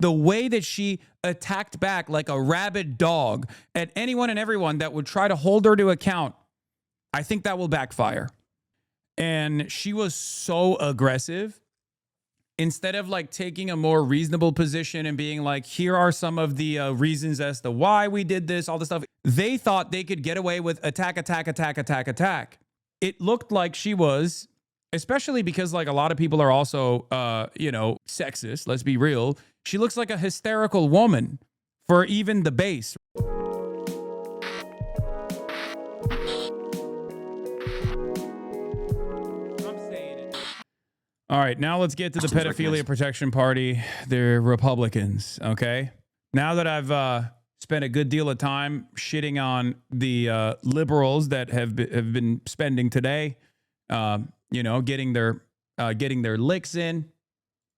the way that she attacked back like a rabid dog at anyone and everyone that would try to hold her to account, I think that will backfire. And she was so aggressive. Instead of like taking a more reasonable position and being like, here are some of the reasons as to why we did this, all this stuff, they thought they could get away with attack. It looked like she was, especially because like a lot of people are also, sexist. Let's be real. She looks like a hysterical woman for even the base. All right, now let's get to the Pedophilia Protection Party. They're Republicans, okay? Now that I've spent a good deal of time shitting on the liberals that have been spending today, getting their licks in.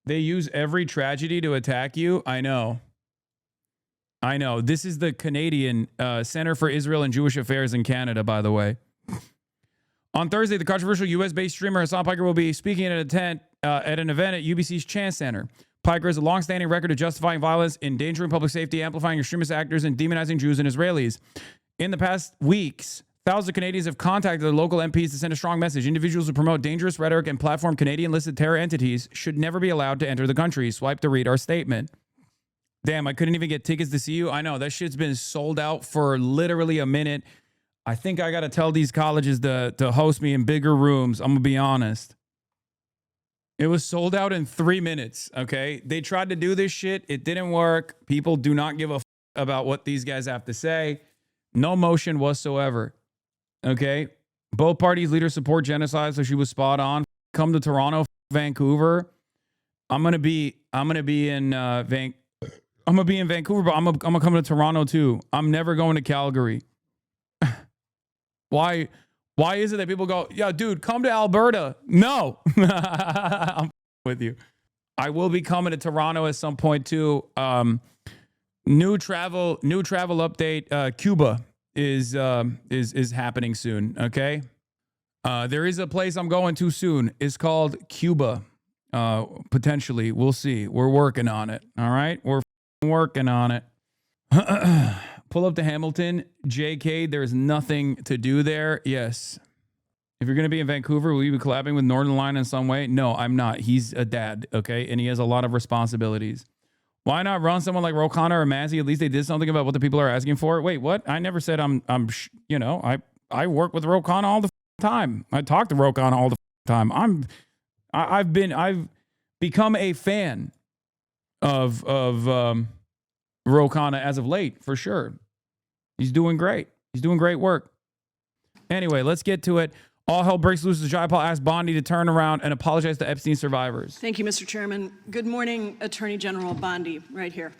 They use every tragedy to attack you. I know. This is the Canadian Center for Israel and Jewish Affairs in Canada, by the way. On Thursday, the controversial U.S.-based streamer Hasan Piker will be speaking at an event at UBC's Chance Center. Piker has a long-standing record of justifying violence, endangering public safety, amplifying extremist actors, and demonizing Jews and Israelis. In the past weeks, thousands of Canadians have contacted their local MPs to send a strong message. Individuals who promote dangerous rhetoric and platform Canadian-listed terror entities should never be allowed to enter the country. Swipe to read our statement. Damn, I couldn't even get tickets to see you. I know, that shit's been sold out for literally a minute. I think I got to tell these colleges to host me in bigger rooms. I'm going to be honest. It was sold out in 3 minutes, okay? They tried to do this shit. It didn't work. People do not give a about what these guys have to say. No motion whatsoever, okay? Both parties' leaders support genocide, so she was spot on. Come to Toronto, Vancouver. I'm gonna be in Vancouver, but I'm gonna come to Toronto too. I'm never going to Calgary. Why is it that people go, yeah, dude, come to Alberta? No, I'm with you. I will be coming to Toronto at some point too. New travel update. Cuba is happening soon. Okay. There is a place I'm going to soon. It's called Cuba. Potentially, we'll see. We're working on it. All right, we're working on it. Pull up to Hamilton, JK. There's nothing to do there. Yes. If you're going to be in Vancouver, will you be collabing with Northern Line in some way? No, I'm not. He's a dad, okay? And he has a lot of responsibilities. Why not run someone like Rokana or Mazzy? At least they did something about what the people are asking for. Wait, what? I never said I work with Rokana all the time. I talk to Rokana all the time. I've become a fan of Rokana as of late, for sure. He's doing great. He's doing great work. Anyway, let's get to it. All hell breaks loose as Jayapal asked Bondi to turn around and apologize to Epstein survivors. Thank you, Mr. Chairman. Good morning, Attorney General Bondi, right here.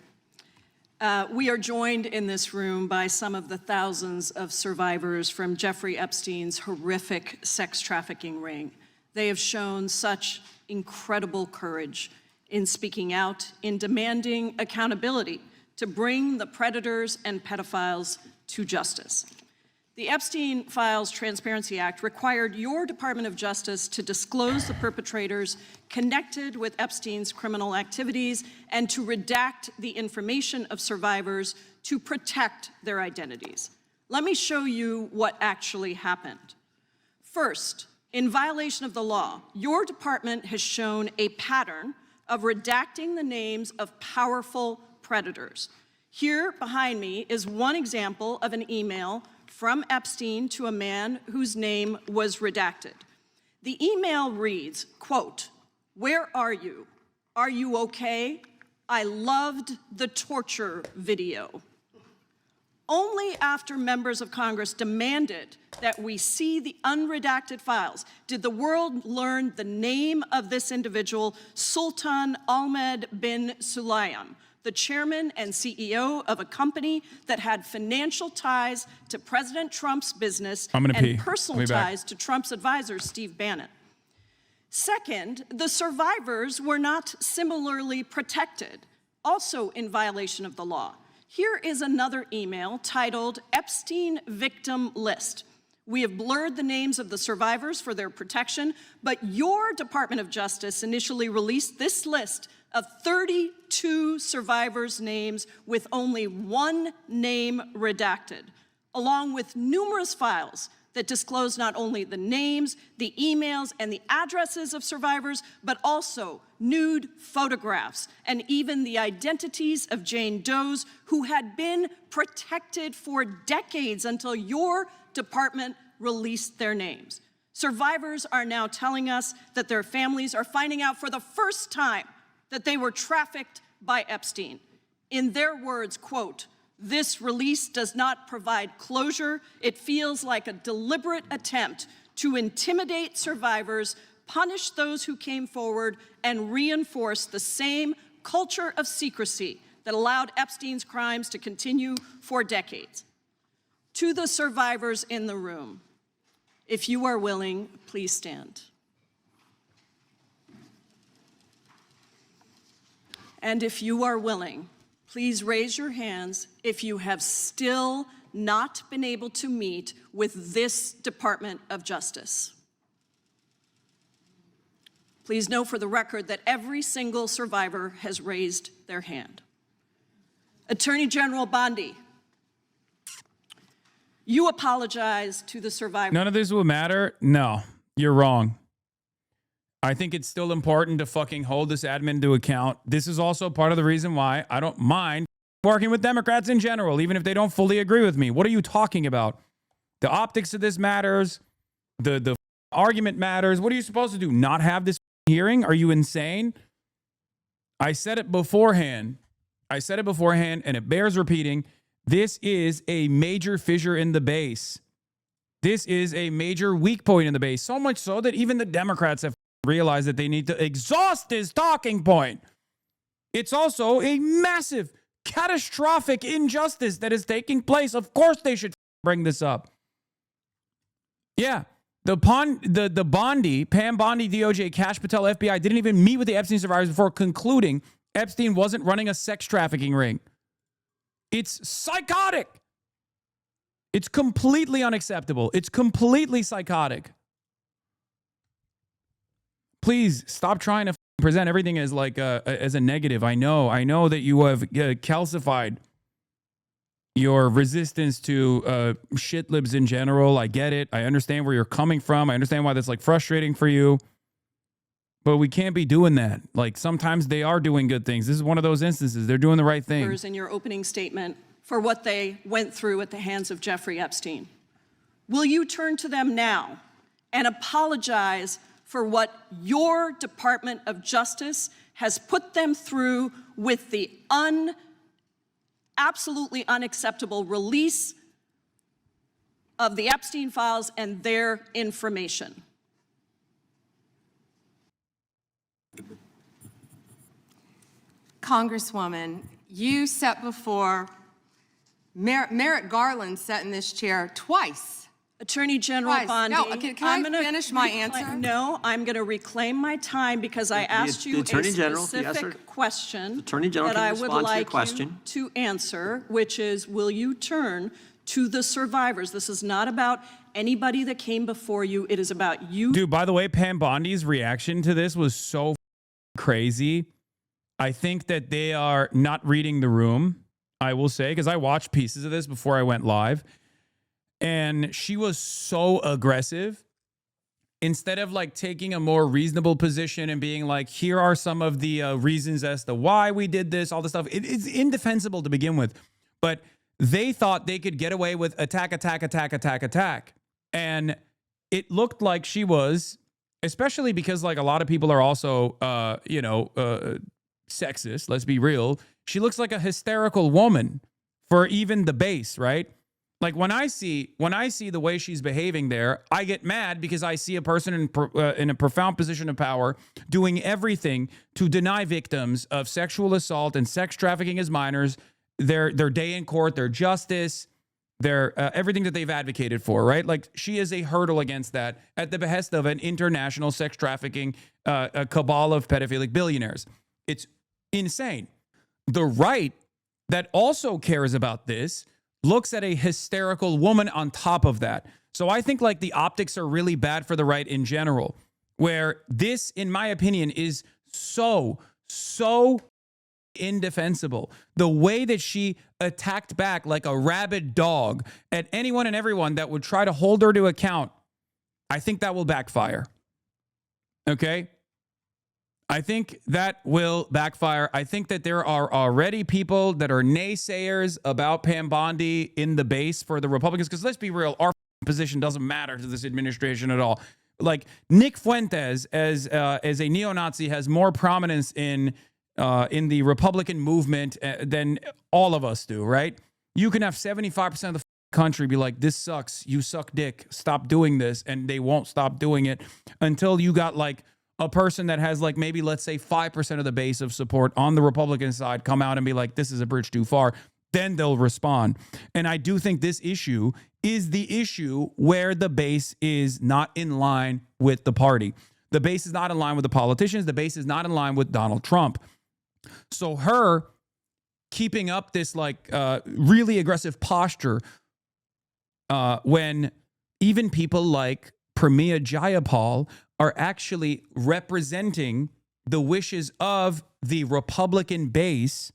We are joined in this room by some of the thousands of survivors from Jeffrey Epstein's horrific sex trafficking ring. They have shown such incredible courage in speaking out, in demanding accountability to bring the predators and pedophiles to justice. The Epstein Files Transparency Act required your Department of Justice to disclose the perpetrators connected with Epstein's criminal activities and to redact the information of survivors to protect their identities. Let me show you what actually happened. First, in violation of the law, your department has shown a pattern of redacting the names of powerful predators. Here behind me is one example of an email from Epstein to a man whose name was redacted. The email reads, quote, "Where are you? Are you okay? I loved the torture video." Only after members of Congress demanded that we see the unredacted files did the world learn the name of this individual, Sultan Ahmed bin Sulayem, the chairman and CEO of a company that had financial ties to President Trump's business and personal ties to Trump's advisor, Steve Bannon. Second, the survivors were not similarly protected, also in violation of the law. Here is another email titled Epstein Victim List. We have blurred the names of the survivors for their protection, but your Department of Justice initially released this list of 32 survivors' names with only one name redacted, along with numerous files that disclose not only the names, the emails, and the addresses of survivors, but also nude photographs and even the identities of Jane Does who had been protected for decades until your department released their names. Survivors are now telling us that their families are finding out for the first time that they were trafficked by Epstein. In their words, quote, "This release does not provide closure. It feels like a deliberate attempt to intimidate survivors, punish those who came forward, and reinforce the same culture of secrecy that allowed Epstein's crimes to continue for decades." To the survivors in the room, if you are willing, please stand. And if you are willing, please raise your hands if you have still not been able to meet with this Department of Justice. Please know for the record that every single survivor has raised their hand. Attorney General Bondi, you apologize to the survivors. None of this will matter? No, you're wrong. I think it's still important to fucking hold this admin to account. This is also part of the reason why I don't mind working with Democrats in general, even if they don't fully agree with me. What are you talking about? The optics of this matters. The argument matters. What are you supposed to do? Not have this hearing? Are you insane? I said it beforehand. And it bears repeating. This is a major fissure in the base. This is a major weak point in the base. So much so that even the Democrats have realized that they need to exhaust this talking point. It's also a massive, catastrophic injustice that is taking place. Of course they should bring this up. Yeah. The Bondi, Pam Bondi, DOJ, Kash Patel, FBI didn't even meet with the Epstein survivors before concluding Epstein wasn't running a sex trafficking ring. It's psychotic. It's completely unacceptable. It's completely psychotic. Please stop trying to present everything as like as a negative. I know that you have calcified your resistance to shit libs in general. I get it. I understand where you're coming from. I understand why that's like frustrating for you. But we can't be doing that. Like sometimes they are doing good things. This is one of those instances. They're doing the right thing. In your opening statement for what they went through at the hands of Jeffrey Epstein. Will you turn to them now and apologize for what your Department of Justice has put them through with the absolutely unacceptable release of the Epstein files and their information? Congresswoman, you sat before, Merrick Garland sat in this chair twice. Attorney General Bondi. No, can I finish my answer? No, I'm going to reclaim my time because I asked you a specific question that I would like you to answer, which is, will you turn to the survivors? This is not about anybody that came before you. It is about you. Dude, by the way, Pam Bondi's reaction to this was so crazy. I think that they are not reading the room, I will say, because I watched pieces of this before I went live. And she was so aggressive. Instead of like taking a more reasonable position and being like, here are some of the reasons as to why we did this, all this stuff. It's indefensible to begin with. But they thought they could get away with attack. And it looked like she was, especially because like a lot of people are also, sexist. Let's be real. She looks like a hysterical woman for even the base, right? Like when I see the way she's behaving there, I get mad because I see a person in a profound position of power doing everything to deny victims of sexual assault and sex trafficking as minors their day in court, their justice, their everything that they've advocated for, right? Like she is a hurdle against that at the behest of an international sex trafficking a cabal of pedophilic billionaires. It's insane. The right that also cares about this looks at a hysterical woman on top of that. So I think like the optics are really bad for the right in general, where this, in my opinion, is so so indefensible. The way that she attacked back like a rabid dog at anyone and everyone that would try to hold her to account, I think that will backfire. Okay? I think that will backfire. I think that there are already people that are naysayers about Pam Bondi in the base for the Republicans, because let's be real, our position doesn't matter to this administration at all. Like Nick Fuentes as a neo-Nazi has more prominence in the Republican movement than all of us do, right? You can have 75% of the country be like, this sucks, you suck dick, stop doing this, and they won't stop doing it until you got like a person that has like maybe, let's say, 5% of the base of support on the Republican side come out and be like, this is a bridge too far. Then they'll respond. And I do think this issue is the issue where the base is not in line with the party. The base is not in line with the politicians. The base is not in line with Donald Trump. So her keeping up this like really aggressive posture when even people like Pramila Jayapal are actually representing the wishes of the Republican base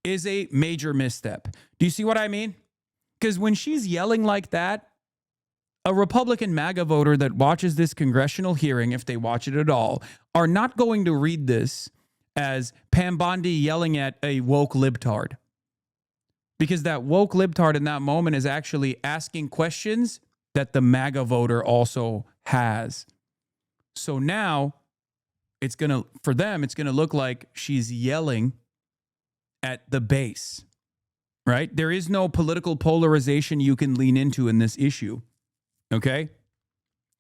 is a major misstep. Do you see what I mean? Because when she's yelling like that, a Republican MAGA voter that watches this congressional hearing, if they watch it at all, are not going to read this as Pam Bondi yelling at a woke libtard. Because that woke libtard in that moment is actually asking questions that the MAGA voter also has. So now it's going to, for them, it's going to look like she's yelling at the base, right? There is no political polarization you can lean into in this issue, okay?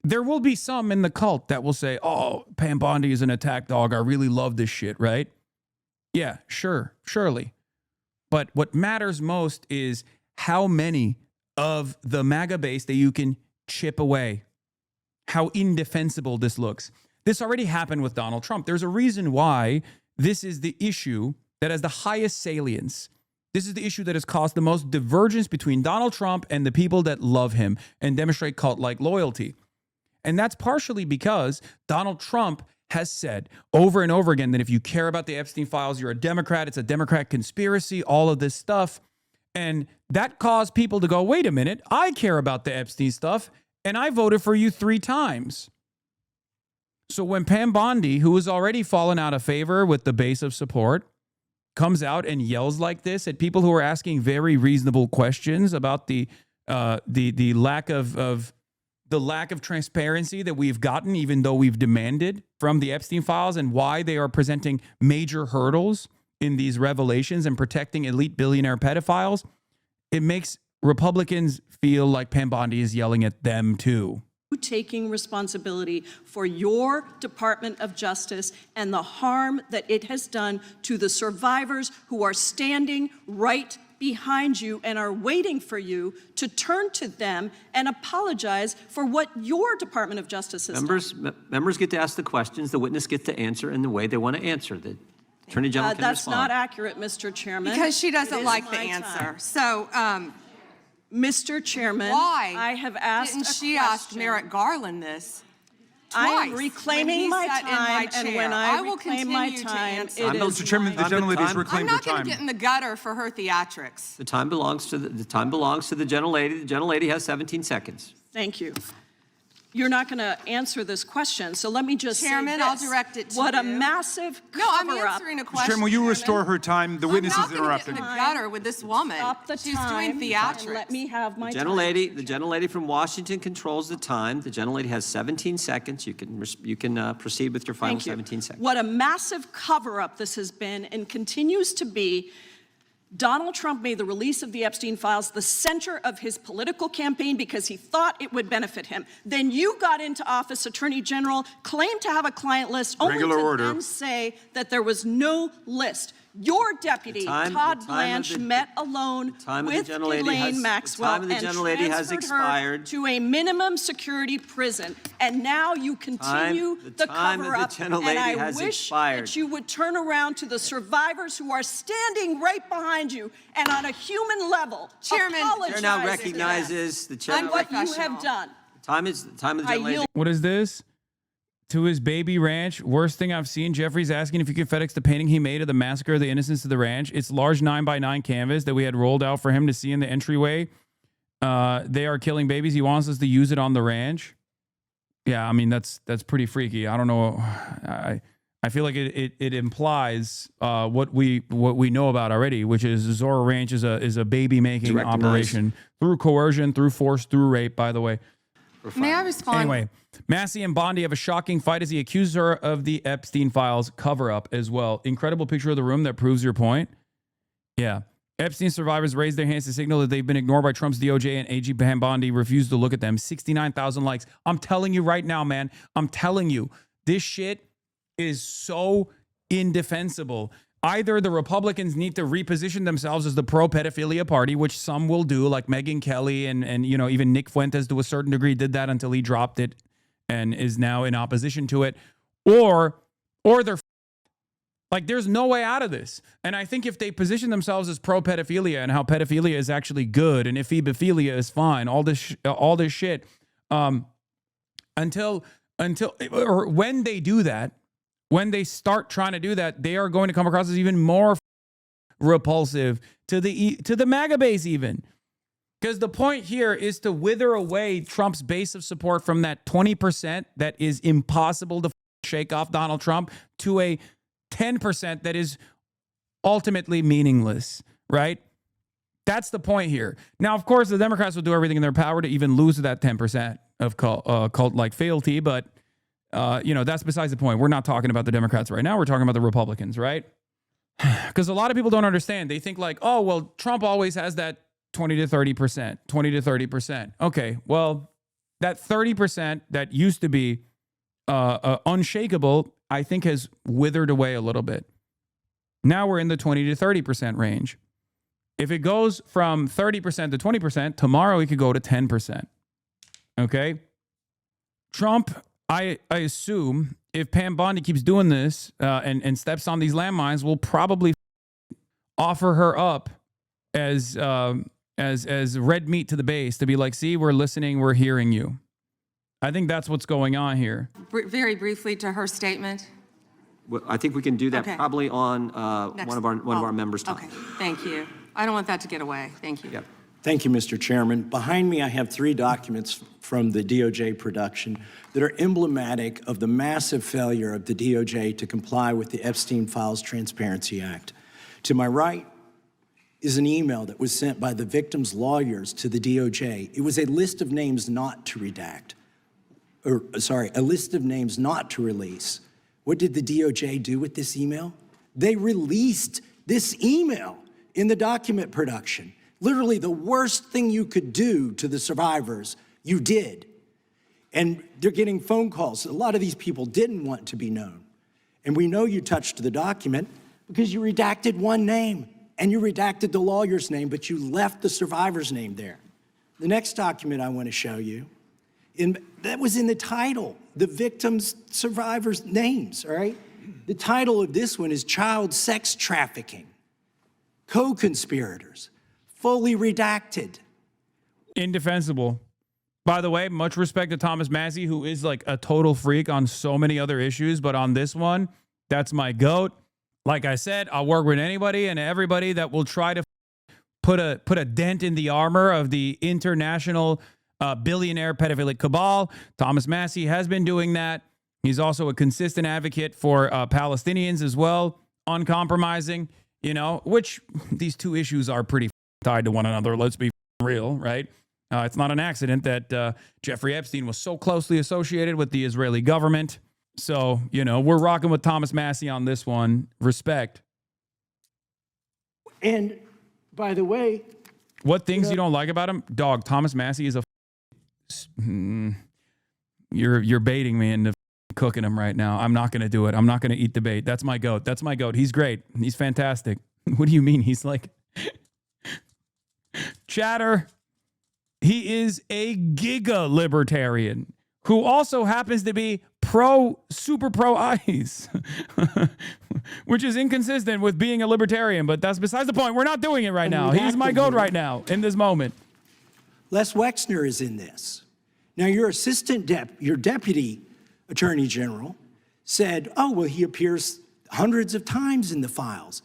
There will be some in the cult that will say, oh, Pam Bondi is an attack dog. I really love this shit, right? Yeah, sure, surely. But what matters most is how many of the MAGA base that you can chip away. How indefensible this looks. This already happened with Donald Trump. There's a reason why this is the issue that has the highest salience. This is the issue that has caused the most divergence between Donald Trump and the people that love him and demonstrate cult-like loyalty. And that's partially because Donald Trump has said over and over again that if you care about the Epstein files, you're a Democrat, it's a Democrat conspiracy, all of this stuff. And that caused people to go, wait a minute, I care about the Epstein stuff, and I voted for you 3 times. So when Pam Bondi, who has already fallen out of favor with the base of support, comes out and yells like this at people who are asking very reasonable questions about the lack of transparency that we've gotten, even though we've demanded from the Epstein files, and why they are presenting major hurdles in these revelations and protecting elite billionaire pedophiles, it makes Republicans feel like Pam Bondi is yelling at them too. Taking responsibility for your Department of Justice and the harm that it has done to the survivors who are standing right behind you and are waiting for you to turn to them and apologize for what your Department of Justice has done. Members get to ask the questions, the witness gets to answer in the way they want to answer. The Attorney General can that's respond. not accurate, Mr. Chairman. Because she doesn't like the my answer. time. So, Mr. Chairman, why I have asked didn't a she question. ask Merrick Garland this twice? I am reclaiming my time, and when I will reclaim my continue to time, answer. it is Mr. Chairman, the my gentlelady has I'm I'm reclaimed her not going time. to get in the gutter for her theatrics. The time belongs to the gentlelady. The gentlelady has 17 seconds. Thank you. You're not going to answer this question, so let me just Chairman, say this. I'll direct it to What a you. massive No, I'm cover-up. answering a Mr. question. Chairman, will you restore her time? The witness is I'm not going to interrupting. get in the gutter with this woman. Stop the She's time doing and theatrics. let me have my The time. gentlelady from Washington controls the time. The gentlelady has 17 seconds. You can proceed with your final Thank you. 17 seconds. What a massive cover-up this has been and continues to be. Donald Trump made the release of the Epstein files the center of his political campaign because he thought it would benefit him. Then you got into office, Attorney General, claimed to have a client list, only Regular to order. then say that there was no list. Your deputy, Todd Blanche, met alone with Ghislaine Maxwell and transferred her to a minimum security prison. And now you continue the cover-up, and I wish that you would turn around to the survivors who are standing right behind you and on a human level Chairman, apologize The chair now to recognizes them the chair. for what you have done. Time of the gentlelady. What is this? to his baby ranch. Worst thing I've seen. Jeffrey's asking if you could FedEx the painting he made of the massacre of the innocents of the ranch. It's large 9x9 canvas that we had rolled out for him to see in the entryway. They are killing babies. He wants us to use it on the ranch. Yeah, I mean that's pretty freaky. I don't know. I feel like it implies what we know about already, which is Zora Ranch is a baby making operation through coercion, through force, through rape. By the way. May I respond? Anyway, Massey and Bondi have a shocking fight as he accuses her of the Epstein files cover up as well. Incredible picture of the room that proves your point. Yeah. Epstein survivors raised their hands to signal that they've been ignored by Trump's DOJ, and AG Bondi refused to look at them. 69,000 likes. I'm telling you right now, man. I'm telling you, this shit is so indefensible. Either the Republicans need to reposition themselves as the pro-pedophilia party, which some will do, like Megyn Kelly and you know, even Nick Fuentes to a certain degree did that until he dropped it and is now in opposition to it, or they're like, there's no way out of this. And I think if they position themselves as pro-pedophilia and how pedophilia is actually good and ephebophilia is fine, all this shit, until or when they do that, when they start trying to do that, they are going to come across as even more repulsive to the MAGA base even. Because the point here is to wither away Trump's base of support from that 20% that is impossible to shake off Donald Trump to a 10% that is ultimately meaningless, right? That's the point here. Now, of course, the Democrats will do everything in their power to even lose that 10% of cult-like fealty, but you know, that's besides the point. We're not talking about the Democrats right now. We're talking about the Republicans, right? Because a lot of people don't understand. They think like, oh, well, Trump always has that 20 to 30%. Okay, well, that 30% that used to be unshakable, I think has withered away a little bit. Now we're in the 20 to 30% range. If it goes from 30% to 20%, tomorrow it could go to 10%. Okay? Trump, I assume, if Pam Bondi keeps doing this and steps on these landmines, will probably offer her up as red meat to the base to be like, see, we're listening, we're hearing you. I think that's what's going on here. Very briefly to her statement. Well, I think we can do that Okay. probably on one of our members' time. Okay, thank you. I don't want that to get away. Thank you. Yep. Thank you, Mr. Chairman. Behind me, I have 3 documents from the DOJ production that are emblematic of the massive failure of the DOJ to comply with the Epstein Files Transparency Act. To my right is an email that was sent by the victims' lawyers to the DOJ. It was a list of names not to redact, a list of names not to release. What did the DOJ do with this email? They released this email in the document production. Literally the worst thing you could do to the survivors, you did. And they're getting phone calls. A lot of these people didn't want to be known. And we know you touched the document because you redacted one name and you redacted the lawyer's name, but you left the survivor's name there. The next document I want to show you, that was in the title, the victims' survivors' names, all right? The title of this one is Child Sex Trafficking, Co-Conspirators, fully redacted. Indefensible. By the way, much respect to Thomas Massey, who is like a total freak on so many other issues, but on this one, that's my goat. Like I said, I'll work with anybody and everybody that will try to put a dent in the armor of the international billionaire pedophilic cabal. Thomas Massey has been doing that. He's also a consistent advocate for Palestinians as well, uncompromising, you know, which these two issues are pretty tied to one another. Let's be real, right? It's not an accident that Jeffrey Epstein was so closely associated with the Israeli government. So, you know, we're rocking with Thomas Massey on this one. Respect. And by the way, What things you don't like about him? Dog, Thomas Massey is a you're baiting me into cooking him right now. I'm not going to do it. I'm not going to eat the bait. That's my goat. That's my goat. He's great. He's fantastic. What do you mean? He's like chatter. He is a giga libertarian who also happens to be super pro ICE, which is inconsistent with being a libertarian, but that's besides the point. We're not doing it right now. He's my goat right now in this moment. Les Wexner is in this. Now, your deputy Attorney General, said, oh, well, he appears hundreds of times in the files,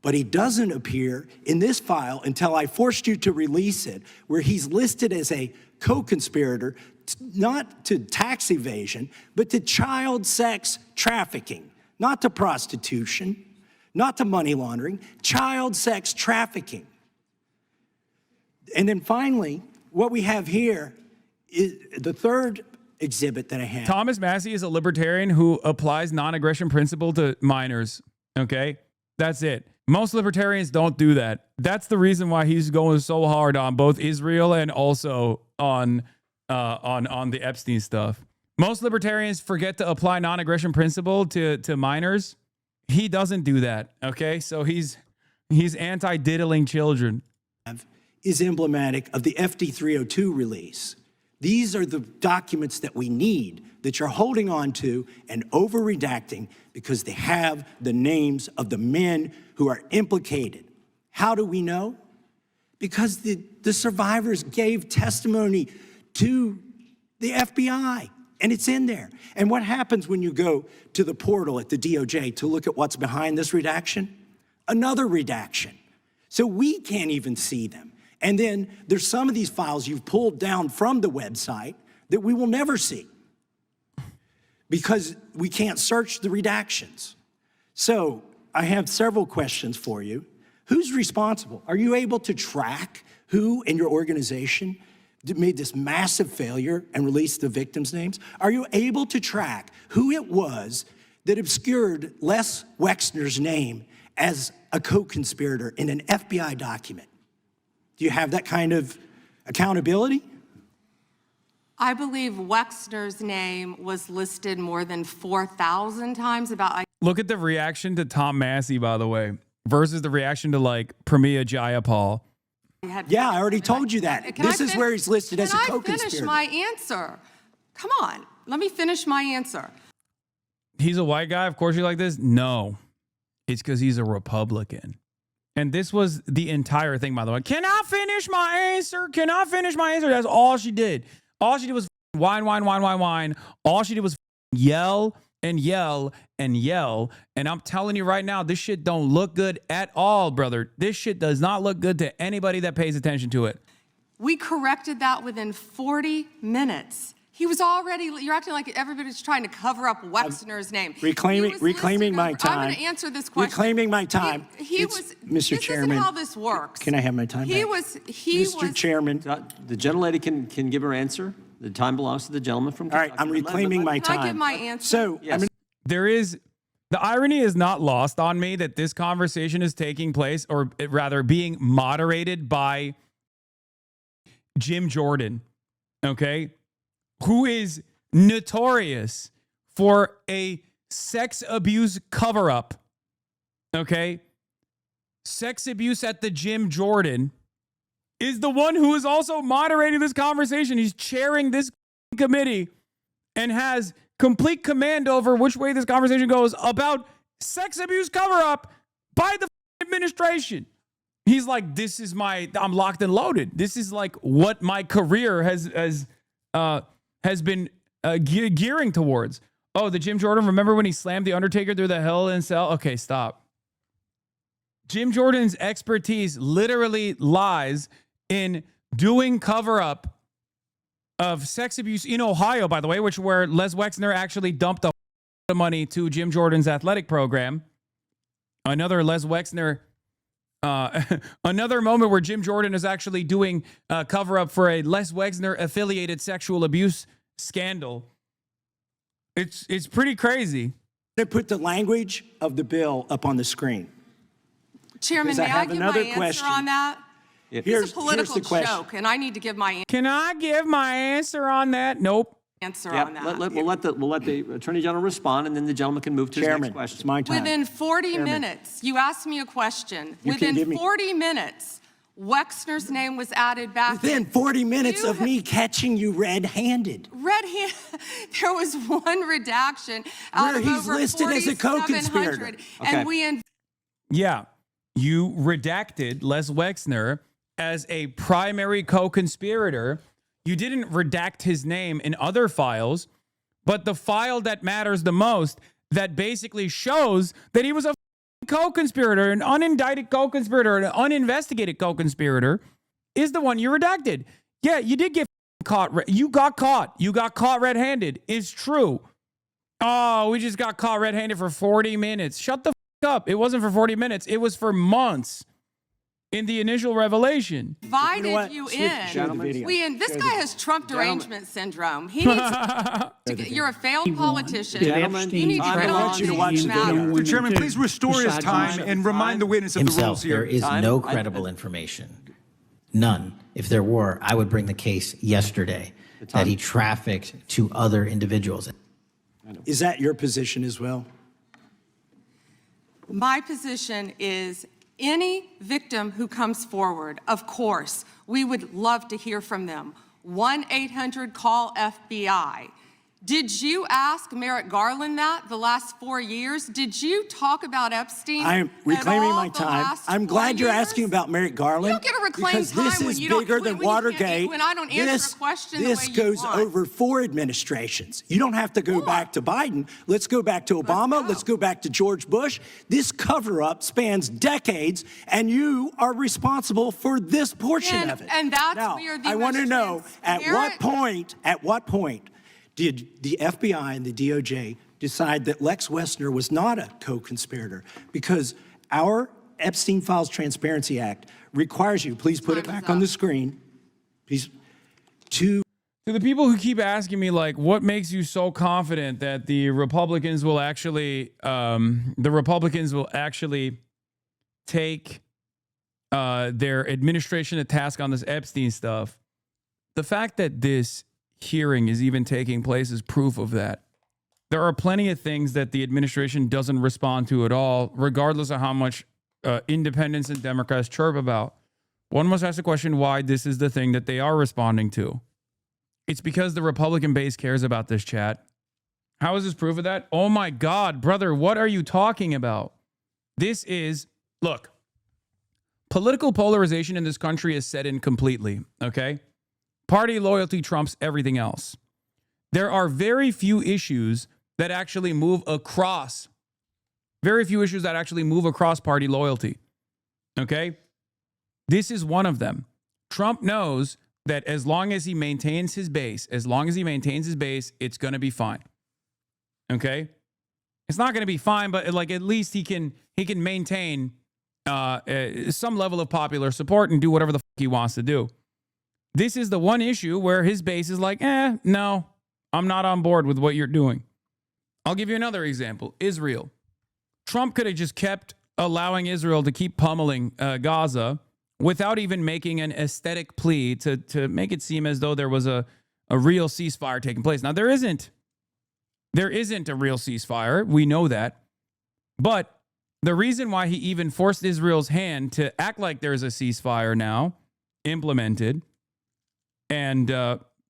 but he doesn't appear in this file until I forced you to release it, where he's listed as a co-conspirator, not to tax evasion, but to child sex trafficking, not to prostitution, not to money laundering, child sex trafficking. And then finally, what we have here is the third exhibit that I have. Thomas Massey is a libertarian who applies non-aggression principle to minors. Okay, that's it. Most libertarians don't do that. That's the reason why he's going so hard on both Israel and also on the Epstein stuff. Most libertarians forget to apply non-aggression principle to minors. He doesn't do that. Okay, so he's anti-diddling children. Is emblematic of the FD 302 release. These are the documents that we need that you're holding on to and over-redacting because they have the names of the men who are implicated. How do we know? Because the survivors gave testimony to the FBI, and it's in there. And what happens when you go to the portal at the DOJ to look at what's behind this redaction? Another redaction. So we can't even see them. And then there's some of these files you've pulled down from the website that we will never see because we can't search the redactions. So I have several questions for you. Who's responsible? Are you able to track who in your organization made this massive failure and released the victims' names? Are you able to track who it was that obscured Les Wexner's name as a co-conspirator in an FBI document? Do you have that kind of accountability? I believe Wexner's name was listed more than 4,000 times about. Look at the reaction to Tom Massey, by the way, versus the reaction to like Pramila Jayapal. Yeah, I already told you that. This is where he's listed as a co-conspirator. Can I finish my answer? Come on, let me finish my answer. He's a white guy. Of course you like this? No, it's because he's a Republican. And this was the entire thing, by the way. Can I finish my answer? Can I finish my answer? That's all she did. All she did was whine, whine, whine, whine, whine. All she did was yell and yell and yell. And I'm telling you right now, this shit don't look good at all, brother. This shit does not look good to anybody that pays attention to it. We corrected that within 40 minutes. He was already, you're acting like everybody's trying to cover up Wexner's name. Reclaiming my time. I'm going to answer this question. Reclaiming my time. Mr. Chairman. This is how this works. Can I have my time back? Mr. Chairman. The gentlelady can give her answer. The time belongs to the gentleman from Kentucky. All right, I'm reclaiming my time. Can I give my answer? So, yes. The irony is not lost on me that this conversation is taking place, or rather being moderated by Jim Jordan, okay? Who is notorious for a sex abuse cover-up, okay? Sex abuse at the Jim Jordan is the one who is also moderating this conversation. He's chairing this committee and has complete command over which way this conversation goes about sex abuse cover-up by the administration. He's like, I'm locked and loaded. This is like what my career has been gearing towards. Oh, the Jim Jordan, remember when he slammed The Undertaker through the Hell in Cell? Okay, stop. Jim Jordan's expertise literally lies in doing cover-up of sex abuse in Ohio, by the way, where Les Wexner actually dumped the money to Jim Jordan's athletic program. Another Les Wexner, another moment where Jim Jordan is actually doing cover-up for a Les Wexner-affiliated sexual abuse scandal. It's pretty crazy. They put the language of the bill up on the screen. Chairman, may I give my answer on that? It's a political joke, and I need to give my answer. Can I give my answer on that? Nope. On that. We'll let the Attorney General respond, and then the gentleman can move to his next question. It's my time. Within 40 minutes, you asked me a question. Within 40 minutes, Wexner's name was added back. Within 40 minutes of me catching you red-handed. There was one redaction out where of he's over listed as a co-conspirator. And we Yeah, you redacted Les Wexner as a primary co-conspirator. You didn't redact his name in other files, But the file that matters the most, that basically shows that he was a co-conspirator, an unindicted co-conspirator, an uninvestigated co-conspirator, is the one you redacted. Yeah, you did get caught. You got caught. You got caught red-handed. It's true. Oh, we just got caught red-handed for 40 minutes. Shut the up. It wasn't for 40 minutes. It was for months in the initial revelation. Invited you in. This guy has Trump derangement syndrome. He needs you're a failed politician. Gentlemen, You need to get on you to these watch the video. matters. Mr. Chairman, please restore his time and remind the witness of the rules There here. is no credible information. None. If there were, I would bring the case yesterday that he trafficked to other individuals. Is that your position as well? My position is any victim who comes forward, of course, we would love to hear from them. 1-800-CALL-FBI. Did you ask Merrick Garland that the last 4 years? Did you talk about Epstein? I am reclaiming at all my the time. last I'm 4 glad you're years? asking about Merrick Garland. You don't get to reclaim because this time when is you don't- bigger than when you can't- Watergate. when I don't answer a question the this way you goes want. over 4 administrations. You don't have to go back to Biden. Let's go back to Obama. Let's go back to George Bush. This cover-up spans decades, and you are responsible for this portion of it. And that's now, where the I want to most know at what transparent- point did the FBI and the DOJ decide that Lex Wessner was not a co-conspirator? Because our Epstein Files Transparency Act requires you, please put it Time is back on up. the screen, please, to To the people who keep asking me, like, what makes you so confident that the Republicans will actually take their administration to task on this Epstein stuff? The fact that this hearing is even taking place is proof of that. There are plenty of things that the administration doesn't respond to at all, regardless of how much independents and Democrats chirp about. One must ask the question why this is the thing that they are responding to. It's because the Republican base cares about this, chat. How is this proof of that? Oh my God, brother, what are you talking about? This is, look, political polarization in this country is set in completely, okay? Party loyalty trumps everything else. There are very few issues that actually move across. Very few issues that actually move across party loyalty. Okay? This is one of them. Trump knows that as long as he maintains his base, it's going to be fine. Okay? It's not going to be fine, but like at least he can maintain some level of popular support and do whatever the fuck he wants to do. This is the one issue where his base is like, no, I'm not on board with what you're doing. I'll give you another example. Israel. Trump could have just kept allowing Israel to keep pummeling Gaza without even making an aesthetic plea to make it seem as though there was a real ceasefire taking place. Now, there isn't. There isn't a real ceasefire. We know that. But the reason why he even forced Israel's hand to act like there's a ceasefire now implemented and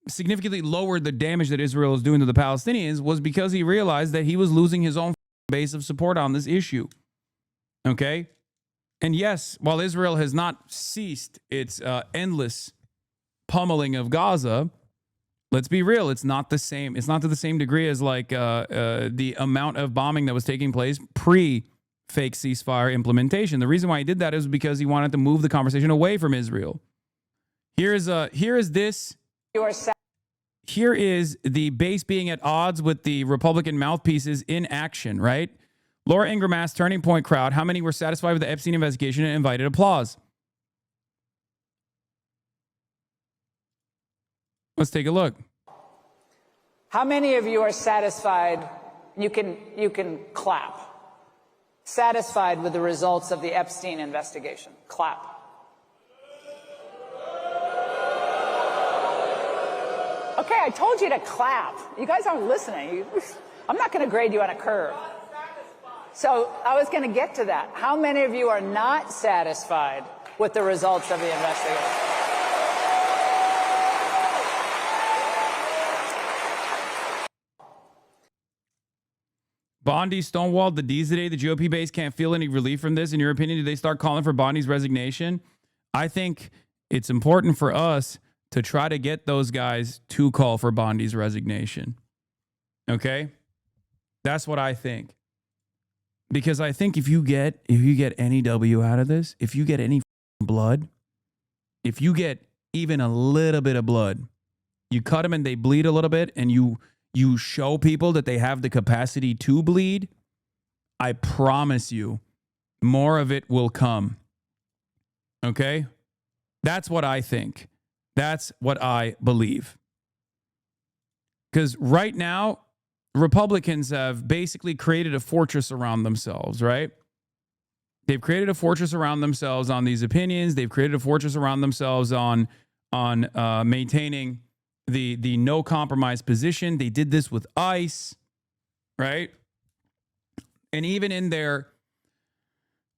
significantly lowered the damage that Israel is doing to the Palestinians was because he realized that he was losing his own base of support on this issue. Okay? And yes, while Israel has not ceased its endless pummeling of Gaza, let's be real, it's not the same. It's not to the same degree as like the amount of bombing that was taking place pre-fake ceasefire implementation. The reason why he did that is because he wanted to move the conversation away from Israel. Here is the base being at odds with the Republican mouthpieces in action, right? Laura Ingraham asked Turning Point crowd how many were satisfied with the Epstein investigation and invited applause. Let's take a look. How many of you are satisfied? You can clap. Satisfied with the results of the Epstein investigation? Clap. Okay, I told you to clap. You guys aren't listening. I'm not going to grade you on a curve. So I was going to get to that. How many of you are not satisfied with the results of the investigation? Bondi stonewalled the D's today. The GOP base can't feel any relief from this. In your opinion, do they start calling for Bondi's resignation? I think it's important for us to try to get those guys to call for Bondi's resignation. Okay? That's what I think. Because I think if you get any W out of this, if you get any blood, if you get even a little bit of blood, you cut them and they bleed a little bit, and you show people that they have the capacity to bleed, I promise you, more of it will come. Okay? That's what I think. That's what I believe. Because right now, Republicans have basically created a fortress around themselves, right? They've created a fortress around themselves on these opinions. They've created a fortress around themselves on maintaining the no compromise position. They did this with ICE, right? And even in their,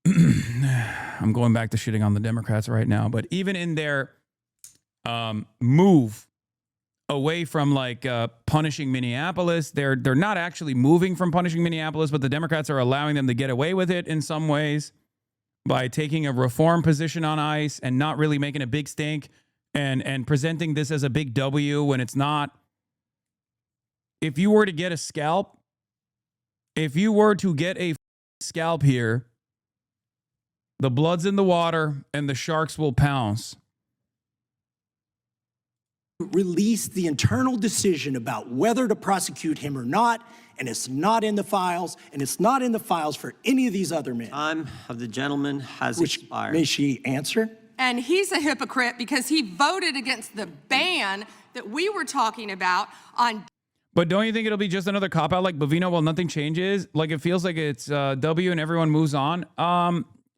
I'm going back to shitting on the Democrats right now, but even in their move away from like punishing Minneapolis, they're not actually moving from punishing Minneapolis, but the Democrats are allowing them to get away with it in some ways by taking a reform position on ICE and not really making a big stink and presenting this as a big W when it's not. If you were to get a scalp, here, the blood's in the water and the sharks will pounce. Release the internal decision about whether to prosecute him or not, and it's not in the files, and it's not in the files for any of these other men. Time of the gentleman has expired. May she answer? And he's a hypocrite because he voted against the ban that we were talking about on. But don't you think it'll be just another cop-out like Bovino? Well, nothing changes. Like it feels like it's W and everyone moves on.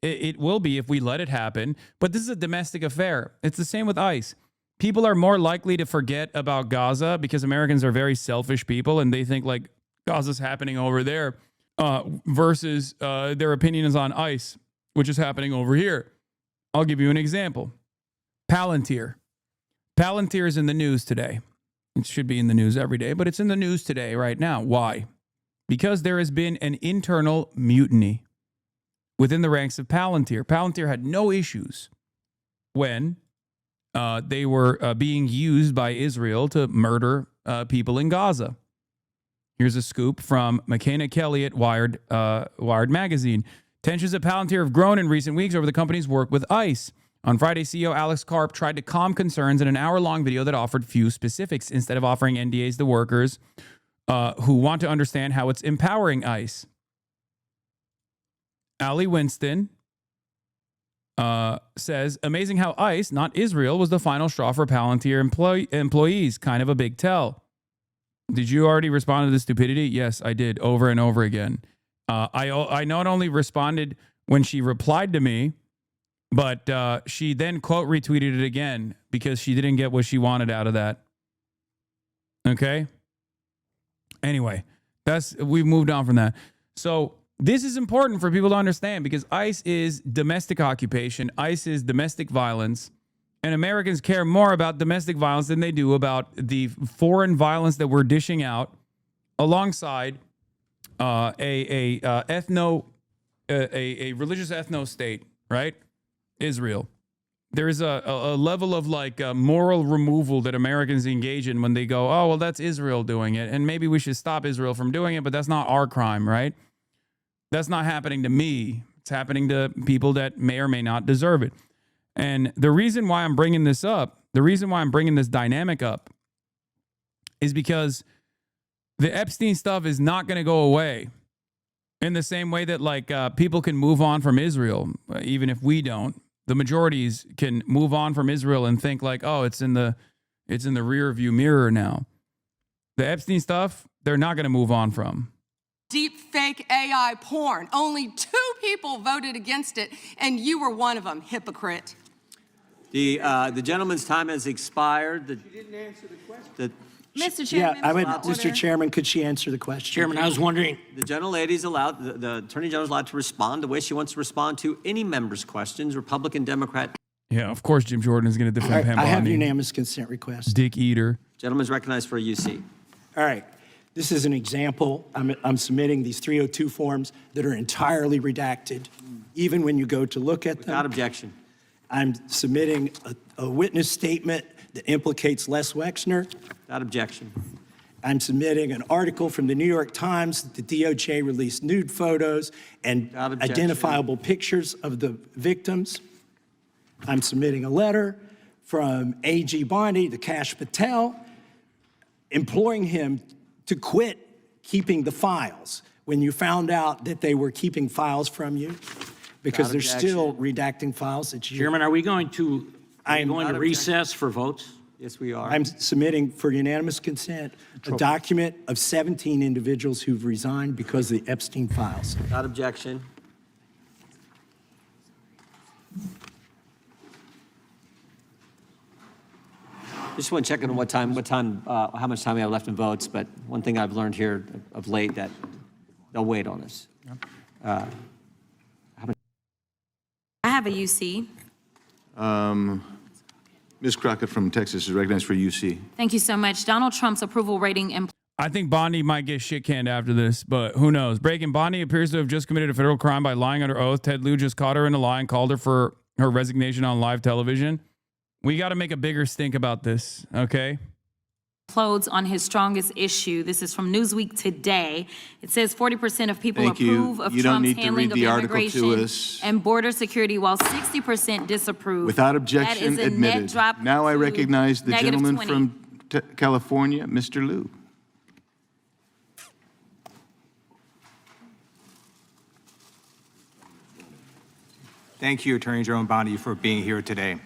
It will be if we let it happen. But this is a domestic affair. It's the same with ICE. People are more likely to forget about Gaza because Americans are very selfish people and they think like Gaza's happening over there versus their opinion is on ICE, which is happening over here. I'll give you an example. Palantir. Palantir is in the news today. It should be in the news every day, but it's in the news today right now. Why? Because there has been an internal mutiny within the ranks of Palantir. Palantir had no issues when they were being used by Israel to murder people in Gaza. Here's a scoop from McKenna Kelly at Wired magazine. Tensions at Palantir have grown in recent weeks over the company's work with ICE. On Friday, CEO Alex Karp tried to calm concerns in an hour-long video that offered few specifics instead of offering NDAs to workers who want to understand how it's empowering ICE. Ali Winston says, amazing how ICE, not Israel, was the final straw for Palantir employees. Kind of a big tell. Did you already respond to the stupidity? Yes, I did, over and over again. I not only responded when she replied to me, but she then quote retweeted it again because she didn't get what she wanted out of that. Okay? Anyway, we've moved on from that. So this is important for people to understand because ICE is domestic occupation. ICE is domestic violence. And Americans care more about domestic violence than they do about the foreign violence that we're dishing out alongside a religious ethno state, right? Israel. There is a level of like moral removal that Americans engage in when they go, oh, well, that's Israel doing it. And maybe we should stop Israel from doing it, but that's not our crime, right? That's not happening to me. It's happening to people that may or may not deserve it. And the reason why I'm bringing this up, the reason why I'm bringing this dynamic up is because the Epstein stuff is not going to go away in the same way that like people can move on from Israel, even if we don't. The majorities can move on from Israel and think like, oh, it's in the rear view mirror now. The Epstein stuff, they're not going to move on from. Deep fake AI porn. Only 2 people voted against it, and you were one of them, hypocrite. The gentleman's time has expired. She didn't answer the question. Mr. Chairman. Yeah, Mr. Chairman, could she answer the question? Chairman, I was wondering. The gentlelady's allowed, the Attorney General's allowed to respond the way she wants to respond to any member's questions, Republican, Democrat. Yeah, of course Jim Jordan is going to defend Pam I have Bondi. unanimous consent request. Dick eater. Gentleman's recognized for a UC. All right. This is an example. I'm submitting these 302 forms that are entirely redacted, even when you go to look at them. Without objection. I'm submitting a witness statement that implicates Les Wexner. Without objection. I'm submitting an article from the New York Times that the DOJ released nude photos and Without objection. identifiable pictures of the victims. I'm submitting a letter from AG Bondi to Kash Patel, imploring him to quit keeping the files when you found out that they were keeping files from you, because they're still redacting files that you... Chairman, are we going to recess for votes? Yes, we are. I'm submitting for unanimous consent a document of 17 individuals who've resigned because of the Epstein files. Without objection. Just want to check on how much time we have left in votes, but one thing I've learned here of late that they'll wait on us. I have a UC. Ms. Crockett from Texas is recognized for UC. Thank you so much. Donald Trump's approval rating I think Bondi might get shit canned after this, but who knows? Breaking, Bondi appears to have just committed a federal crime by lying under oath. Ted Lieu just caught her in a lie and called her for her resignation on live television. We got to make a bigger stink about this, okay? implodes on his strongest issue. This is from Newsweek today. It says 40% of people Thank you. approve of You don't Trump's need to handling read of the article to immigration us. and border security, while 60% disapprove. Without objection, that is a net admitted. drop Now I to recognize the negative gentleman 20. from California, Mr. Lieu. Thank you, Attorney General Bondi, for being here today.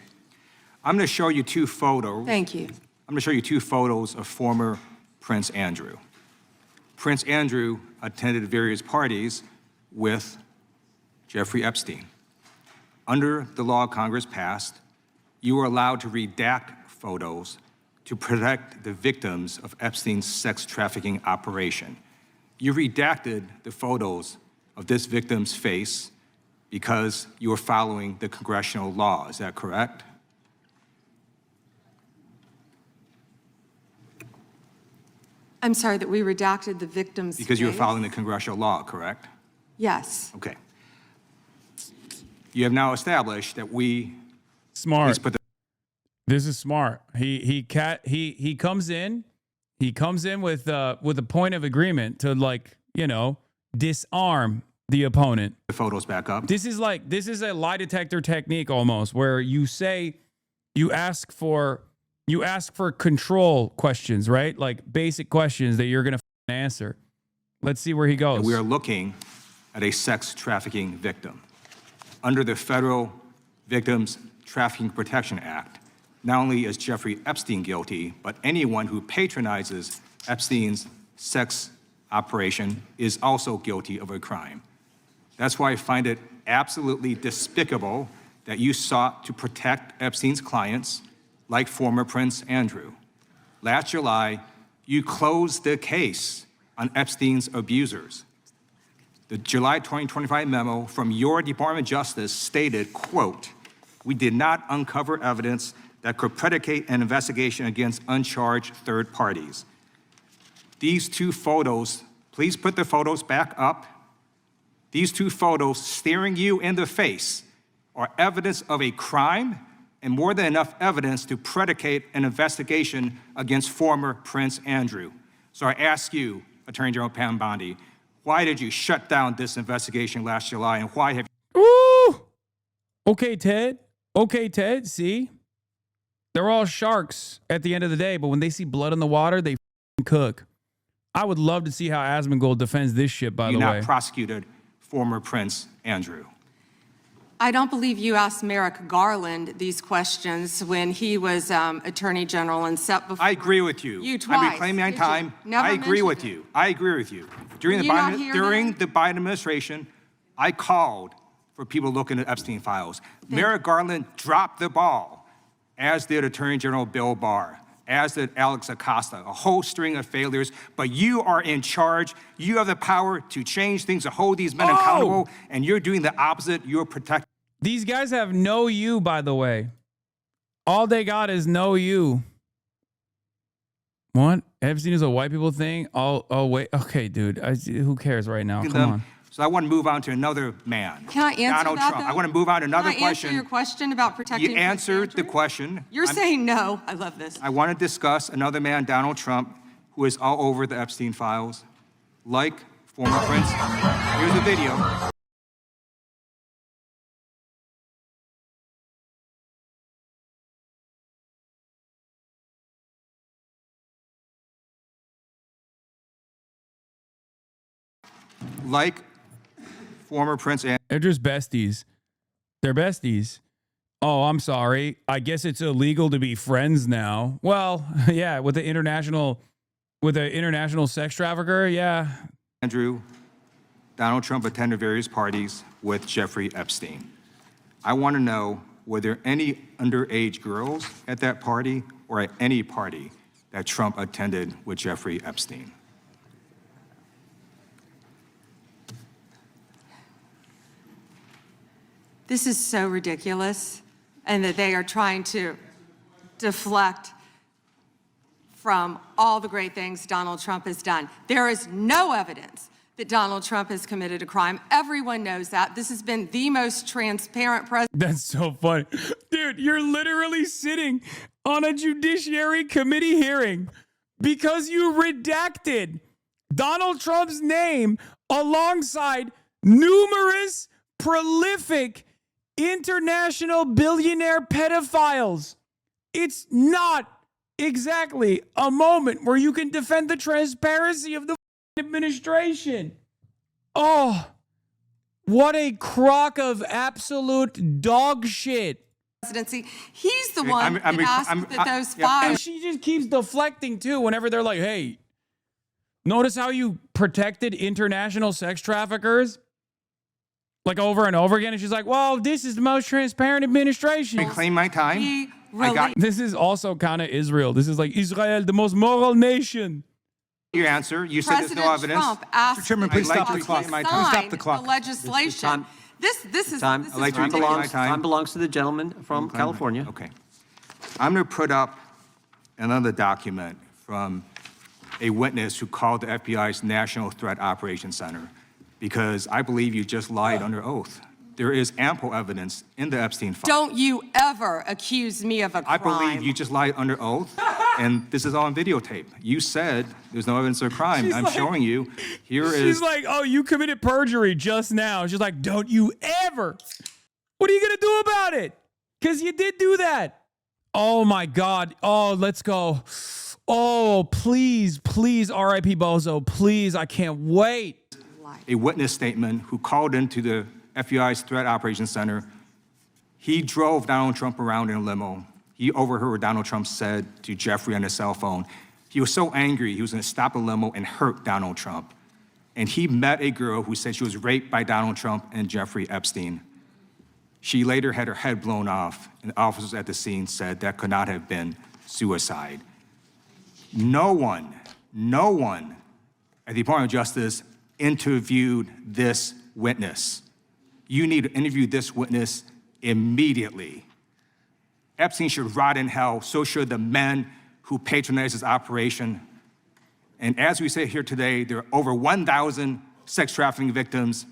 I'm going to show you two photos. Thank you. I'm going to show you two photos of former Prince Andrew. Prince Andrew attended various parties with Jeffrey Epstein. Under the law Congress passed, you were allowed to redact photos to protect the victims of Epstein's sex trafficking operation. You redacted the photos of this victim's face because you were following the congressional law. Is that correct? I'm sorry that we redacted the victim's Because you were face? following the congressional law, correct? Yes. Okay. You have now established that we Smart. Please put the This is smart. He comes in with a point of agreement to, like, you know, disarm the opponent. photos back up. This is a lie detector technique almost, where you ask for control questions, right? Like basic questions that you're gonna answer. Let's see where he goes. We are looking at a sex trafficking victim. Under the Federal Victims Trafficking Protection Act, not only is Jeffrey Epstein guilty, but anyone who patronizes Epstein's sex operation is also guilty of a crime. That's why I find it absolutely despicable that you sought to protect Epstein's clients, like former Prince Andrew. Last July, you closed the case on Epstein's abusers. The July 2025 memo from your Department of Justice stated, quote, "We did not uncover evidence that could predicate an investigation against uncharged third parties." These two photos, please put the photos back up. These two photos staring you in the face are evidence of a crime and more than enough evidence to predicate an investigation against former Prince Andrew. So I ask you, Attorney General Pam Bondi, why did you shut down this investigation last July, and why have Ooh! Okay, Ted. Okay, Ted. See? They're all sharks at the end of the day, but when they see blood in the water, they cook. I would love to see how Asmongold defends this shit, by you the not way. prosecuted former Prince Andrew? I don't believe you asked Merrick Garland these questions when he was Attorney General and set before. I agree with you. You I'm twice. reclaiming my Did you? time. Never I agree with mentioned you. I agree with you. During, Were the you not Biden, here during then? the Biden administration, I called for people looking at Epstein files. Merrick Garland dropped the ball, as did Attorney General Bill Barr, as did Alex Acosta, a whole string of failures. But you are in charge. You have the power to change things, to hold these men accountable, and you're doing the opposite. You're protecting. These guys have no you, by the way. All they got is no you. What? Epstein is a white people thing? Oh wait. Okay, dude. Who cares right now? Come on. So I want to move on to another man. Can I answer Donald that, Trump. though? I want to move on to another Can I answer question. your question about protecting You Prince answered the Andrew? question. You're saying no. I love this. I want to discuss another man, Donald Trump, who is all over the Epstein files, like former Prince. Here's the video. Like former Prince and They're just besties. They're besties. Oh, I'm sorry. I guess it's illegal to be friends now. Well, yeah, with the international sex trafficker, yeah. Andrew, Donald Trump attended various parties with Jeffrey Epstein. I want to know, were there any underage girls at that party or at any party that Trump attended with Jeffrey Epstein? This is so ridiculous, and that they are trying to deflect from all the great things Donald Trump has done. There is no evidence that Donald Trump has committed a crime. Everyone knows that. This has been the most transparent president. That's so funny. Dude, you're literally sitting on a Judiciary Committee hearing because you redacted Donald Trump's name alongside numerous prolific international billionaire pedophiles. It's not exactly a moment where you can defend the transparency of the administration. Oh, what a crock of absolute dog shit. Presidency. He's the one that asked that those And files. she just keeps deflecting too whenever they're like, hey, notice how you protected international sex traffickers? Like over and over again. And she's like, well, this is the most transparent administration. Reclaim my time. He I got This is also kind of Israel. This is like Israel, the most moral nation. your answer. You said there's President no evidence. Trump asked Chairman, please stop the clock. to My sign time. Stop the clock. the legislation. Time. This is Time. this I'd like is to reclaim my ridiculous. time. Time belongs to the gentleman from California. Okay. I'm going to put up another document from a witness who called the FBI's National Threat Operations Center because I believe you just lied under oath. There is ample evidence in the Epstein file. Don't you ever accuse me of a crime. I believe you just lied under oath, and this is all on videotape. You said there's no evidence of a crime. I'm showing you. She's like, oh, you committed perjury just now. She's like, don't you ever. What are you going to do about it? Because you did do that. Oh, my God. Oh, let's go. Oh, please, please, R.I.P. Bozo. Please, I can't wait. a witness statement who called into the FBI's Threat Operations Center. He drove Donald Trump around in a limo. He overheard what Donald Trump said to Jeffrey on his cell phone. He was so angry, he was going to stop the limo and hurt Donald Trump. And he met a girl who said she was raped by Donald Trump and Jeffrey Epstein. She later had her head blown off, and officers at the scene said that could not have been suicide. No one at the Department of Justice interviewed this witness. You need to interview this witness immediately. Epstein should rot in hell, so should the men who patronized his operation. And as we sit here today, there are over 1,000 sex trafficking victims,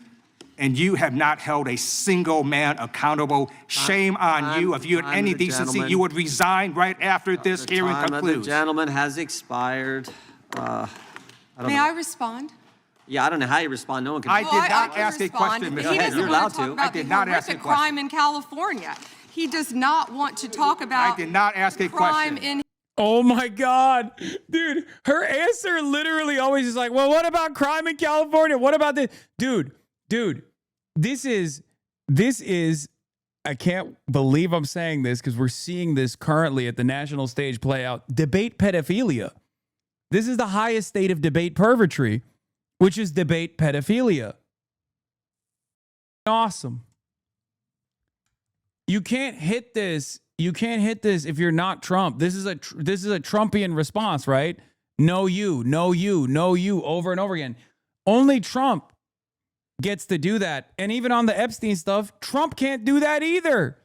and you have not held a single man accountable. Shame on you. If you had any decency, you would resign right after this hearing concludes. The gentleman has expired. May I respond? Yeah, I don't know how you respond. No one can. I did not can ask a respond. question, Ms. He Head. doesn't You're want allowed to talk to. about I did the not ask a horrific question. crime in California. He does not want to talk about I did not ask a crime question. in Oh my God. Dude, her answer literally always is like, well, what about crime in California? What about this? Dude, this is, I can't believe I'm saying this because we're seeing this currently at the national stage play out. Debate pedophilia. This is the highest state of debate pervertry, which is debate pedophilia. Awesome. You can't hit this. You can't hit this if you're not Trump. This is a Trumpian response, right? No you, over and over again. Only Trump gets to do that. And even on the Epstein stuff, Trump can't do that either.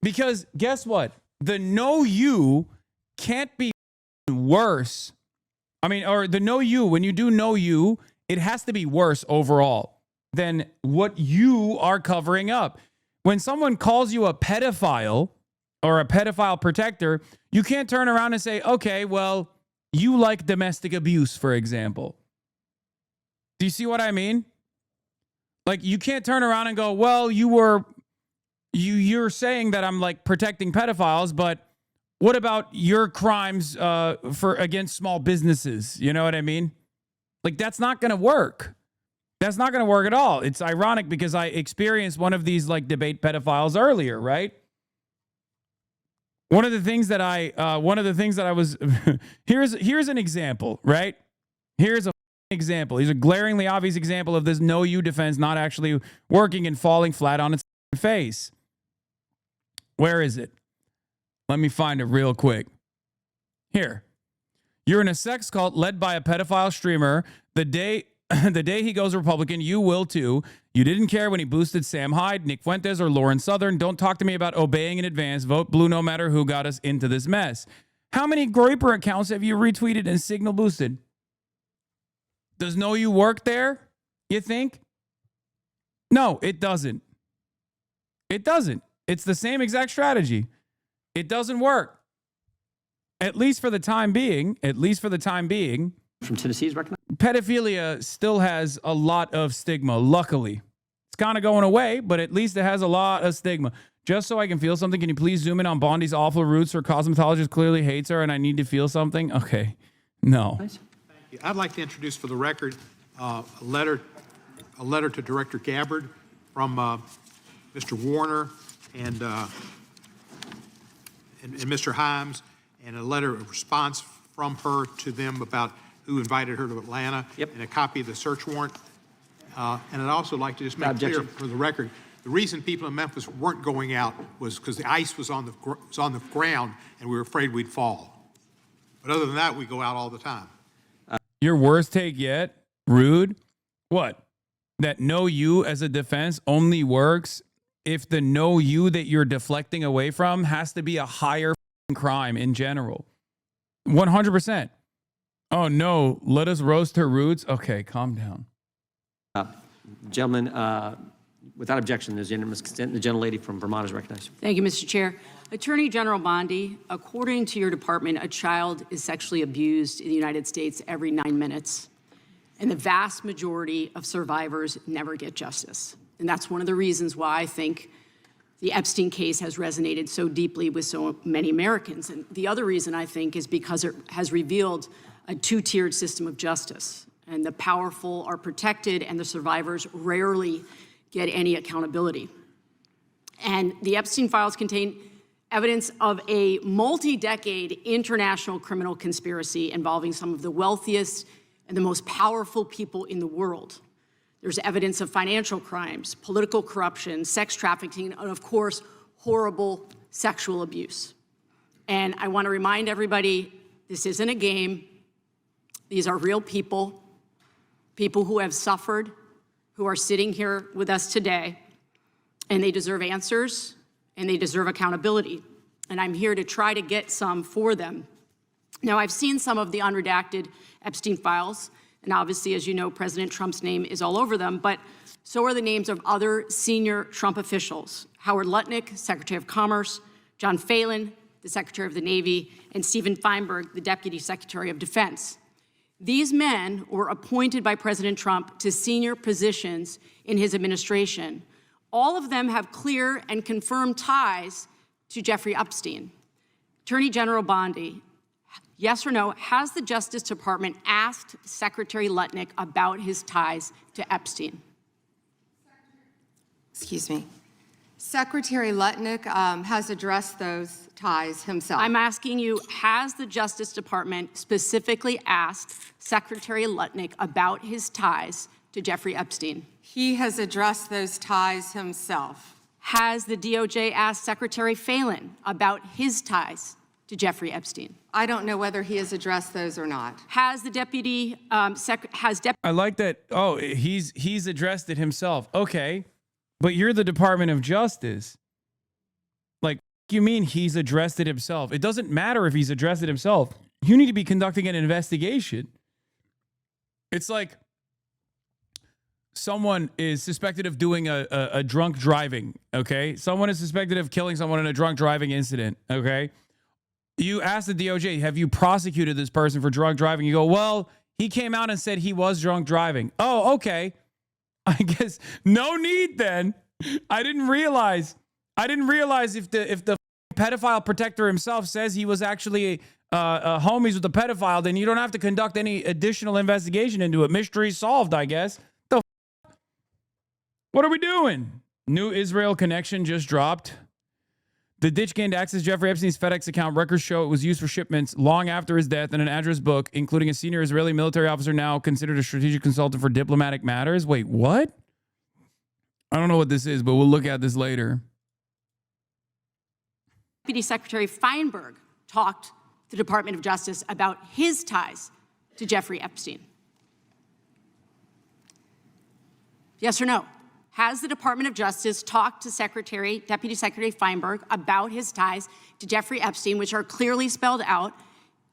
Because guess what? The no you can't be worse. I mean, or the no you, when you do no you, it has to be worse overall than what you are covering up. When someone calls you a pedophile or a pedophile protector, you can't turn around and say, okay, well, You like domestic abuse, for example. Do you see what I mean? Like, you can't turn around and go, well, you're saying that I'm like protecting pedophiles, but what about your crimes against small businesses? You know what I mean? Like, that's not going to work. That's not going to work at all. It's ironic because I experienced one of these like debate pedophiles earlier, right? One of the things that I was, here's an example, right? Here's a example. Here's a glaringly obvious example of this no you defense not actually working and falling flat on its face. Where is it? Let me find it real quick. Here. You're in a sex cult led by a pedophile streamer. The day he goes Republican, you will too. You didn't care when he boosted Sam Hyde, Nick Fuentes, or Lauren Southern. Don't talk to me about obeying in advance. Vote blue no matter who got us into this mess. How many Groyper accounts have you retweeted and signal boosted? Does know you work there, you think? No, it doesn't. It doesn't. It's the same exact strategy. It doesn't work. At least for the time being. From Tennessee's recognized? Pedophilia still has a lot of stigma, luckily. It's kind of going away, but at least it has a lot of stigma. Just so I can feel something, can you please zoom in on Bondi's awful roots? Her cosmetologist clearly hates her and I need to feel something. Okay, no. Thank you. I'd like to introduce for the record a letter to Director Gabbard from Mr. Warner and Mr. Himes, and a letter of response from her to them about who invited her to Atlanta, and a copy of the search warrant. And I'd also like to just make clear for the record, the reason people in Memphis weren't going out was because the ice was on the ground and we were afraid we'd fall. But other than that, we go out all the time. Your worst take yet? Rude? What? That no you as a defense only works if the no you that you're deflecting away from has to be a higher crime in general. 100%. Oh no, let us roast her roots. Okay, calm down. Gentlemen, without objection, there's unanimous consent. The gentlelady from Vermont is recognized. Thank you, Mr. Chair. Attorney General Bondi, according to your department, a child is sexually abused in the United States every 9 minutes, and the vast majority of survivors never get justice. And that's one of the reasons why I think the Epstein case has resonated so deeply with so many Americans. And the other reason, I think, is because it has revealed a two-tiered system of justice. And the powerful are protected, and the survivors rarely get any accountability. And the Epstein files contain evidence of a multi-decade international criminal conspiracy involving some of the wealthiest and the most powerful people in the world. There's evidence of financial crimes, political corruption, sex trafficking, and of course, horrible sexual abuse. And I want to remind everybody, this isn't a game. These are real people, people who have suffered, who are sitting here with us today, and they deserve answers, and they deserve accountability. And I'm here to try to get some for them. Now, I've seen some of the unredacted Epstein files, and obviously, as you know, President Trump's name is all over them, but so are the names of other senior Trump officials: Howard Lutnick, Secretary of Commerce; John Phelan, the Secretary of the Navy; and Stephen Feinberg, the Deputy Secretary of Defense. These men were appointed by President Trump to senior positions in his administration. All of them have clear and confirmed ties to Jeffrey Epstein. Attorney General Bondi, yes or no, has the Justice Department asked Secretary Lutnick about his ties to Epstein? Excuse me. Secretary Lutnick has addressed those ties himself. I'm asking you, has the Justice Department specifically asked Secretary Lutnick about his ties to Jeffrey Epstein? He has addressed those ties himself. Has the DOJ asked Secretary Phelan about his ties to Jeffrey Epstein? I don't know whether he has addressed those or not. Has the deputy, I like that. Oh, he's addressed it himself. Okay, but you're the Department of Justice. Like, you mean he's addressed it himself? It doesn't matter if he's addressed it himself. You need to be conducting an investigation. It's like someone is suspected of doing a drunk driving, okay? Someone is suspected of killing someone in a drunk driving incident, okay? You ask the DOJ, have you prosecuted this person for drunk driving? You go, well, he came out and said he was drunk driving. Oh, okay. I guess no need then. I didn't realize if the pedophile protector himself says he was actually homies with the pedophile, then you don't have to conduct any additional investigation into it. Mystery solved, I guess. What are we doing? New Israel connection just dropped. The ditch gained access to Jeffrey Epstein's FedEx account. Records show it was used for shipments long after his death in an address book, including a senior Israeli military officer now considered a strategic consultant for diplomatic matters. Wait, what? I don't know what this is, but we'll look at this later. Deputy Secretary Feinberg talked to the Department of Justice about his ties to Jeffrey Epstein. Yes or no? Has the Department of Justice talked to Deputy Secretary Feinberg about his ties to Jeffrey Epstein, which are clearly spelled out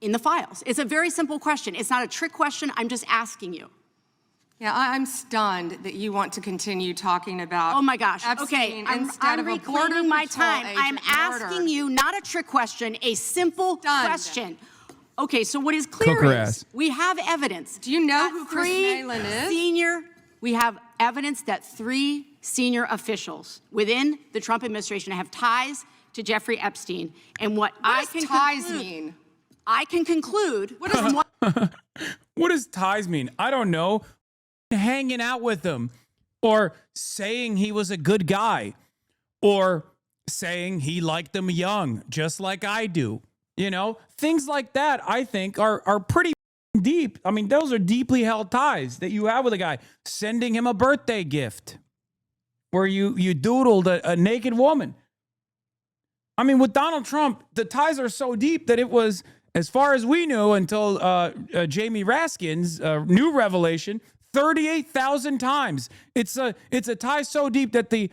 in the files? It's a very simple question. It's not a trick question. I'm just asking you. Yeah, I'm stunned that you want to continue talking about. Oh my gosh. Epstein Okay, instead I'm of a Border reclaiming my Patrol time. agent I'm asking murdered. you not a trick question, a simple Stunned. question. Okay, so what is clear Cook her is ass. we have evidence. Do you know that who Chris Malin is? We have evidence that 3 senior officials within the Trump administration have ties to Jeffrey Epstein. And what What does ties mean? I can conclude. What does What does ties mean? I don't know. Hanging out with him, or saying he was a good guy, or saying he liked them young, just like I do. You know, things like that, I think, are pretty deep. I mean, those are deeply held ties that you have with a guy. Sending him a birthday gift where you doodled a naked woman. I mean, with Donald Trump, the ties are so deep that it was, as far as we knew, until Jamie Raskin's new revelation, 38,000 times. It's a tie so deep that the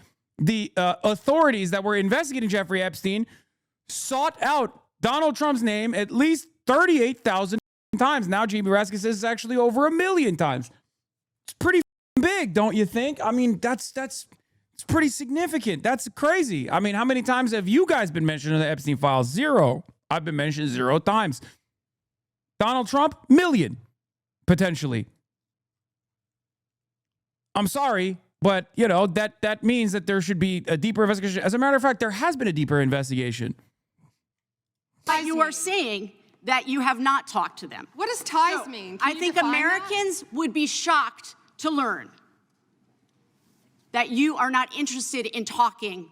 authorities that were investigating Jeffrey Epstein sought out Donald Trump's name at least 38,000 times. Now Jamie Raskin says it's actually over 1 million times. It's pretty big, don't you think? I mean, it's pretty significant. That's crazy. I mean, how many times have you guys been mentioned in the Epstein files? 0. I've been mentioned 0 times. Donald Trump, 1 million, potentially. I'm sorry, but, you know, that means that there should be a deeper investigation. As a matter of fact, there has been a deeper investigation. But you are saying that you have not talked to them. What does ties mean? I think Americans would be shocked to learn that you are not interested in talking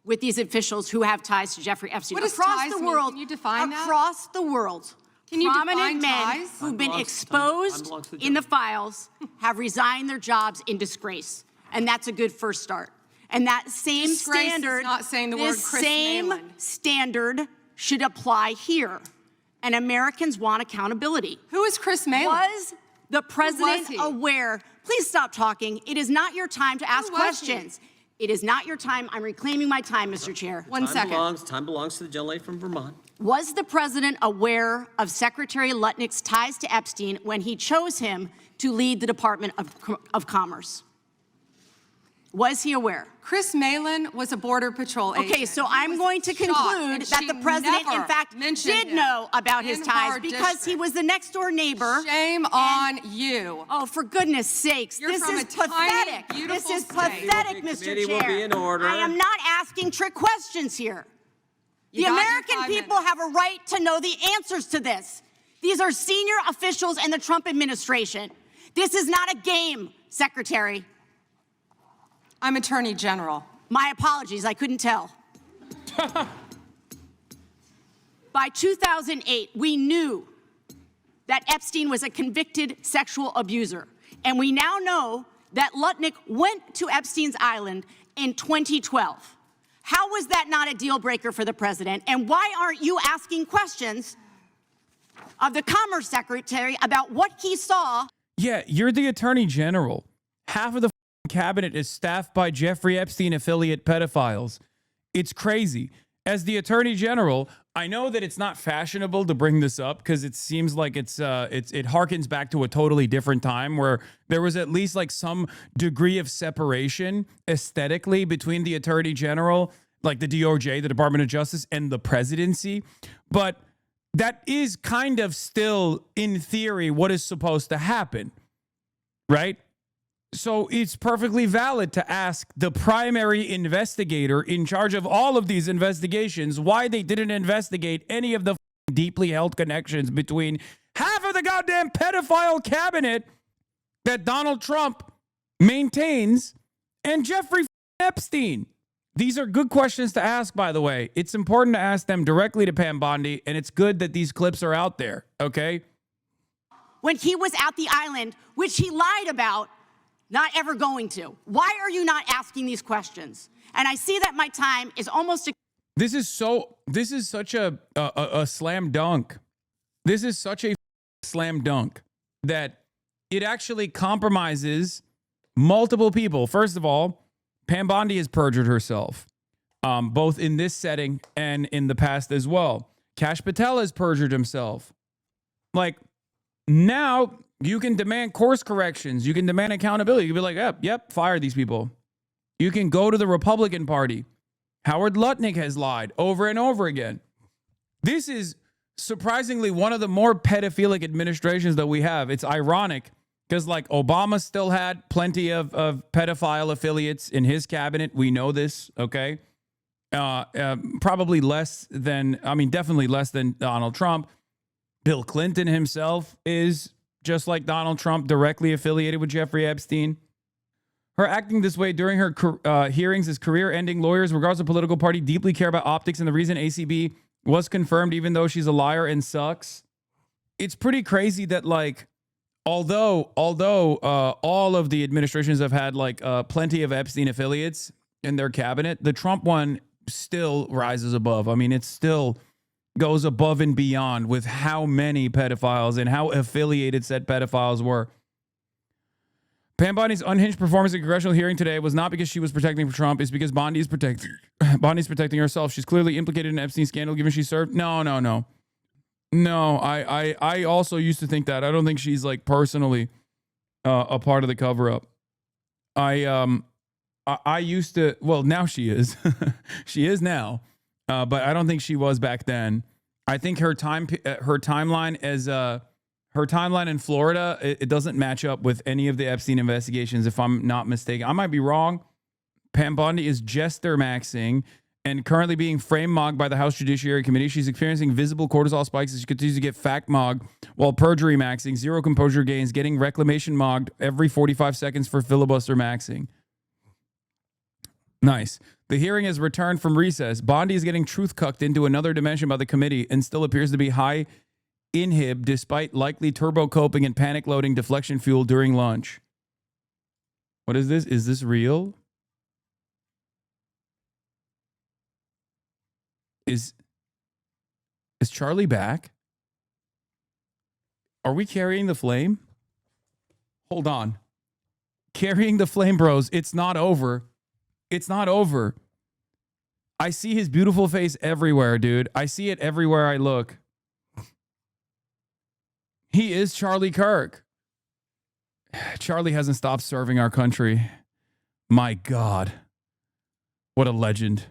with these officials who have ties to Jeffrey Epstein. What does across ties the mean? world, Can you define that? across the world, Can you prominent define men ties? who've been Time exposed belongs to the in the files have resigned their jobs in disgrace, and that's a good first start. And that same Disgrace is standard, not saying the word this Chris same Malin. standard should apply here. And Americans want accountability. Who is Chris Malin? Was the president he? aware? Please stop talking. It is not your time to ask was questions. It is not your time. I'm reclaiming my time, Mr. Chair. One second. Time belongs to the gentlelady from Vermont. Was the president aware of Secretary Lutnick's ties to Epstein when he chose him to lead the Department of Commerce? Was he aware? Chris Malin was a Border Patrol agent. Okay, so He I'm was going to shot, conclude and that she the president, in never fact, mentioned did him know about his in ties her because he district. was the next door neighbor. Shame on you. Oh, for goodness sakes. You're this from is a tiny, pathetic. This beautiful is state. pathetic, Mr. Committee will Chair. be in order. I am not asking trick questions here. You The got your American 5 people minutes. have a right to know the answers to this. These are senior officials in the Trump administration. This is not a game, Secretary. I'm Attorney General. My apologies, I couldn't tell. By 2008, we knew that Epstein was a convicted sexual abuser. And we now know that Lutnick went to Epstein's Island in 2012. How was that not a deal breaker for the president? And why aren't you asking questions of the Commerce Secretary about what he saw? Yeah, you're the attorney general. Half of the cabinet is staffed by Jeffrey Epstein affiliate pedophiles. It's crazy. As the attorney general, I know that it's not fashionable to bring this up because it seems like it harkens back to a totally different time where there was at least like some degree of separation aesthetically between the attorney general, like the DOJ, the Department of Justice, and the presidency. But that is kind of still, in theory, what is supposed to happen, right? So it's perfectly valid to ask the primary investigator in charge of all of these investigations why they didn't investigate any of the deeply held connections between half of the goddamn pedophile cabinet that Donald Trump maintains and Jeffrey Epstein. These are good questions to ask, by the way. It's important to ask them directly to Pam Bondi, and it's good that these clips are out there, okay? When he was at the island, which he lied about not ever going to. Why are you not asking these questions? And I see that my time is almost... This is such a slam dunk. This is such a slam dunk that it actually compromises multiple people. First of all, Pam Bondi has perjured herself, both in this setting and in the past as well. Kash Patel has perjured himself. Like, now you can demand course corrections. You can demand accountability. You can be like, yep, fire these people. You can go to the Republican Party. Howard Lutnick has lied over and over again. This is surprisingly one of the more pedophilic administrations that we have. It's ironic because, like, Obama still had plenty of pedophile affiliates in his cabinet. We know this, okay? Probably less than, definitely less than Donald Trump. Bill Clinton himself is, just like Donald Trump, directly affiliated with Jeffrey Epstein. Her acting this way during her hearings is career-ending. Lawyers, regardless of political party, deeply care about optics, and the reason ACB was confirmed, even though she's a liar and sucks. It's pretty crazy that, like, although all of the administrations have had like plenty of Epstein affiliates in their cabinet, the Trump one still rises above. I mean, it still goes above and beyond with how many pedophiles and how affiliated said pedophiles were. Pam Bondi's unhinged performance in a congressional hearing today was not because she was protecting Trump. It's because Bondi's protecting herself. She's clearly implicated in the Epstein scandal, given she served. No. I also used to think that. I don't think she's like personally a part of the cover up. I used to. Well, now she is. She is now, but I don't think she was back then. I think her timeline as her timeline in Florida, it doesn't match up with any of the Epstein investigations, if I'm not mistaken. I might be wrong. Pam Bondi is jester maxing and currently being frame mogged by the House Judiciary Committee. She's experiencing visible cortisol spikes as she continues to get fact mogged while perjury maxing, zero composure gains, getting reclamation mogged every 45 seconds for filibuster maxing. Nice. The hearing has returned from recess. Bondi is getting truth cucked into another dimension by the committee and still appears to be high inhib despite likely turbo coping and panic loading deflection fuel during lunch. What is this? Is this real? Is Charlie back? Are we carrying the flame? Hold on. Carrying the flame, bros. It's not over. It's not over. I see his beautiful face everywhere, dude. I see it everywhere I look. He is Charlie Kirk. Charlie hasn't stopped serving our country. My God. What a legend.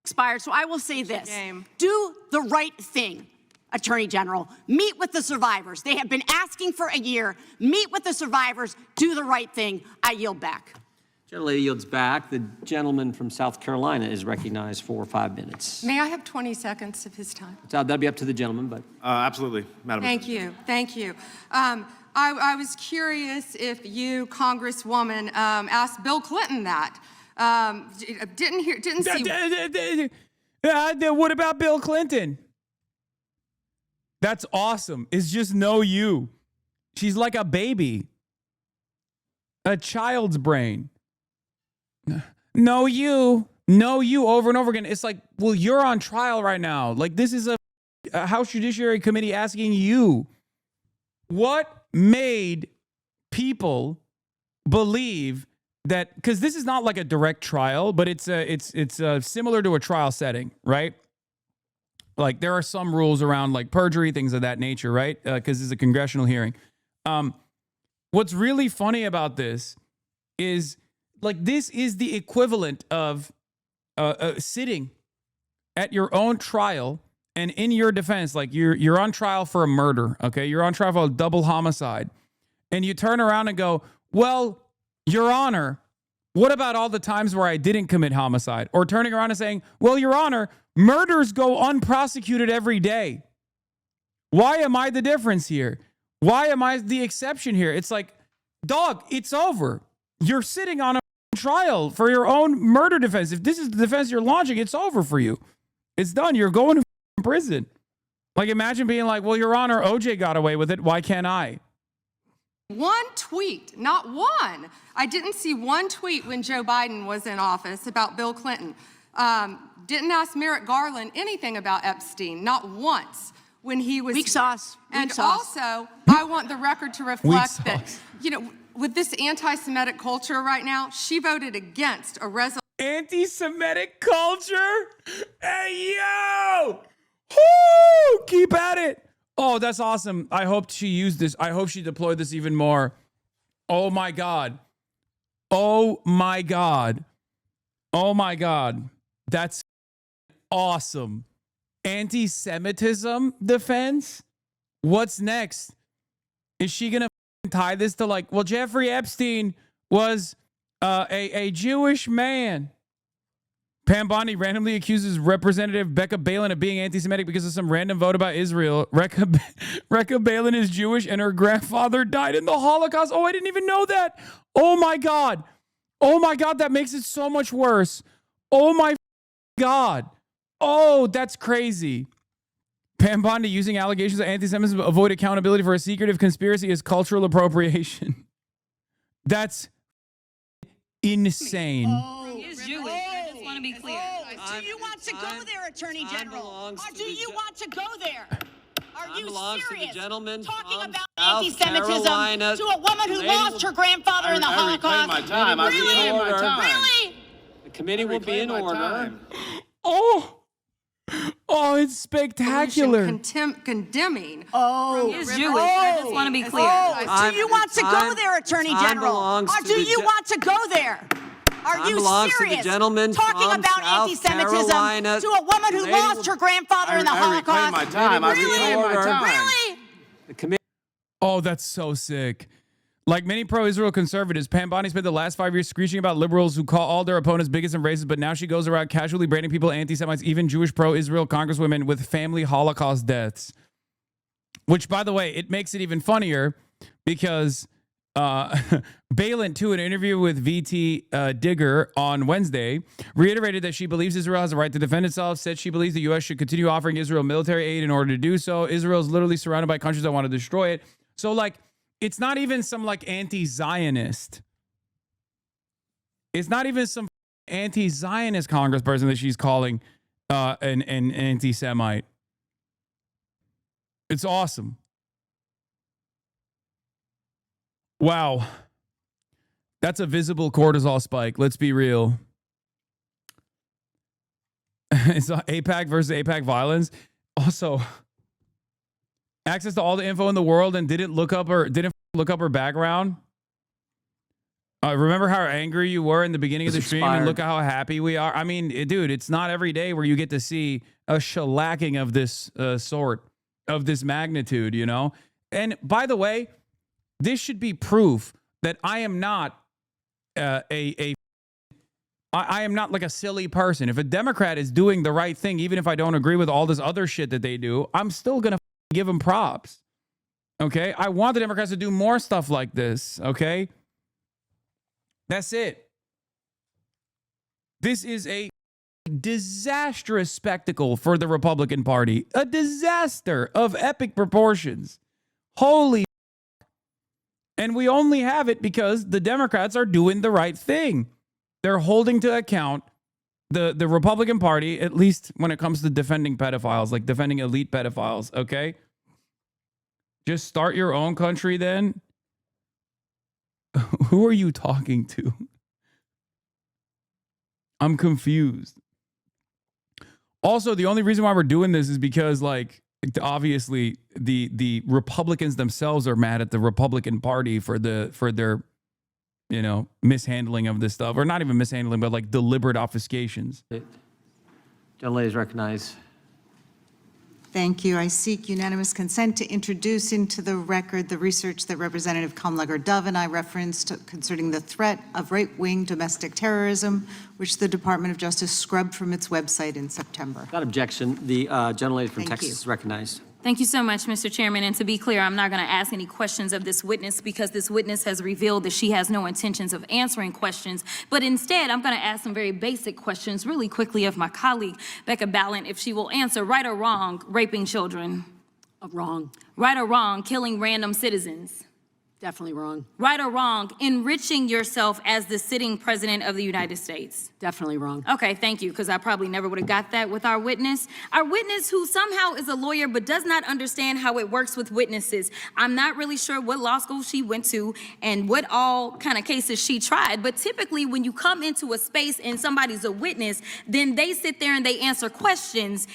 Expired. So I will say this. Do the right thing, Attorney General. Meet with the survivors. They have been asking for a year. Meet with the survivors. Do the right thing. I yield back. Gentlelady yields back. The gentleman from South Carolina is recognized for 5 minutes. May I have 20 seconds of his time? That'll be up to the gentleman, but... Absolutely, Madam President. Thank you. I was curious if you, Congresswoman, asked Bill Clinton that. Didn't see... What about Bill Clinton? That's awesome. It's just no you. She's like a baby. A child's brain. No you over and over again. It's like, well, you're on trial right now. Like, this is a House Judiciary Committee asking you, what made people believe that, because this is not like a direct trial, but it's similar to a trial setting, right? Like, there are some rules around like perjury, things of that nature, right? Because it's a congressional hearing. What's really funny about this is, like, this is the equivalent of sitting at your own trial and in your defense, like you're on trial for a murder, okay? You're on trial for a double homicide. And you turn around and go, well, Your Honor, what about all the times where I didn't commit homicide? Or turning around and saying, well, Your Honor, murders go unprosecuted every day. Why am I the difference here? Why am I the exception here? It's like, dog, it's over. You're sitting on a trial for your own murder defense. If this is the defense you're launching, it's over for you. It's done. You're going to prison. Like, imagine being like, well, Your Honor, OJ got away with it. Why can't I? One tweet, not one. I didn't see one tweet when Joe Biden was in office about Bill Clinton. Didn't ask Merrick Garland anything about Epstein, not once when he was. Weak sauce. And Weak sauce. also, I want the record to reflect that, you know, with this anti-Semitic culture right now, she voted against a resolution. Anti-Semitic culture? Hey, yo! Woo! Keep at it. Oh, that's awesome. I hope she used this. I hope she deployed this even more. Oh, my God. Oh, my God. Oh, my God. That's awesome. Anti-Semitism defense? What's next? Is she going to tie this to like, well, Jeffrey Epstein was a Jewish man. Pam Bondi randomly accuses Representative Becca Balin of being anti-Semitic because of some random vote about Israel. Recca Balin is Jewish and her grandfather died in the Holocaust. Oh, I didn't even know that. Oh, my God. Oh, my God. That makes it so much worse. Oh, my God. Oh, that's crazy. Pam Bondi using allegations of anti-Semitism to avoid accountability for a secretive conspiracy is cultural appropriation. That's insane. He is Jewish. I just want to be clear. Do you want to go there, Attorney General? Or do you want to go there? Are you serious? Talking about anti-Semitism to a woman who lost her grandfather in the Holocaust? Really? Really? The committee will be in order. Oh, it's spectacular. Condemning. Oh, he is Jewish. I just want to be clear. Do you want to go there, Attorney General? Or do you want to go there? Are you serious? Talking about anti-Semitism to a woman who lost her grandfather in the Holocaust? Really? Really? Oh, that's so sick. Like many pro-Israel conservatives, Pam Bondi spent the last 5 years screeching about liberals who call all their opponents bigots and racist, but now she goes around casually branding people anti-Semites, even Jewish pro-Israel congresswomen with family Holocaust deaths. Which, by the way, it makes it even funnier because Balin, too, in an interview with VT Digger on Wednesday, reiterated that she believes Israel has a right to defend itself, said she believes the U.S. should continue offering Israel military aid in order to do so. Israel is literally surrounded by countries that want to destroy it. So, like, it's not even some like anti-Zionist. It's not even some anti-Zionist congressperson that she's calling an anti-Semite. It's awesome. Wow. That's a visible cortisol spike. Let's be real. It's AIPAC versus AIPAC violence. Also, access to all the info in the world and didn't look up her background. Remember how angry you were in the beginning of the stream and look at how happy we are. I mean, dude, it's not every day where you get to see a shellacking of this sort, of this magnitude, you know? And by the way, this should be proof that I am not I am not like a silly person. If a Democrat is doing the right thing, even if I don't agree with all this other shit that they do, I'm still going to give them props. Okay? I want the Democrats to do more stuff like this. Okay? That's it. This is a disastrous spectacle for the Republican Party. A disaster of epic proportions. Holy. And we only have it because the Democrats are doing the right thing. They're holding to account the Republican Party, at least when it comes to defending pedophiles, like defending elite pedophiles, okay? Just start your own country then. Who are you talking to? I'm confused. Also, the only reason why we're doing this is because, like, obviously the Republicans themselves are mad at the Republican Party for their, you know, mishandling of this stuff, or not even mishandling, but like deliberate obfuscations. Gentlelady is recognized. Thank you. I seek unanimous consent to introduce into the record the research that Representative Kamlager-Dove and I referenced concerning the threat of right-wing domestic terrorism, which the Department of Justice scrubbed from its website in September. Without objection, the gentlelady from Thank Texas you. is recognized. Thank you so much, Mr. Chairman. And to be clear, I'm not going to ask any questions of this witness because this witness has revealed that she has no intentions of answering questions. But instead, I'm going to ask some very basic questions really quickly of my colleague, Becca Ballant, if she will answer right or wrong, raping children. Wrong. Right or wrong, killing random citizens. Definitely wrong. Right or wrong, enriching yourself as the sitting president of the United States. Definitely wrong. Okay, thank you, because I probably never would have got that with our witness. Our witness who somehow is a lawyer but does not understand how it works with witnesses. I'm not really sure what law school she went to and what all kind of cases she tried, but typically when you come into a space and somebody's a witness, then they sit there and they answer questions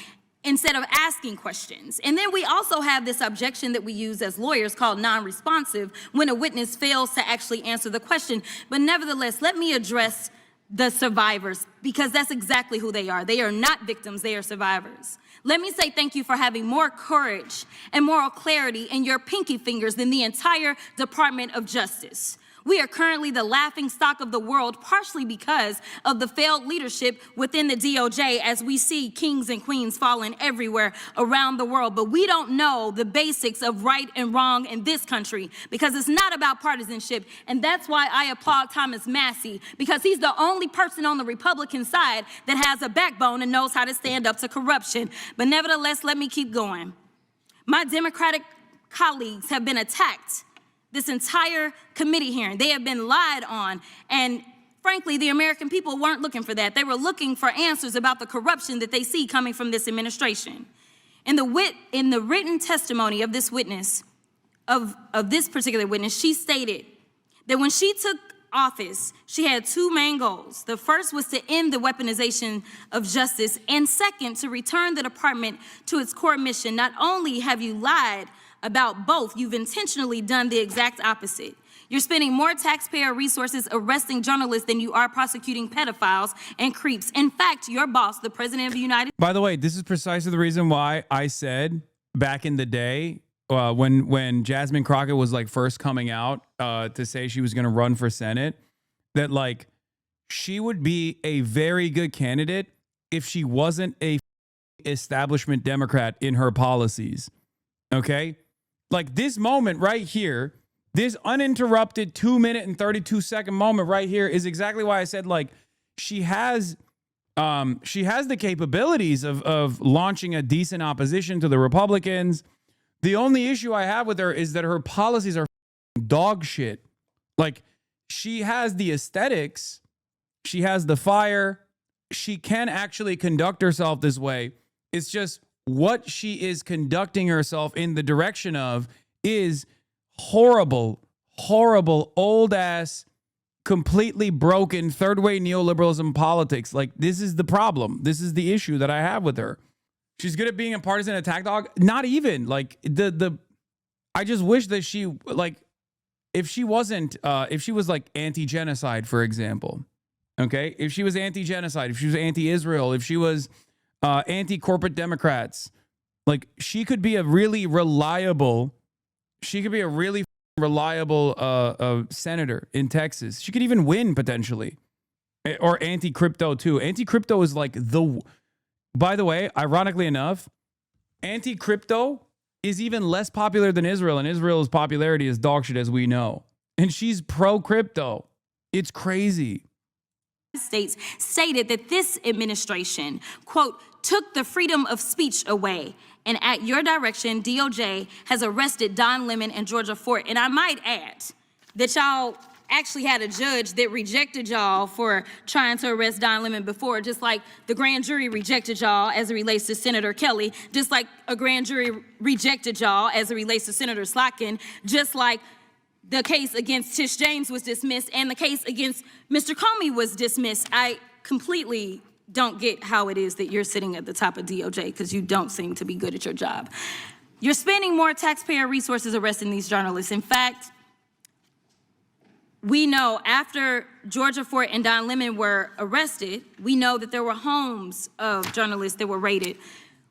instead of asking questions. And then we also have this objection that we use as lawyers called non-responsive when a witness fails to actually answer the question. But nevertheless, let me address the survivors because that's exactly who they are. They are not victims, they are survivors. Let me say thank you for having more courage and moral clarity in your pinky fingers than the entire Department of Justice. We are currently the laughing stock of the world, partially because of the failed leadership within the DOJ as we see kings and queens falling everywhere around the world. But we don't know the basics of right and wrong in this country because it's not about partisanship. And that's why I applaud Thomas Massie, because he's the only person on the Republican side that has a backbone and knows how to stand up to corruption. But nevertheless, let me keep going. My Democratic colleagues have been attacked this entire committee hearing. They have been lied on. And frankly, the American people weren't looking for that. They were looking for answers about the corruption that they see coming from this administration. In the written testimony of this witness, of this particular witness, she stated that when she took office, she had two main goals. The first was to end the weaponization of justice, and second, to return the department to its core mission. Not only have you lied about both, you've intentionally done the exact opposite. You're spending more taxpayer resources arresting journalists than you are prosecuting pedophiles and creeps. In fact, your boss, the President of the United States. By the way, this is precisely the reason why I said back in the day when Jasmine Crockett was like first coming out to say she was going to run for Senate, that like she would be a very good candidate if she wasn't a establishment Democrat in her policies. Okay? Like this moment right here, this uninterrupted 2-minute and 32-second moment right here is exactly why I said like she has the capabilities of launching a decent opposition to the Republicans. The only issue I have with her is that her policies are dog shit. Like she has the aesthetics, she has the fire, she can actually conduct herself this way. It's just what she is conducting herself in the direction of is horrible, old ass, completely broken third way neoliberalism politics. Like this is the problem. This is the issue that I have with her. She's good at being a partisan attack dog. Not even like I just wish that she like, if she wasn't, if she was like anti-genocide, for example, okay? If she was anti-genocide, if she was anti-Israel, if she was anti-corporate Democrats, like she could be a really reliable, senator in Texas. She could even win potentially, or anti-crypto too. Anti-crypto is like by the way, ironically enough, anti-crypto is even less popular than Israel, and Israel's popularity is dog shit as we know. And she's pro-crypto. It's crazy. States stated that this administration, quote, took the freedom of speech away. And at your direction, DOJ has arrested Don Lemon and Georgia Fort. And I might add that y'all actually had a judge that rejected y'all for trying to arrest Don Lemon before, just like the grand jury rejected y'all as it relates to Senator Kelly, just like a grand jury rejected y'all as it relates to Senator Slotkin, just like the case against Tish James was dismissed and the case against Mr. Comey was dismissed. I completely don't get how it is that you're sitting at the top of DOJ because you don't seem to be good at your job. You're spending more taxpayer resources arresting these journalists. In fact, we know after Georgia Fort and Don Lemon were arrested, we know that there were homes of journalists that were raided.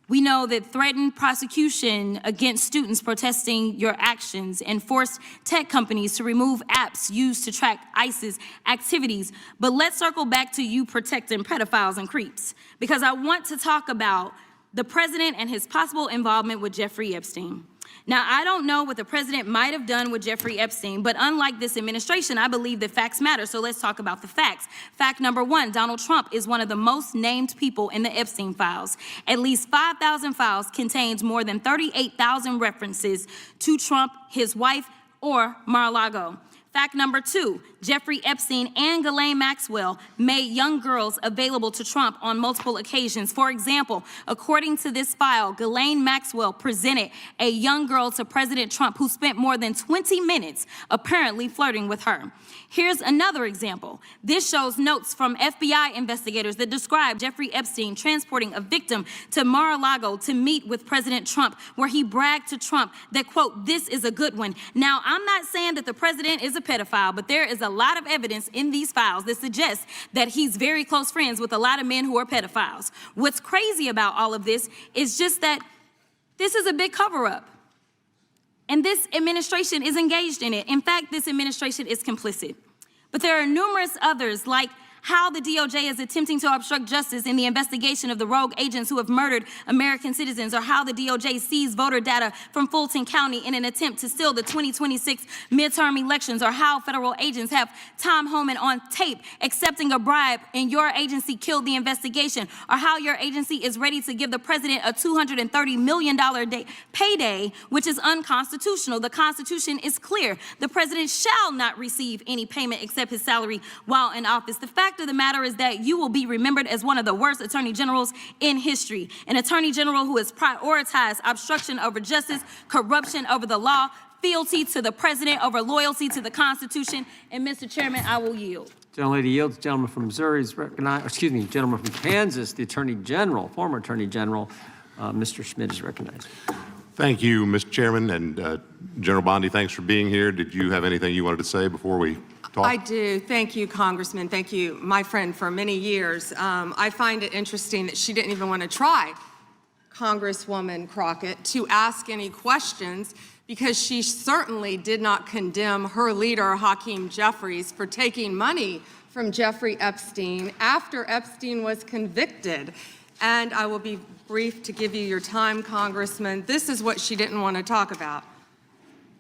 We know that threatened prosecution against students protesting your actions and forced tech companies to remove apps used to track ISIS activities. But let's circle back to you protecting pedophiles and creeps, because I want to talk about the president and his possible involvement with Jeffrey Epstein. Now, I don't know what the president might have done with Jeffrey Epstein, but unlike this administration, I believe that facts matter. So let's talk about the facts. Fact number one, Donald Trump is one of the most named people in the Epstein files. At least 5,000 files contains more than 38,000 references to Trump, his wife, or Mar-a-Lago. Fact number two, Jeffrey Epstein and Ghislaine Maxwell made young girls available to Trump on multiple occasions. For example, according to this file, Ghislaine Maxwell presented a young girl to President Trump who spent more than 20 minutes apparently flirting with her. Here's another example. This shows notes from FBI investigators that describe Jeffrey Epstein transporting a victim to Mar-a-Lago to meet with President Trump, where he bragged to Trump that, quote, "This is a good one." Now, I'm not saying that the president is a pedophile, but there is a lot of evidence in these files that suggests that he's very close friends with a lot of men who are pedophiles. What's crazy about all of this is just that this is a big cover-up. And this administration is engaged in it. In fact, this administration is complicit. But there are numerous others, like how the DOJ is attempting to obstruct justice in the investigation of the rogue agents who have murdered American citizens, or how the DOJ seized voter data from Fulton County in an attempt to steal the 2026 midterm elections, or how federal agents have Tom Homan on tape accepting a bribe and your agency killed the investigation, or how your agency is ready to give the president a $230 million payday, which is unconstitutional. The Constitution is clear. The president shall not receive any payment except his salary while in office. The fact of the matter is that you will be remembered as one of the worst attorney generals in history, an attorney general who has prioritized obstruction over justice, corruption over the law, fealty to the president over loyalty to the Constitution. And Mr. Chairman, I will yield. Gentlelady yields. Gentleman from Missouri is recognized. Excuse me, gentleman from Kansas, the Attorney General, former Attorney General, Mr. Schmidt is recognized. Thank you, Mr. Chairman, and General Bondi, thanks for being here. Did you have anything you wanted to say before we talk? I do. Thank you, Congressman. Thank you, my friend, for many years. I find it interesting that she didn't even want to try, Congresswoman Crockett, to ask any questions, because she certainly did not condemn her leader, Hakeem Jeffries, for taking money from Jeffrey Epstein after Epstein was convicted. And I will be brief to give you your time, Congressman. This is what she didn't want to talk about.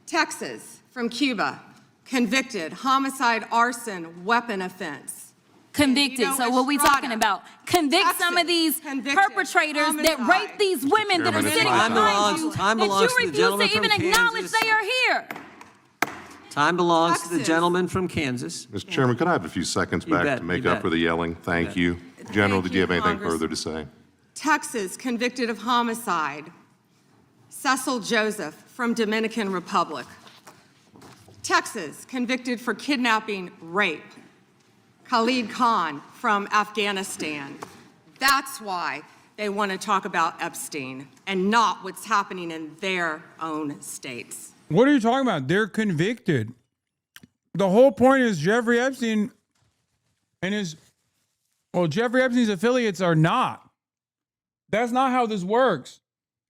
Texas, from Cuba, convicted, homicide, arson, weapon offense. Convicted. So what are we talking about? Convict Texas, some of these perpetrators that rape these women that are sitting behind you, that you refuse to even acknowledge they are here. Time belongs to the gentleman from Kansas. Mr. Chairman, could I have a few seconds back to make up for the yelling? Thank you. General, did you have anything further to say? Texas, convicted of homicide. Cecil Joseph from Dominican Republic. Texas, convicted for kidnapping, rape. Khalid Khan from Afghanistan. That's why they want to talk about Epstein and not what's happening in their own states. What are you talking about? They're convicted. The whole point is Jeffrey Epstein and Jeffrey Epstein's affiliates are not. That's not how this works.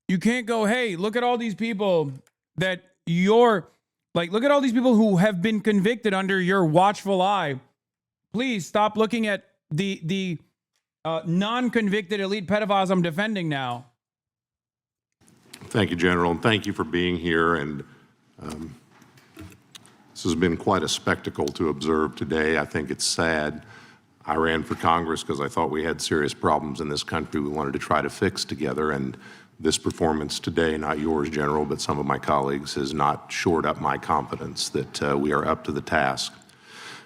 You can't go, hey, look at all these people that look at all these people who have been convicted under your watchful eye. Please stop looking at the non-convicted elite pedophiles I'm defending now. Thank you, General, and thank you for being here. And this has been quite a spectacle to observe today. I think it's sad. I ran for Congress because I thought we had serious problems in this country we wanted to try to fix together, and this performance today, not yours, General, but some of my colleagues, has not shored up my confidence that we are up to the task.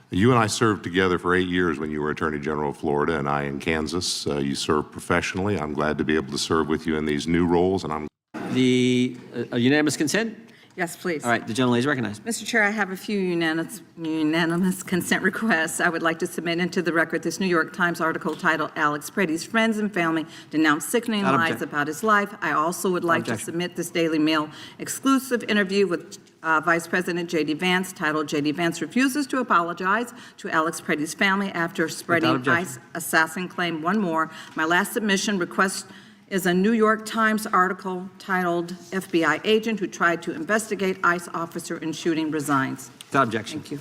You and I served together for 8 years when you were Attorney General of Florida and I in Kansas. You served professionally. I'm glad to be able to serve with you in these new roles, and The unanimous consent? Yes, please. All right, the gentlelady is recognized. Mr. Chair, I have a few unanimous consent requests. I would like to submit into the record this New York Times article titled "Alex Pretty's Friends and Family Denounce Sickening Lies About His Life." I also would like to submit this Daily Mail exclusive interview with Vice President J.D. Vance titled "J.D. Vance Refuses to Apologize to Alex Pretty's Family After Spreading ICE Assassin Claim." One more. My last submission request is a New York Times article titled FBI Agent Who Tried to Investigate ICE Officer in Shooting Resigns. Without objection. Thank you.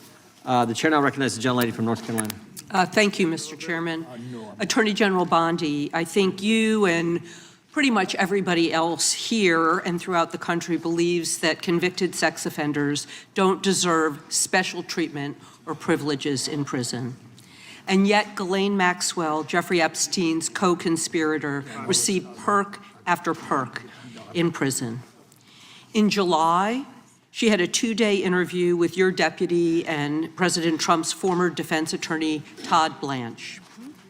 The chair now recognizes the gentlelady from North Carolina. Thank you, Mr. Chairman. Attorney General Bondi, I think you and pretty much everybody else here and throughout the country believes that convicted sex offenders don't deserve special treatment or privileges in prison. And yet Ghislaine Maxwell, Jeffrey Epstein's co-conspirator, received perk after perk in prison. In July, she had a 2-day interview with your deputy and President Trump's former defense attorney, Todd Blanche.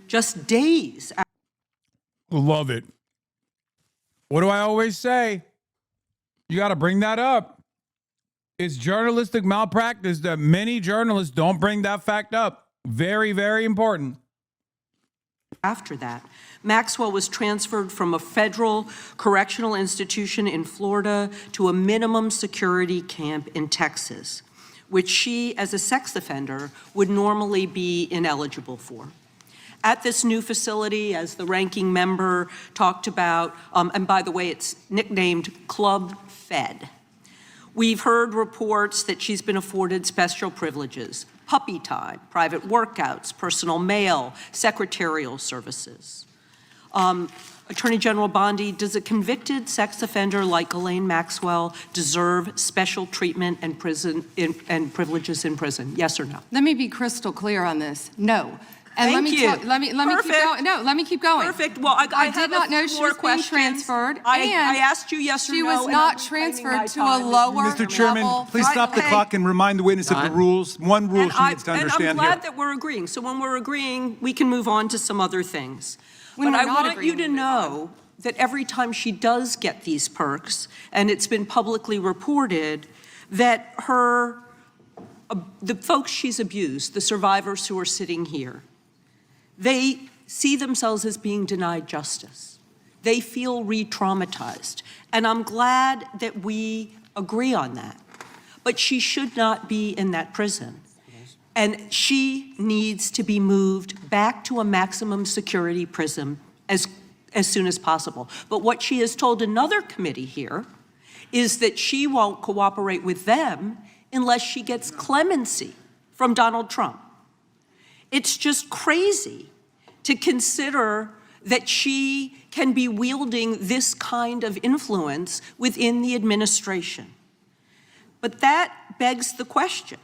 Just days after. Love it. What do I always say? You got to bring that up. It's journalistic malpractice that many journalists don't bring that fact up. Very, very important. After that, Maxwell was transferred from a federal correctional institution in Florida to a minimum security camp in Texas, which she, as a sex offender, would normally be ineligible for. At this new facility, as the ranking member talked about, and by the way, it's nicknamed Club Fed, we've heard reports that she's been afforded special privileges: puppy time, private workouts, personal mail, secretarial services. Attorney General Bondi, does a convicted sex offender like Ghislaine Maxwell deserve special treatment and privileges in prison? Yes or no? Let me be crystal clear on this. No. And Thank you. Let me keep going. No, let me keep going. Perfect. Well, I did not know she was being transferred. I asked you yes or no. She was not transferred to a lower Mr. Chairman, level. please stop the clock and remind the witness of the rules. One rule she needs to understand and I'm glad here. that we're agreeing. So when we're agreeing, we can move on to some other things. When but we're I not want you to agreeing, know that every time she does get these perks, and it's been publicly reported, that the folks she's abused, the survivors who are sitting here, they see themselves as being denied justice. They feel re-traumatized. And I'm glad that we agree on that. But she should not be in that prison. And she needs to be moved back to a maximum security prison as soon as possible. But what she has told another committee here is that she won't cooperate with them unless she gets clemency from Donald Trump. It's just crazy to consider that she can be wielding this kind of influence within the administration. But that begs the question,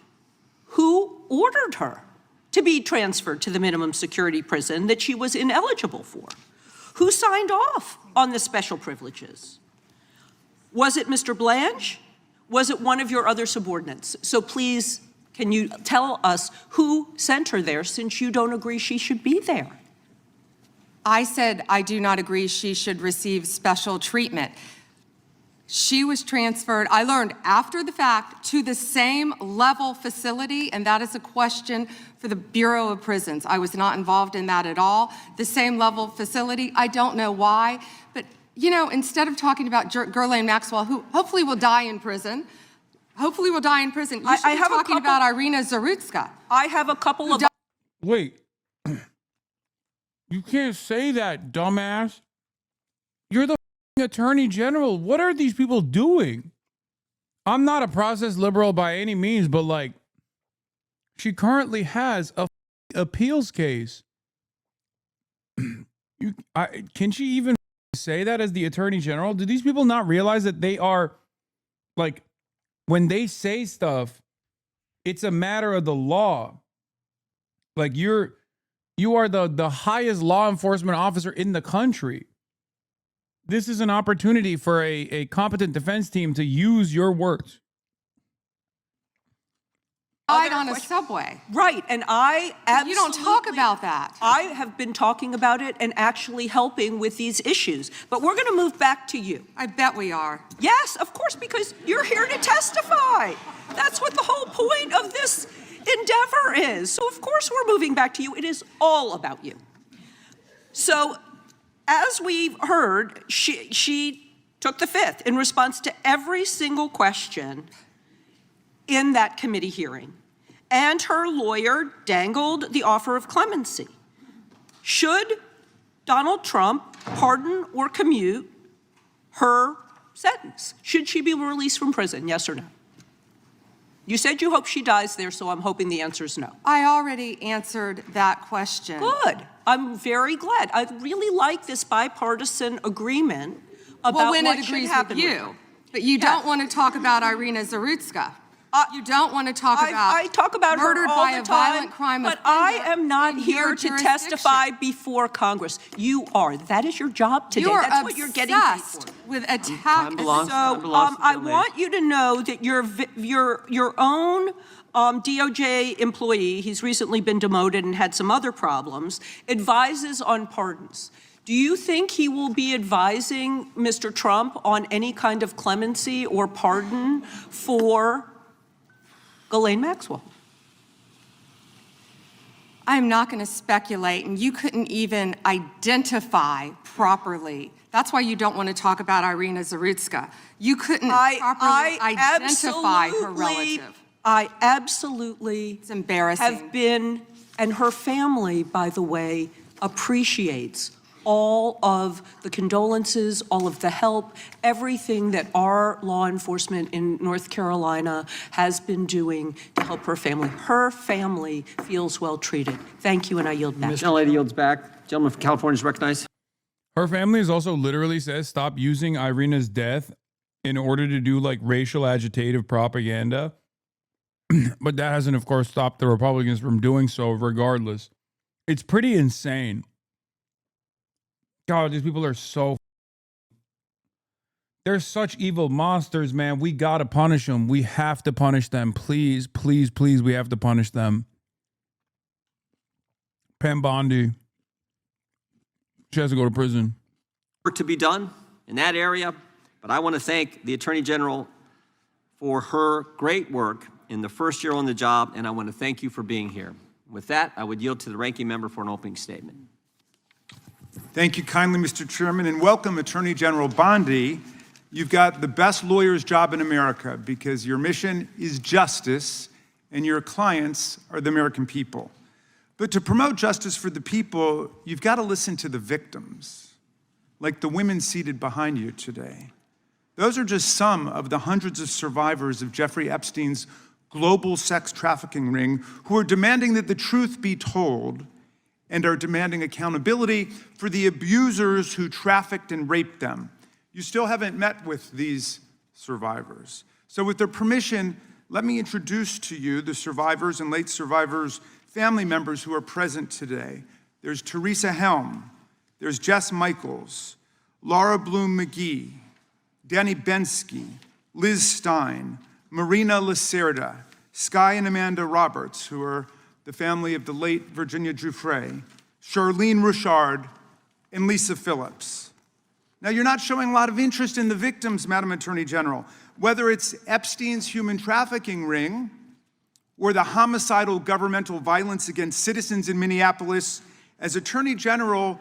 who ordered her to be transferred to the minimum security prison that she was ineligible for? Who signed off on the special privileges? Was it Mr. Blanche? Was it one of your other subordinates? So please, can you tell us who sent her there, since you don't agree she should be there? I said I do not agree she should receive special treatment. She was transferred, I learned after the fact, to the same level facility, and that is a question for the Bureau of Prisons. I was not involved in that at all. The same level facility, I don't know why, but you know, instead of talking about Ghislaine Maxwell, who hopefully will die in prison, you should be talking about Irina Zarutska. I have a couple of... Wait. You can't say that, dumbass. You're the Attorney General. What are these people doing? I'm not a process liberal by any means, but like, she currently has a appeals case. Can she even say that as the Attorney General? Do these people not realize that they are, like, when they say stuff, it's a matter of the law. Like, you are the highest law enforcement officer in the country. This is an opportunity for a competent defense team to use your words. On a subway. Right, and I absolutely... You don't talk about that. I have been talking about it and actually helping with these issues. But we're going to move back to you. I bet we are. Yes, of course, because you're here to testify. That's what the whole point of this endeavor is. So of course we're moving back to you. It is all about you. So as we've heard, she took the fifth in response to every single question in that committee hearing, and her lawyer dangled the offer of clemency. Should Donald Trump pardon or commute her sentence? Should she be released from prison, yes or no? You said you hope she dies there, so I'm hoping the answer is no. I already answered that question. Good. I'm very glad. I really like this bipartisan agreement about what should happen. With you, but you don't want to talk about Irina Zarutska. You don't want to talk about I talk about her murdered all by the a time, violent crime but offender I am not in here your to jurisdiction. testify before Congress. You are. That is your job today. You are That's what you're getting paid for. obsessed with attack. Time belongs to the I young lady. want you to know that your own DOJ employee, he's recently been demoted and had some other problems, advises on pardons. Do you think he will be advising Mr. Trump on any kind of clemency or pardon for Ghislaine Maxwell? I'm not going to speculate, and you couldn't even identify properly. That's why you don't want to talk about Irina Zarutska. You couldn't properly identify her relative. I absolutely It's embarrassing. have been, and her family, by the way, appreciates all of the condolences, all of the help, everything that our law enforcement in North Carolina has been doing to help her family. Her family feels well treated. Thank you, and I yield back. Young lady yields back. Gentleman from California is recognized. Her family is also literally says stop using Irina's death in order to do like racial agitative propaganda. But that hasn't, of course, stopped the Republicans from doing so regardless. It's pretty insane. God, these people are so... They're such evil monsters, man. We got to punish them. We have to punish them. Please, please, please, we have to punish them. Pam Bondi. She has to go to prison. Work to be done in that area, but I want to thank the Attorney General for her great work in the first year on the job, and I want to thank you for being here. With that, I would yield to the ranking member for an opening statement. Thank you kindly, Mr. Chairman, and welcome, Attorney General Bondi. You've got the best lawyer's job in America because your mission is justice and your clients are the American people. But to promote justice for the people, you've got to listen to the victims, like the women seated behind you today. Those are just some of the hundreds of survivors of Jeffrey Epstein's global sex trafficking ring who are demanding that the truth be told and are demanding accountability for the abusers who trafficked and raped them. You still haven't met with these survivors. So with their permission, let me introduce to you the survivors and late survivors' family members who are present today. There's Teresa Helm, there's Jess Michaels, Laura Bloom McGee, Danny Bensky, Liz Stein, Marina Lacerda, Sky and Amanda Roberts, who are the family of the late Virginia Giuffre, Charlene Richard, and Lisa Phillips. Now, you're not showing a lot of interest in the victims, Madam Attorney General, whether it's Epstein's human trafficking ring or the homicidal governmental violence against citizens in Minneapolis. As Attorney General,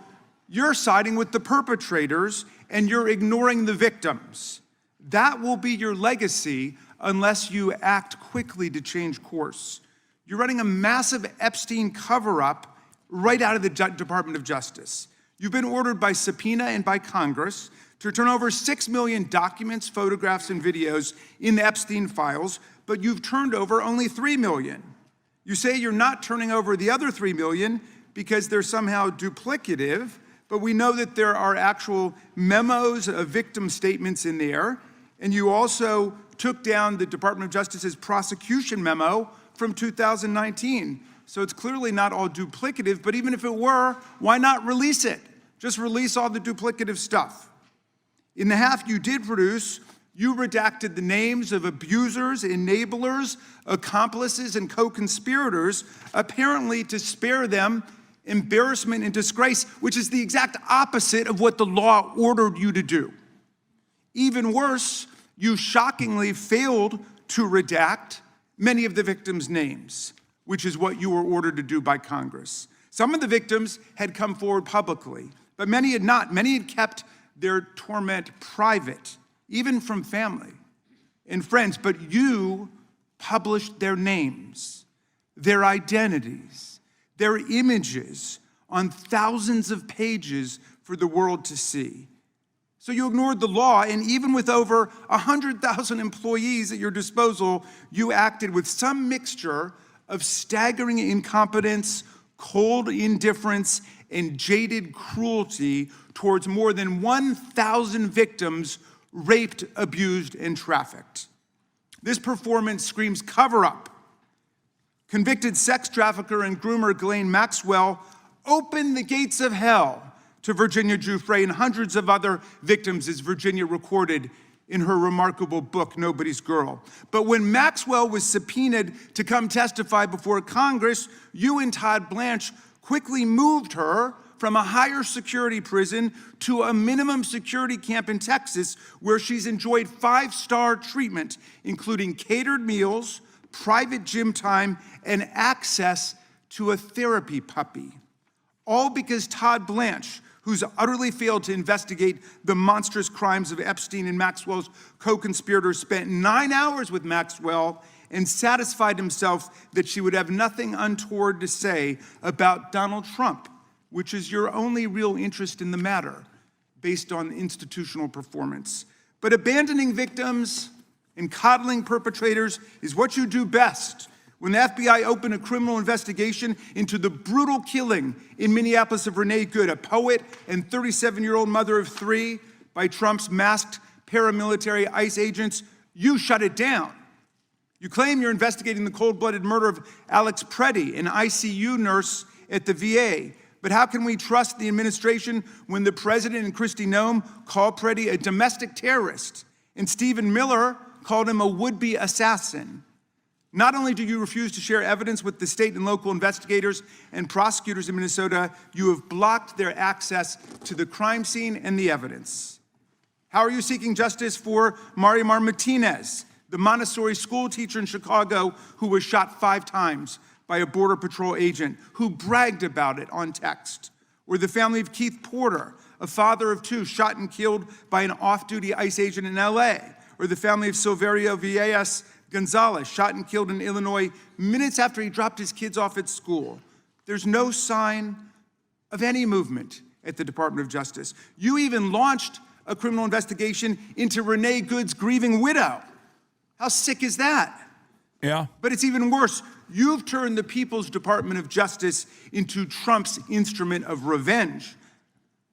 you're siding with the perpetrators and you're ignoring the victims. That will be your legacy unless you act quickly to change course. You're running a massive Epstein cover-up right out of the Department of Justice. You've been ordered by subpoena and by Congress to turn over 6 million documents, photographs, and videos in the Epstein files, but you've turned over only 3 million. You say you're not turning over the other 3 million because they're somehow duplicative, but we know that there are actual memos of victim statements in there, and you also took down the Department of Justice's prosecution memo from 2019. So it's clearly not all duplicative, but even if it were, why not release it? Just release all the duplicative stuff. In the half you did produce, you redacted the names of abusers, enablers, accomplices, and co-conspirators, apparently to spare them embarrassment and disgrace, which is the exact opposite of what the law ordered you to do. Even worse, you shockingly failed to redact many of the victims' names, which is what you were ordered to do by Congress. Some of the victims had come forward publicly, but many had not. Many had kept their torment private, even from family and friends, but you published their names, their identities, their images on thousands of pages for the world to see. So you ignored the law, and even with over 100,000 employees at your disposal, you acted with some mixture of staggering incompetence, cold indifference, and jaded cruelty towards more than 1,000 victims raped, abused, and trafficked. This performance screams cover-up. Convicted sex trafficker and groomer Ghislaine Maxwell opened the gates of hell to Virginia Giuffre and hundreds of other victims, as Virginia recorded in her remarkable book, Nobody's Girl. But when Maxwell was subpoenaed to come testify before Congress, you and Todd Blanche quickly moved her from a higher security prison to a minimum security camp in Texas, where she's enjoyed 5-star treatment, including catered meals, private gym time, and access to a therapy puppy. All because Todd Blanche, who's utterly failed to investigate the monstrous crimes of Epstein and Maxwell's co-conspirators, spent 9 hours with Maxwell and satisfied himself that she would have nothing untoward to say about Donald Trump, which is your only real interest in the matter, based on institutional performance. But abandoning victims and coddling perpetrators is what you do best. When the FBI opened a criminal investigation into the brutal killing in Minneapolis of Renee Good, a poet and 37-year-old mother of 3, by Trump's masked paramilitary ICE agents, you shut it down. You claim you're investigating the cold-blooded murder of Alex Preddy, an ICU nurse at the VA. But how can we trust the administration when the president and Kristi Noem called Preddy a domestic terrorist and Stephen Miller called him a would-be assassin? Not only do you refuse to share evidence with the state and local investigators and prosecutors in Minnesota, you have blocked their access to the crime scene and the evidence. How are you seeking justice for Marimar Martinez, the Montessori school teacher in Chicago who was shot 5 times by a Border Patrol agent who bragged about it on text? Or the family of Keith Porter, a father of 2 shot and killed by an off-duty ICE agent in LA? Or the family of Silverio Villegas Gonzalez, shot and killed in Illinois minutes after he dropped his kids off at school? There's no sign of any movement at the Department of Justice. You even launched a criminal investigation into Renee Good's grieving widow. How sick is that? Yeah. But it's even worse. You've turned the People's Department of Justice into Trump's instrument of revenge.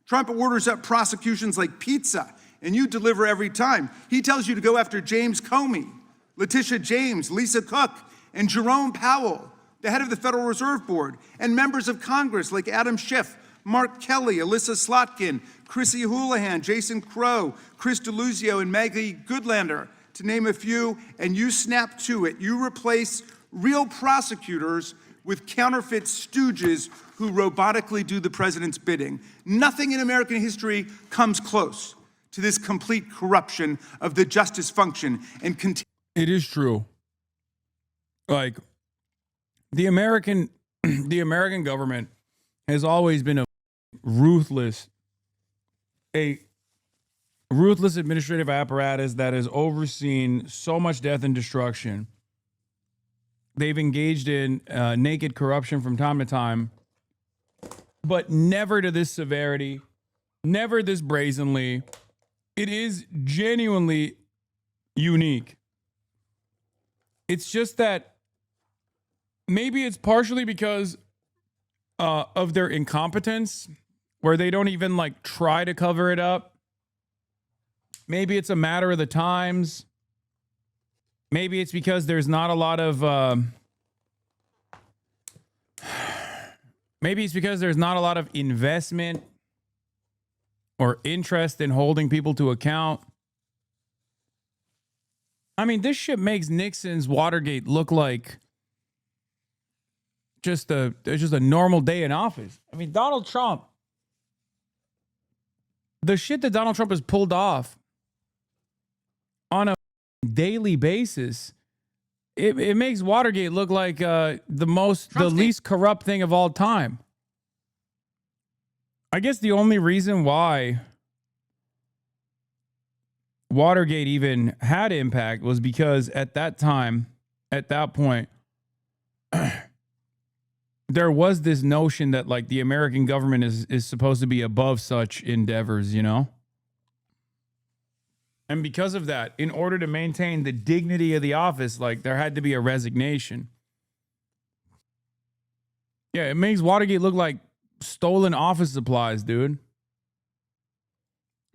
Trump orders up prosecutions like pizza, and you deliver every time. He tells you to go after James Comey, Letitia James, Lisa Cook, and Jerome Powell, the head of the Federal Reserve Board, and members of Congress like Adam Schiff, Mark Kelly, Alyssa Slotkin, Chrissy Houlihan, Jason Crow, Chris Deluzio, and Maggie Goodlander, to name a few, and you snap to it. You replace real prosecutors with counterfeit stooges who robotically do the president's bidding. Nothing in American history comes close to this complete corruption of the justice function and It is true. Like, the American government has always been a ruthless administrative apparatus that has overseen so much death and destruction. They've engaged in naked corruption from time to time, but never to this severity, never this brazenly. It is genuinely unique. It's just that maybe it's partially because of their incompetence, where they don't even like try to cover it up. Maybe it's a matter of the times. Maybe it's because there's not a lot of investment or interest in holding people to account. I mean, this shit makes Nixon's Watergate look like just a normal day in office. I mean, Donald Trump, the shit that Donald Trump has pulled off on a daily basis, it makes Watergate look like the least corrupt thing of all time. I guess the only reason why Watergate even had impact was because at that time, at that point, there was this notion that like the American government is supposed to be above such endeavors, you know? And because of that, in order to maintain the dignity of the office, like there had to be a resignation. Yeah, it makes Watergate look like stolen office supplies, dude.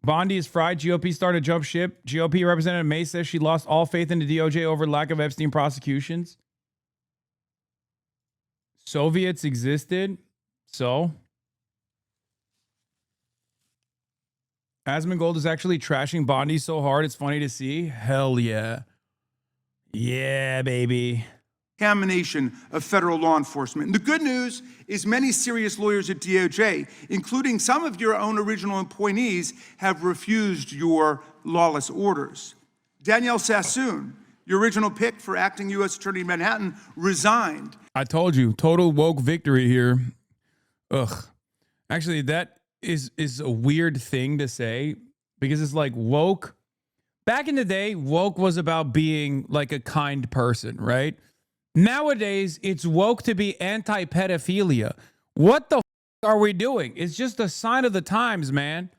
Bondi is fried. GOP started jump ship. GOP Representative May says she lost all faith in the DOJ over lack of Epstein prosecutions. Soviets existed. So? Asmongold is actually trashing Bondi so hard it's funny to see. Hell yeah. Yeah, baby. Contamination of federal law enforcement. And the good news is many serious lawyers at DOJ, including some of your own original appointees, have refused your lawless orders. Danielle Sassoon, your original pick for acting U.S. Attorney in Manhattan, resigned. I told you, total woke victory here. Ugh. Actually, that is a weird thing to say because it's like woke. Back in the day, woke was about being like a kind person, right? Nowadays, it's woke to be anti-pedophilia. What the are we doing? It's just a sign of the times, man.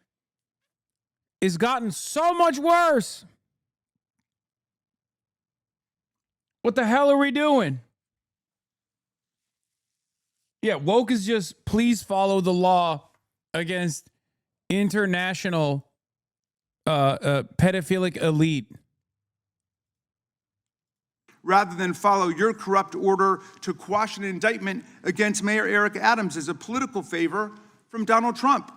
It's gotten so much worse. What the hell are we doing? Yeah, woke is just please follow the law against international pedophilic elite. Rather than follow your corrupt order to quash an indictment against Mayor Eric Adams as a political favor from Donald Trump.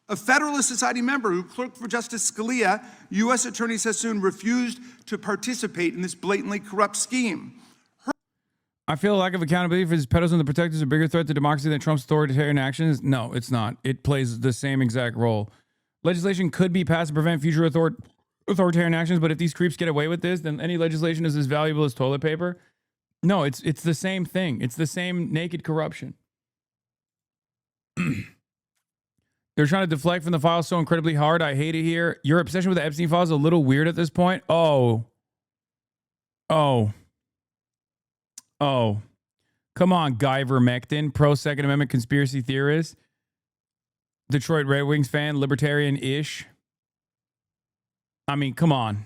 A Federalist Society member who clerked for Justice Scalia, U.S. Attorney Sassoon refused to participate in this blatantly corrupt scheme. I feel a lack of accountability for these pedos and the protectors a bigger threat to democracy than Trump's authoritarian actions. No, it's not. It plays the same exact role. Legislation could be passed to prevent future authoritarian actions, but if these creeps get away with this, then any legislation is as valuable as toilet paper. No, it's the same thing. It's the same naked corruption. They're trying to deflect from the files so incredibly hard. I hate it here. Your obsession with the Epstein files is a little weird at this point. Oh. Come on, Guy Vermectin, pro-Second Amendment conspiracy theorist. Detroit Red Wings fan, libertarian-ish. I mean, come on.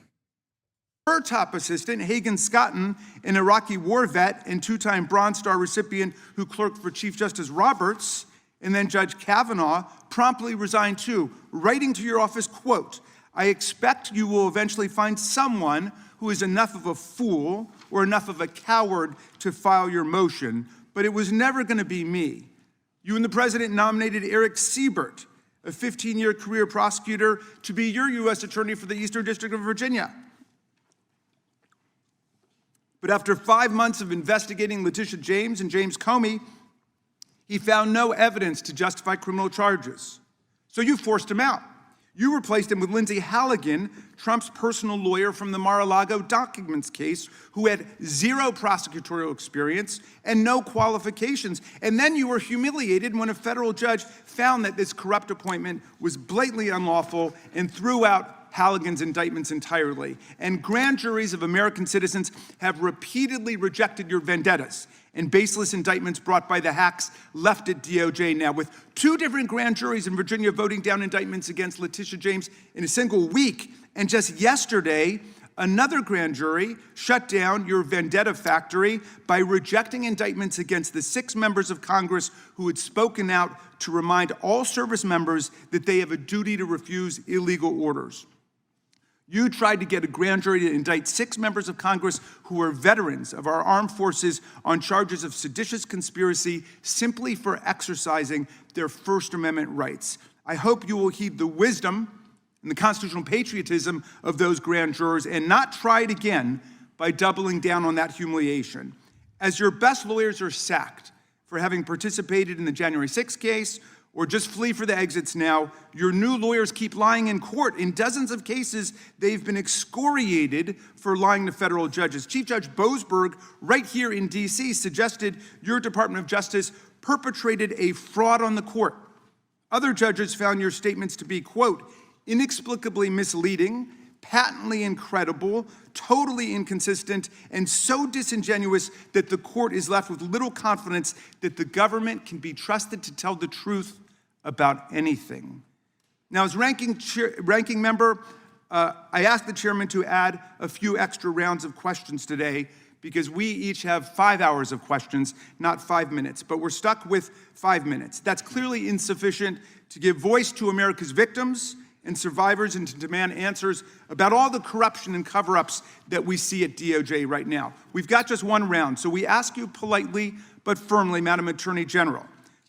Her top assistant, Hagen Scotton, an Iraqi war vet and two-time Bronze Star recipient who clerked for Chief Justice Roberts, and then Judge Kavanaugh, promptly resigned too, writing to your office, quote, I expect you will eventually find someone who is enough of a fool or enough of a coward to file your motion, but it was never going to be me. You and the president nominated Eric Siebert, a 15-year career prosecutor, to be your U.S. attorney for the Eastern District of Virginia. But after 5 months of investigating Letitia James and James Comey, he found no evidence to justify criminal charges. So you forced him out. You replaced him with Lindsay Halligan, Trump's personal lawyer from the Mar-a-Lago documents case, who had zero prosecutorial experience and no qualifications. And then you were humiliated when a federal judge found that this corrupt appointment was blatantly unlawful and threw out Halligan's indictments entirely. And grand juries of American citizens have repeatedly rejected your vendettas and baseless indictments brought by the hacks left at DOJ now, with 2 different grand juries in Virginia voting down indictments against Letitia James in a single week. And just yesterday, another grand jury shut down your vendetta factory by rejecting indictments against the 6 members of Congress who had spoken out to remind all service members that they have a duty to refuse illegal orders. You tried to get a grand jury to indict 6 members of Congress who were veterans of our armed forces on charges of seditious conspiracy simply for exercising their First Amendment rights. I hope you will heed the wisdom and the constitutional patriotism of those grand jurors and not try it again by doubling down on that humiliation. As your best lawyers are sacked for having participated in the January 6th case or just flee for the exits now, your new lawyers keep lying in court. In dozens of cases, they've been excoriated for lying to federal judges. Chief Judge Boasberg, right here in D.C., suggested your Department of Justice perpetrated a fraud on the court. Other judges found your statements to be, quote, inexplicably misleading patently incredible, totally inconsistent, and so disingenuous that the court is left with little confidence that the government can be trusted to tell the truth about anything. Now, as ranking member, I asked the chairman to add a few extra rounds of questions today because we each have 5 hours of questions, not 5 minutes, but we're stuck with 5 minutes. That's clearly insufficient to give voice to America's victims and survivors and to demand answers about all the corruption and cover-ups that we see at DOJ right now. We've got just one round, so we ask you politely but firmly, Madam Attorney General,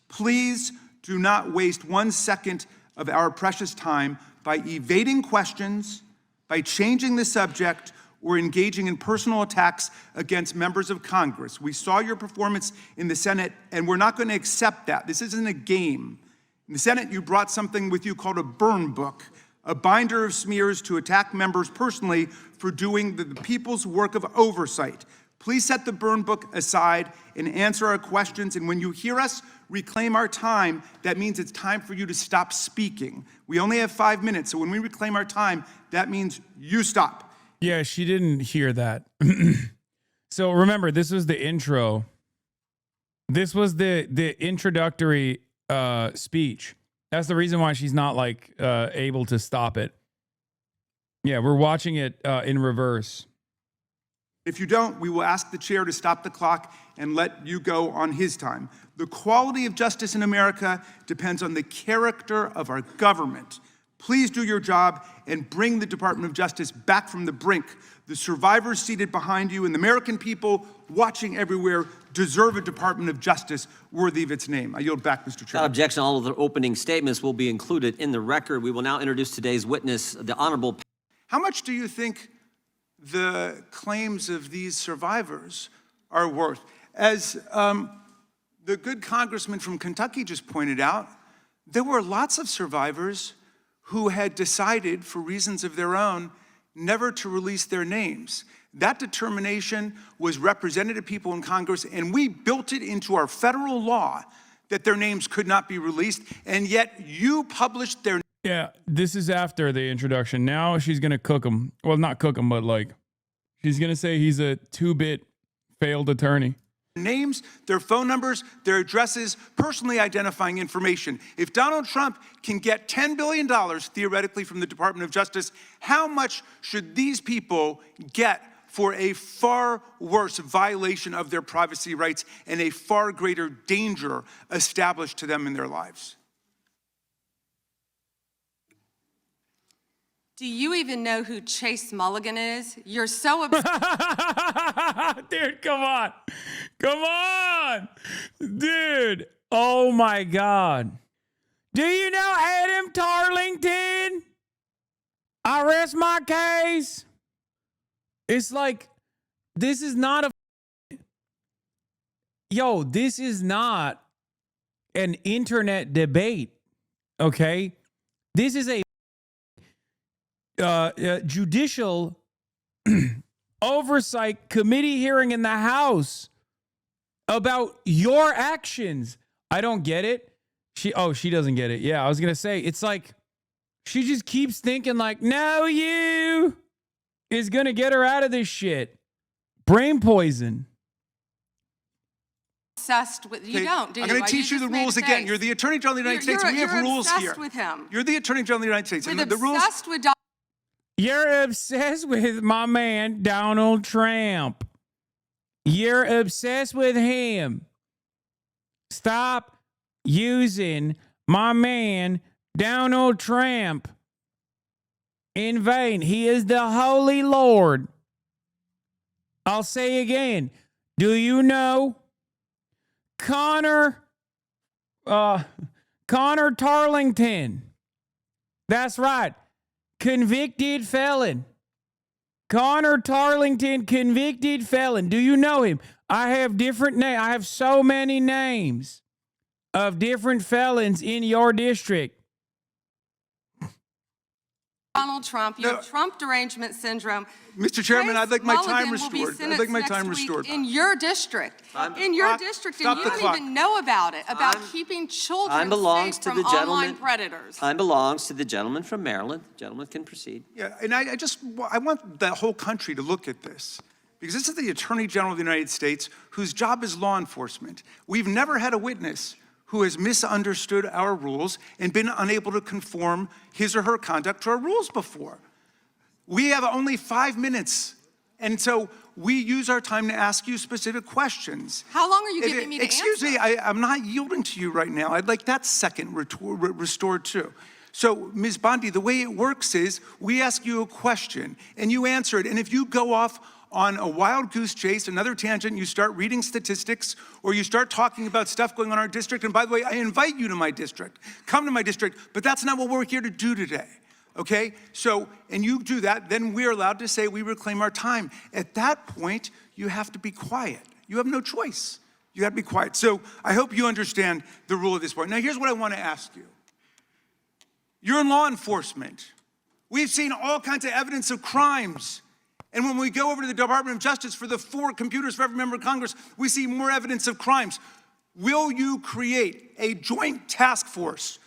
please do not waste 1 second of our precious time by evading questions, by changing the subject, or engaging in personal attacks against members of Congress. We saw your performance in the Senate, and we're not going to accept that. This isn't a game. In the Senate, you brought something with you called a burn book, a binder of smears to attack members personally for doing the people's work of oversight. Please set the burn book aside and answer our questions. And when you hear us reclaim our time, that means it's time for you to stop speaking. We only have 5 minutes, so when we reclaim our time, that means you stop. Yeah, she didn't hear that. So remember, this was the intro. This was the introductory speech. That's the reason why she's not like able to stop it. Yeah, we're watching it in reverse. If you don't, we will ask the chair to stop the clock and let you go on his time. The quality of justice in America depends on the character of our government. Please do your job and bring the Department of Justice back from the brink. The survivors seated behind you and the American people watching everywhere deserve a Department of Justice worthy of its name. I yield back, Mr. Chairman. Without objection, all of the opening statements will be included in the record. We will now introduce today's witness, the Honorable. How much do you think the claims of these survivors are worth? As the good congressman from Kentucky just pointed out, there were lots of survivors who had decided, for reasons of their own, never to release their names. That determination was represented to people in Congress, and we built it into our federal law that their names could not be released, and yet you published their Yeah, this is after the introduction. Now she's going to cook him. Well, not cook him, but like, she's going to say he's a 2-bit failed attorney. names, their phone numbers, their addresses, personally identifying information. If Donald Trump can get $10 billion theoretically from the Department of Justice, how much should these people get for a far worse violation of their privacy rights and a far greater danger established to them in their lives? Do you even know who Chase Mulligan is? You're so obsessed. Dude, come on. Come on. Dude. Oh my God. Do you know Adam Tarlington? I rest my case. It's like, this is not this is not an internet debate. Okay? This is a judicial oversight committee hearing in the House about your actions. I don't get it. She doesn't get it. Yeah, I was going to say, it's like, she just keeps thinking like, no, you is going to get her out of this shit. Brain poison. Obsessed with you. Don't, do you? I'm going to teach you the rules again. You're the Attorney General of the United States. We have rules here. You're obsessed with him. You're the Attorney General of the United States. With And the rules. obsessed with You're obsessed with my man, Donald Trump. You're obsessed with him. Stop using my man, Donald Trump, in vain. He is the Holy Lord. I'll say again. Do you know Connor Tarlington? That's right. Convicted felon. Connor Tarlington, convicted felon. Do you know him? I have different names. I have so many names of different felons in your district. Donald Trump. You have Trump derangement syndrome. Mr. Chairman, I'd like my time Mulligan will be restored. I'd like my time sentenced next week restored. In your district. In your district, and stop you the don't clock. even know about it, about keeping children Time belongs safe to from the online gentleman. predators. Time belongs to the gentleman from Maryland. The gentleman can proceed. Yeah, and I want the whole country to look at this, because this is the Attorney General of the United States, whose job is law enforcement. We've never had a witness who has misunderstood our rules and been unable to conform his or her conduct to our rules before. We have only 5 minutes, and so we use our time to ask you specific questions. How long are you giving me to Excuse me, I'm not yielding to you right now. I'd like that second restored too. So, Ms. Bondi, the way it works is we ask you a question and you answer it. And if you go off on a wild goose chase, another tangent, you start reading statistics or you start talking about stuff going on in our district. And by the way, I invite you to my district. Come to my district, but that's not what we're here to do today. Okay, so, and you do that, then we're allowed to say we reclaim our time. At that point, you have to be quiet. You have no choice. You have to be quiet. So I hope you understand the rule at this point. Now, here's what I want to ask you. You're in law enforcement. We've seen all kinds of evidence of crimes. And when we go over to the Department of Justice for the 4 computers for every member of Congress, we see more evidence of crimes. Will you create a joint task force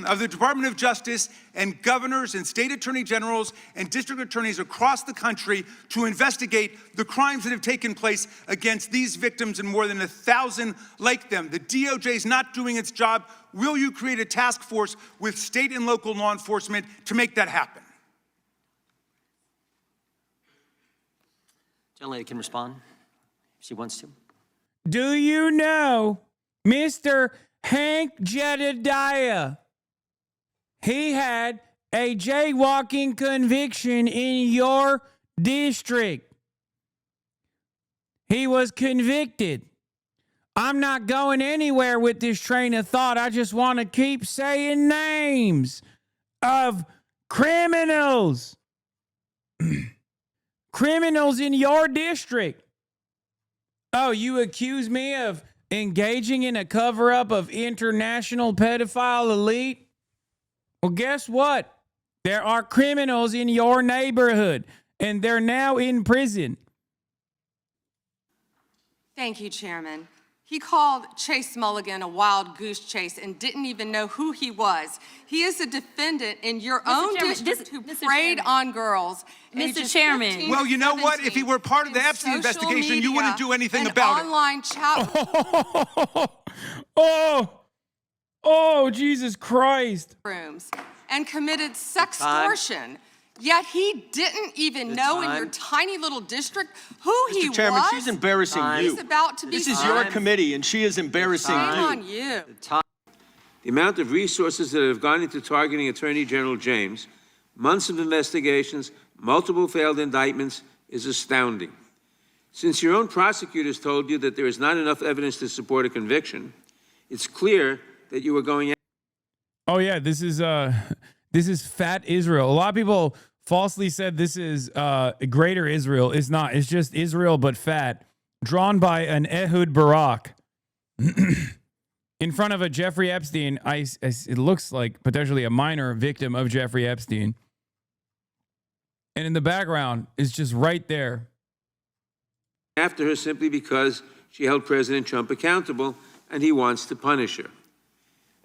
of the Department of Justice and governors and state attorney generals and district attorneys across the country to investigate the crimes that have taken place against these victims and more than 1,000 like them? The DOJ is not doing its job. Will you create a task force with state and local law enforcement to make that happen? Gentlelady can respond if she wants to. Do you know Mr. Hank Jedediah? He had a jaywalking conviction in your district. He was convicted. I'm not going anywhere with this train of thought. I just want to keep saying names of criminals. Criminals in your district. Oh, you accuse me of engaging in a cover-up of international pedophile elite? Well, guess what? There are criminals in your neighborhood, and they're now in prison. Thank you, Chairman. He called Chase Mulligan a wild goose chase and didn't even know who he was. He is a defendant in your own district who preyed on girls. Mr. Chairman. Well, you know what? If he were part of the Epstein investigation, you wouldn't do anything about it. Online chat Oh, Jesus Christ. rooms and committed sextortion. Yet he didn't even know in your tiny little district who he Mr. Chairman, was. she's embarrassing you. He's about to be This is your committee, and she is embarrassing you. Shame on you. The amount of resources that have gone into targeting Attorney General James, months of investigations, multiple failed indictments, is astounding. Since your own prosecutors told you that there is not enough evidence to support a conviction, it's clear that you are going out. Oh yeah, this is Fat Israel. A lot of people falsely said this is Greater Israel. It's not. It's just Israel but fat. Drawn by an Ehud Barak. In front of a Jeffrey Epstein, it looks like potentially a minor victim of Jeffrey Epstein. And in the background is just right there. After her simply because she held President Trump accountable and he wants to punish her.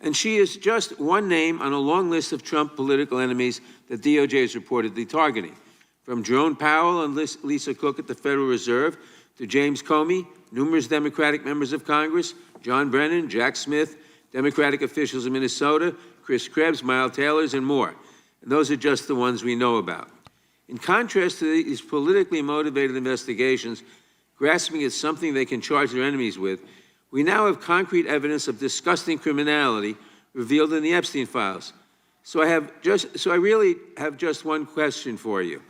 And she is just one name on a long list of Trump political enemies that DOJ is reportedly targeting. From Jerome Powell and Lisa Cook at the Federal Reserve to James Comey, numerous Democratic members of Congress, John Brennan, Jack Smith, Democratic officials in Minnesota, Chris Krebs, Miles Taylors, and more. And those are just the ones we know about. In contrast to these politically motivated investigations, grasping at something they can charge their enemies with, we now have concrete evidence of disgusting criminality revealed in the Epstein files. So I really have just one question for you.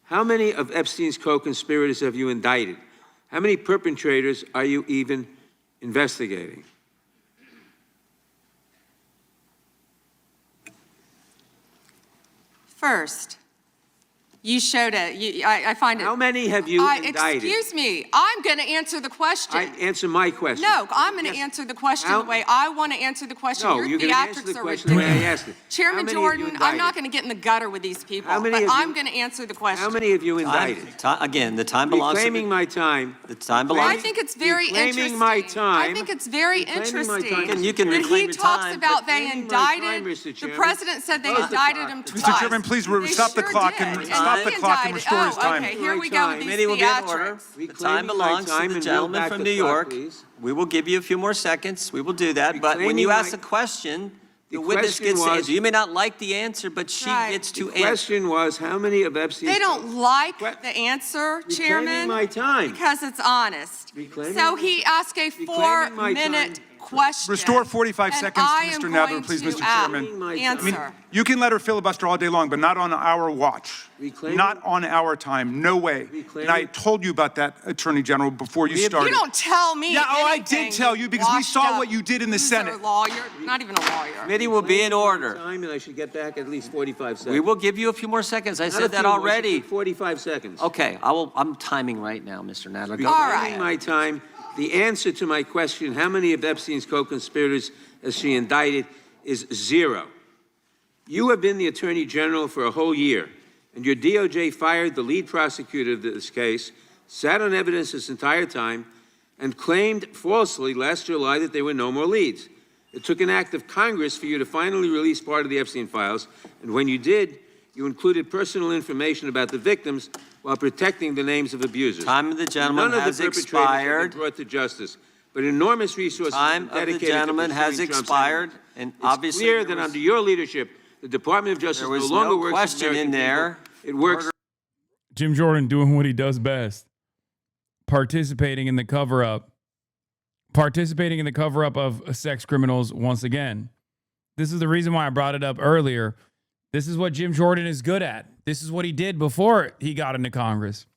How many of Epstein's co-conspirators have you indicted? How many perpetrators are you even investigating? First, You showed it. I find it. How many have you indicted? Excuse me. I'm going to answer the question. Answer my question. No, I'm going to answer the question the way I want to answer the question. No, Your you're going to answer the theatrics are question the way I ridiculous. asked it. Chairman Jordan, I'm not going to get in the gutter with these people, but I'm going to answer the question. How many have you indicted? Again, the time belongs to Reclaiming my time. the time belongs. I think it's very interesting. Reclaiming my time. I think it's very interesting You can that reclaim he your talks time. about they Reclaiming my time, indicted. Mr. The Chairman. president said they indicted him twice. Mr. Chairman, please They stop the sure clock did. and stop the he clock and indicted- restore his time. Okay, here we go with these Committee will be in order. theatrics. The time belongs to the gentleman from New York. We will give you a few more seconds. We will do that. But when you ask a question, the witness gets to answer. You may not like the answer, but she gets to The answer. question was, how many of Epstein's... They don't like the answer, Chairman. Reclaiming my time. Because it's honest. So he asked a Reclaiming my 4-minute time. question. Restore 45 and seconds I to am Mr. Nadler, going please, to Mr. Chairman. Answer. You can let her filibuster all day long, but not on our watch. Not on our time. No way. And I told you about that, Attorney General, before you started. You don't tell me Yeah, I anything, did tell you because we saw what you did in the Senate. Lawyer, not even a lawyer. Committee will be in order. Time, and I should get back at least 45 seconds. We will give you a few more seconds. I Not said a that few more, already. 45 seconds. Okay, I'm timing right now, Mr. Nadler. Go All ahead. right. My time. The answer to my question, how many of Epstein's co-conspirators has she indicted, is 0. You have been the Attorney General for a whole year, and your DOJ fired the lead prosecutor of this case, sat on evidence this entire time, and claimed falsely last July that there were no more leads. It took an act of Congress for you to finally release part of the Epstein files, and when you did, you included personal information about the victims while protecting the names of abusers. Time of the gentleman None has of the perpetrators expired. have been brought to justice, but enormous resources Time have been of the dedicated gentleman to has pursuing Trump's expired, enemies. and It's obviously clear there that was- under your leadership, the Department of Justice There no was longer no works with question American in there. people. It works Jim Jordan doing what he does best. Participating in the cover-up. Participating in the cover-up of sex criminals once again. This is the reason why I brought it up earlier. This is what Jim Jordan is good at. This is what he did before he got into Congress.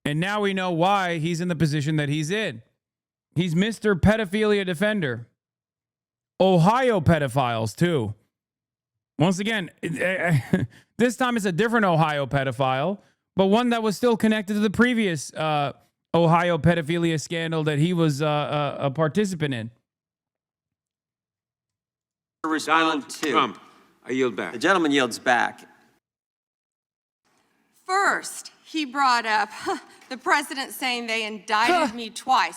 And now we know why he's in the position that he's in. He's Mr. Pedophilia Defender. Ohio pedophiles, too. Once again, this time it's a different Ohio pedophile, but one that was still connected to the previous Ohio pedophilia scandal that he was a participant in. Donald Trump. I yield back. The gentleman yields back. First, he brought up the president saying they indicted me twice.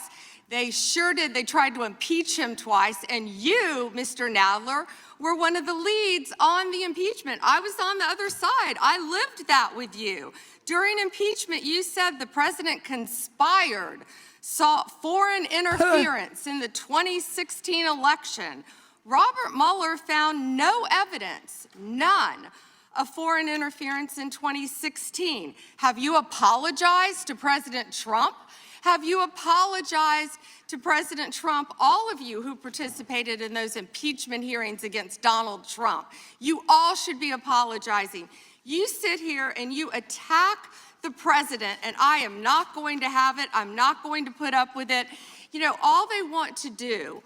They sure did. They tried to impeach him twice. And you, Mr. Nadler, were one of the leads on the impeachment. I was on the other side. I lived that with you. During impeachment, you said the president conspired, sought foreign interference in the 2016 election. Robert Mueller found no evidence, none, of foreign interference in 2016. Have you apologized to President Trump? Have you apologized to President Trump, all of you who participated in those impeachment hearings against Donald Trump? You all should be apologizing. You sit here and you attack the president, and I am not going to have it. I'm not going to put up with it. You know, all they want to do,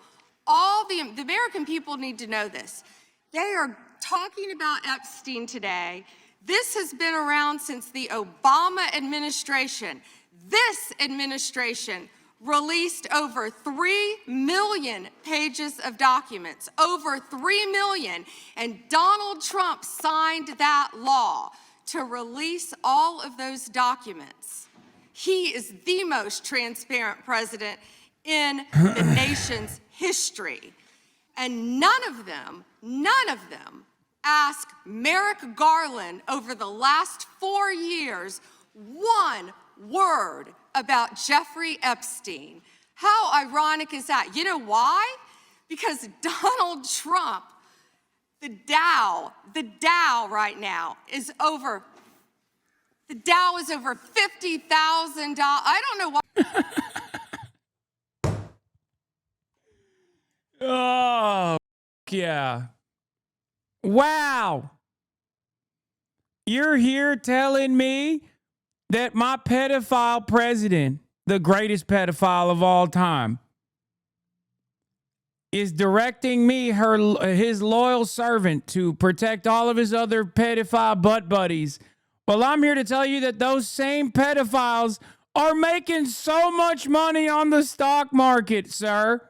the American people need to know this. They are talking about Epstein today. This has been around since the Obama administration. This administration released over 3 million pages of documents, over 3 million, and Donald Trump signed that law to release all of those documents. He is the most transparent president in the nation's history. And none of them asked Merrick Garland over the last 4 years one word about Jeffrey Epstein. How ironic is that? You know why? Because Donald Trump, the Dow right now is over, the Dow is over $50,000. I don't know why. Oh, yeah. Wow. You're here telling me that my pedophile president, the greatest pedophile of all time, is directing me, his loyal servant, to protect all of his other pedophile butt buddies Well, I'm here to tell you that those same pedophiles are making so much money on the stock market, sir.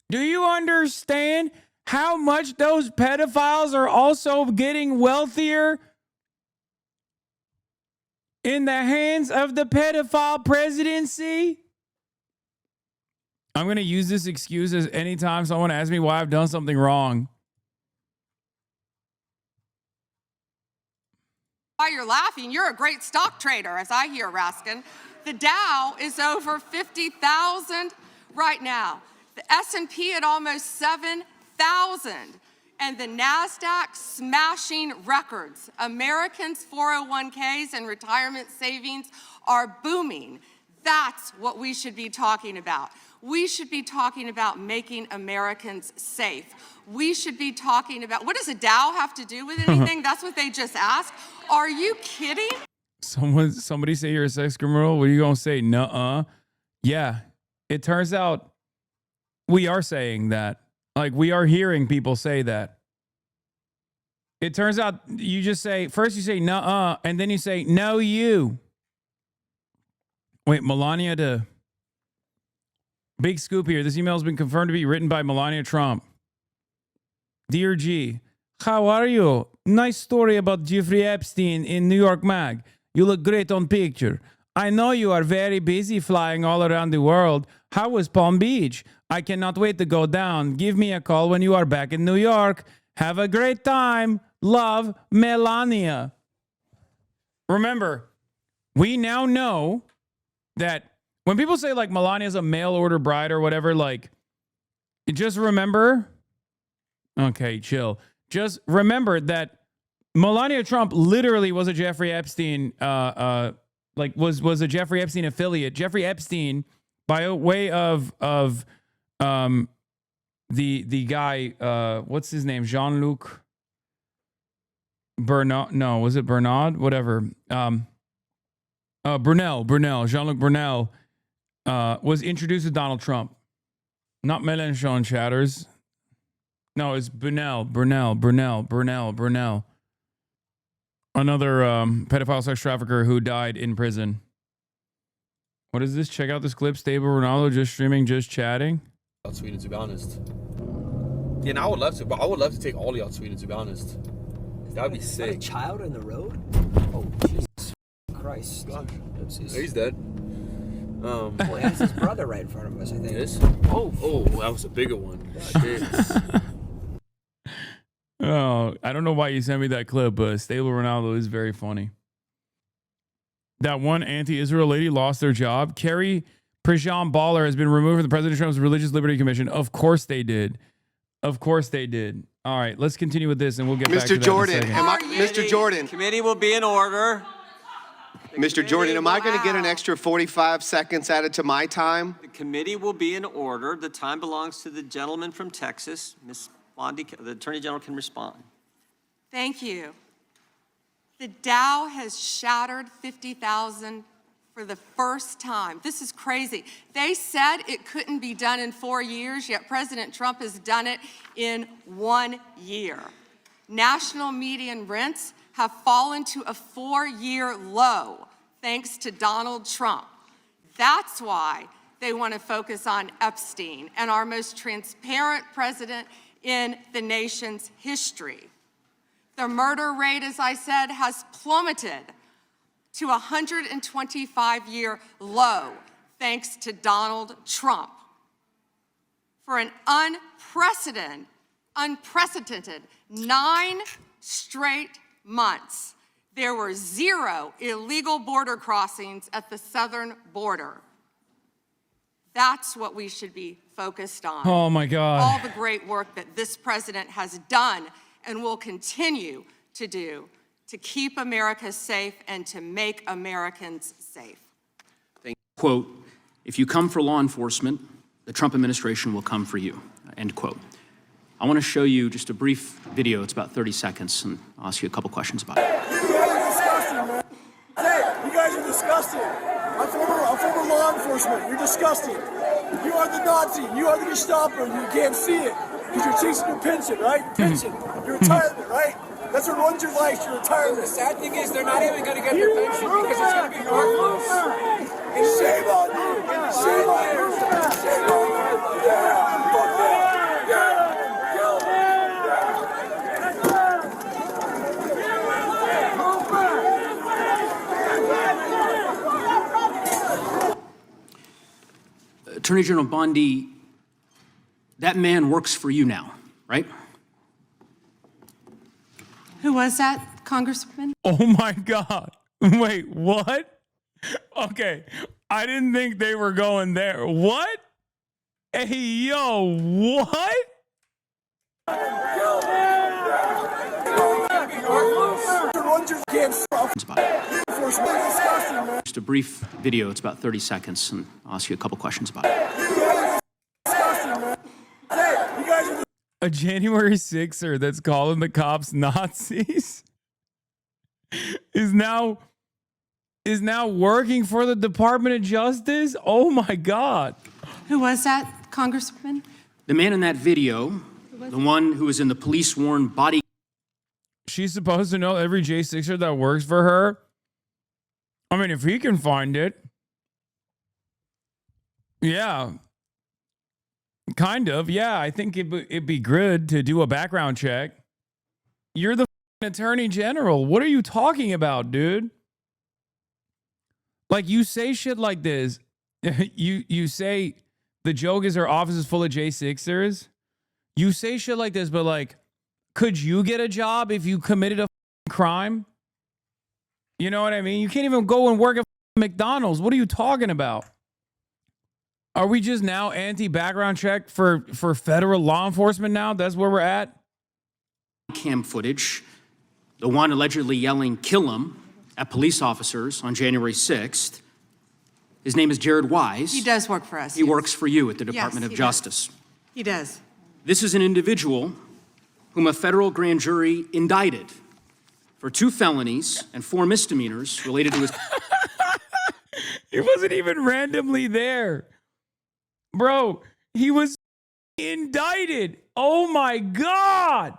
Do you understand how much those pedophiles are also getting wealthier in the hands of the pedophile presidency? I'm going to use this excuse as anytime someone asks me why I've done something wrong. Why you're laughing, you're a great stock trader, as I hear, Raskin. The Dow is over 50,000 right now. The S&P at almost 7,000. And the NASDAQ smashing records. Americans' 401ks and retirement savings are booming. That's what we should be talking about. We should be talking about making Americans safe. We should be talking about, what does a Dow have to do with anything? That's what they just asked. Are you kidding? Somebody say you're a sex criminal. What are you going to say? Nuh-uh. Yeah, it turns out we are saying that. Like, we are hearing people say that. It turns out you just say, first you say nuh-uh, and then you say, no, you. Wait, Melania to... Big scoop here. This email has been confirmed to be written by Melania Trump. Dear G, how are you? Nice story about Jeffrey Epstein in New York Mag. You look great on picture. I know you are very busy flying all around the world. How was Palm Beach? I cannot wait to go down. Give me a call when you are back in New York. Have a great time. Love, Melania. Remember, we now know that when people say like Melania's a mail order bride or whatever, like, just remember, okay, chill. Just remember that Melania Trump literally was a Jeffrey Epstein, was a Jeffrey Epstein affiliate. Jeffrey Epstein, by way of the guy, what's his name? Jean-Luc Bernard? No, was it Bernard? Whatever. Brunel, Jean-Luc Brunel. Was introduced to Donald Trump. Not Mélenchon chatters. No, it's Brunel. Another pedophile sex trafficker who died in prison. What is this? Check out this clip. Stable Ronaldo just streaming, just chatting. Out Sweden, to be honest. Yeah, and I would love to, but I would love to take all of y'all to Sweden, to be honest. That would be sick. A child in the road? Oh, Jesus Christ. Gosh. He's dead. Well, that's his brother right in front of us, I think. This? Oh, that was a bigger one. Oh, I don't know why you sent me that clip, but Stable Ronaldo is very funny. That one anti-Israel lady lost their job. Carrie Prejean Baller has been removed from the President Trump's Religious Liberty Commission. Of course they did. Of course they did. All right, let's continue with this and we'll get back to that Jordan, in a second. Mr. Jordan. Committee will be in order. Mr. Jordan, am I going to get an extra 45 seconds added to my time? The committee will be in order. The time belongs to the gentleman from Texas. Ms. Bondi, the Attorney General can respond. Thank you. The Dow has shattered 50,000 for the first time. This is crazy. They said it couldn't be done in 4 years, yet President Trump has done it in 1 year. National median rents have fallen to a 4-year low thanks to Donald Trump. That's why they want to focus on Epstein and our most transparent president in the nation's history. The murder rate, as I said, has plummeted to a 125-year low thanks to Donald Trump. For an unprecedented 9 straight months, there were 0 illegal border crossings at the southern border. That's what we should be focused on. Oh my God. All the great work that this president has done and will continue to do to keep America safe and to make Americans safe. Quote, if you come for law enforcement, the Trump administration will come for you, end quote. I want to show you just a brief video. It's about 30 seconds, and I'll ask you a couple questions about it. You guys are disgusting, man. Hey, you guys are disgusting. I'm former law enforcement. You're disgusting. You are the Nazi. You are the Gestapo. You can't see it because you're chasing your pension, right? Pension. Your retirement, right? That's what runs your life, your retirement. The sad thing is they're not even going to get their pension because it's going to be worthless. And shame on you! Shame on you! Shame on you! Yeah! Fuck that! Yeah! Kill Attorney General Bondi, that man works for you now, right? Who was that, Congressman? Oh my God. Wait, what? Okay. I didn't think they were going there. What? Hey, yo, what? Just a brief video, it's about 30 seconds, and I'll ask you a couple questions about it. A January 6er that's calling the cops Nazis is now working for the Department of Justice? Oh my God. Who was that, Congressman? The man in that video, the one who was in the police-worn body. She's supposed to know every J6er that works for her? I mean, if he can find it. Yeah. Kind of, yeah. I think it'd be good to do a background check. You're the Attorney General. What are you talking about, dude? Like, you say shit like this. You say the joke is her office is full of J6ers. You say shit like this, but like, could you get a job if you committed a crime? You know what I mean? You can't even go and work at McDonald's. What are you talking about? Are we just now anti-background check for federal law enforcement now? That's where we're at? Cam footage, the one allegedly yelling, "Kill him," at police officers on January 6th. His name is Jared Wise. He does work for us. He works for you at the Department of Justice. He does. This is an individual whom a federal grand jury indicted for 2 felonies and 4 misdemeanors related to his... He wasn't even randomly there. Bro, he was indicted. Oh my God.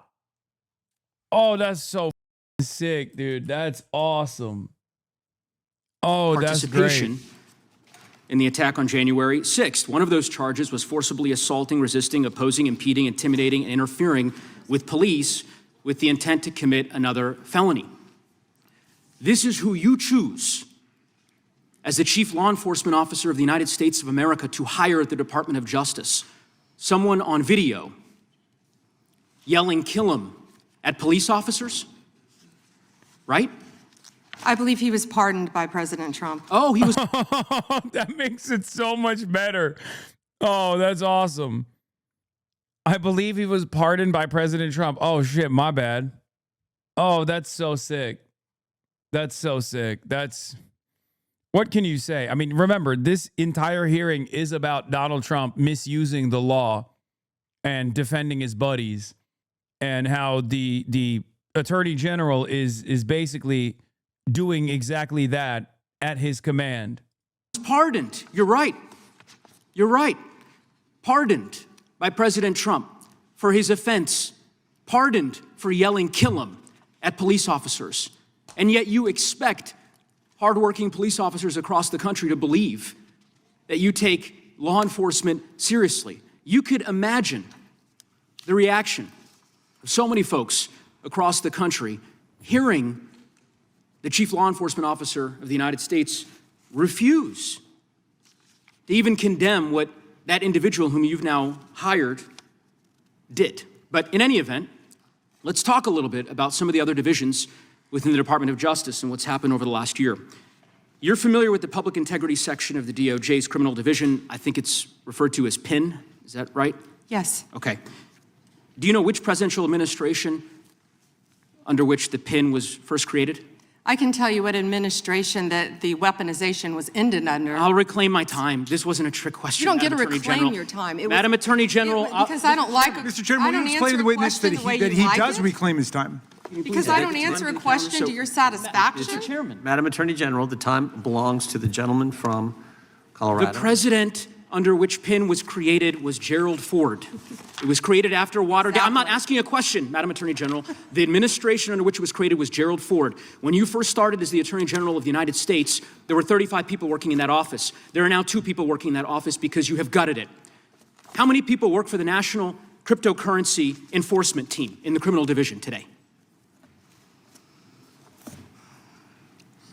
Oh, that's so sick, dude. That's awesome. Oh, that's great. In the attack on January 6th. One of those charges was forcibly assaulting, resisting, opposing, impeding, intimidating, and interfering with police with the intent to commit another felony. This is who you choose as the chief law enforcement officer of the United States of America to hire at the Department of Justice. Someone on video yelling, "Kill him," at police officers, right? I believe he was pardoned by President Trump. Oh, he was. That makes it so much better. Oh, that's awesome. I believe he was pardoned by President Trump. Oh, shit, my bad. Oh, that's so sick. That's so sick. What can you say? I mean, remember, this entire hearing is about Donald Trump misusing the law and defending his buddies, and how the Attorney General is basically doing exactly that at his command. Pardoned. You're right. You're right. Pardoned by President Trump for his offense. Pardoned for yelling, "Kill him," at police officers. And yet you expect hardworking police officers across the country to believe that you take law enforcement seriously. You could imagine the reaction of so many folks across the country hearing the chief law enforcement officer of the United States refuse to even condemn what that individual whom you've now hired did. But in any event, let's talk a little bit about some of the other divisions within the Department of Justice and what's happened over the last year. You're familiar with the public integrity section of the DOJ's criminal division. I think it's referred to as PIN. Is that right? Yes. Okay. Do you know which presidential administration under which the PIN was first created? I can tell you what administration that the weaponization was ended under. I'll reclaim my time. This wasn't a trick question. You don't get to Madam Attorney reclaim General. your time. Madam Attorney General. Because I don't like it. Mr. Chairman, will you explain to the witness that he does reclaim his time? Because I don't answer a question to your satisfaction. Mr. Chairman. Madam Attorney General, the time belongs to the gentleman from Colorado. The president under which PIN was created was Gerald Ford. It was created after Watergate. I'm not asking a question, Madam Attorney General. The administration under which it was created was Gerald Ford. When you first started as the Attorney General of the United States, there were 35 people working in that office. There are now 2 people working in that office because you have gutted it. How many people work for the National Cryptocurrency Enforcement Team in the criminal division today?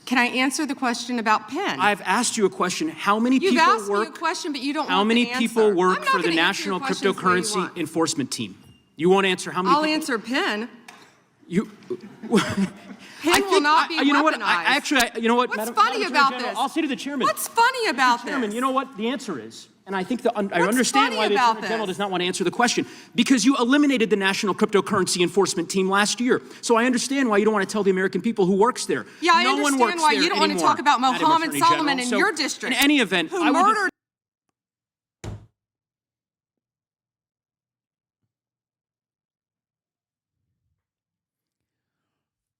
Can I answer the question about PIN? I've asked you a question. How many You've people asked me a question, but you don't How want many the people answer. work I'm not for the gonna answer your National questions the way you Cryptocurrency want. Enforcement Team? You won't answer how many I'll people? answer PIN. You. PIN will not be you know what? weaponized. You know what? What's Madam funny Attorney about General, this? I'll say to the chairman. What's funny about Mr. Chairman, this? you know what the answer is? And I think I What's understand funny why the about Attorney General this? does not want to answer the question. Because you eliminated the National Cryptocurrency Enforcement Team last year. So I understand why you don't want to tell the American people who works there. Yeah, I no one understand works why there you don't want to anymore, talk about Madam Mohammed Attorney Solomon General. in So, your district. In any event, who I will murdered.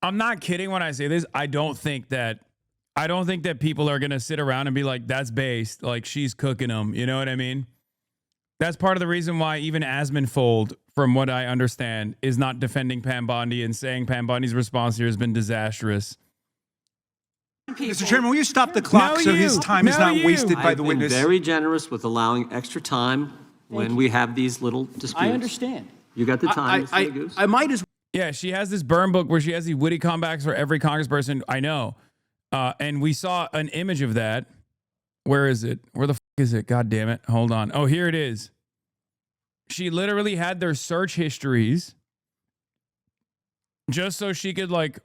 I'm not kidding when I say this. I don't think that people are gonna sit around and be like, "That's based." Like she's cooking them. You know what I mean? That's part of the reason why even Asmonfold, from what I understand, is not defending Pam Bondi and saying Pam Bondi's response here has been disastrous. Mr. Chairman, will you stop the clock so his time is not wasted by the witness? I've been very generous with allowing extra time when we have these little disputes. I understand. You got the time, Mr. Goose. I might as Yeah, she has this burn book where she has these witty comebacks for every congressperson. I know. And we saw an image of that. Where is it? Where the fuck is it? God damn it. Hold on. Oh, here it is. She literally had their search histories just so she could like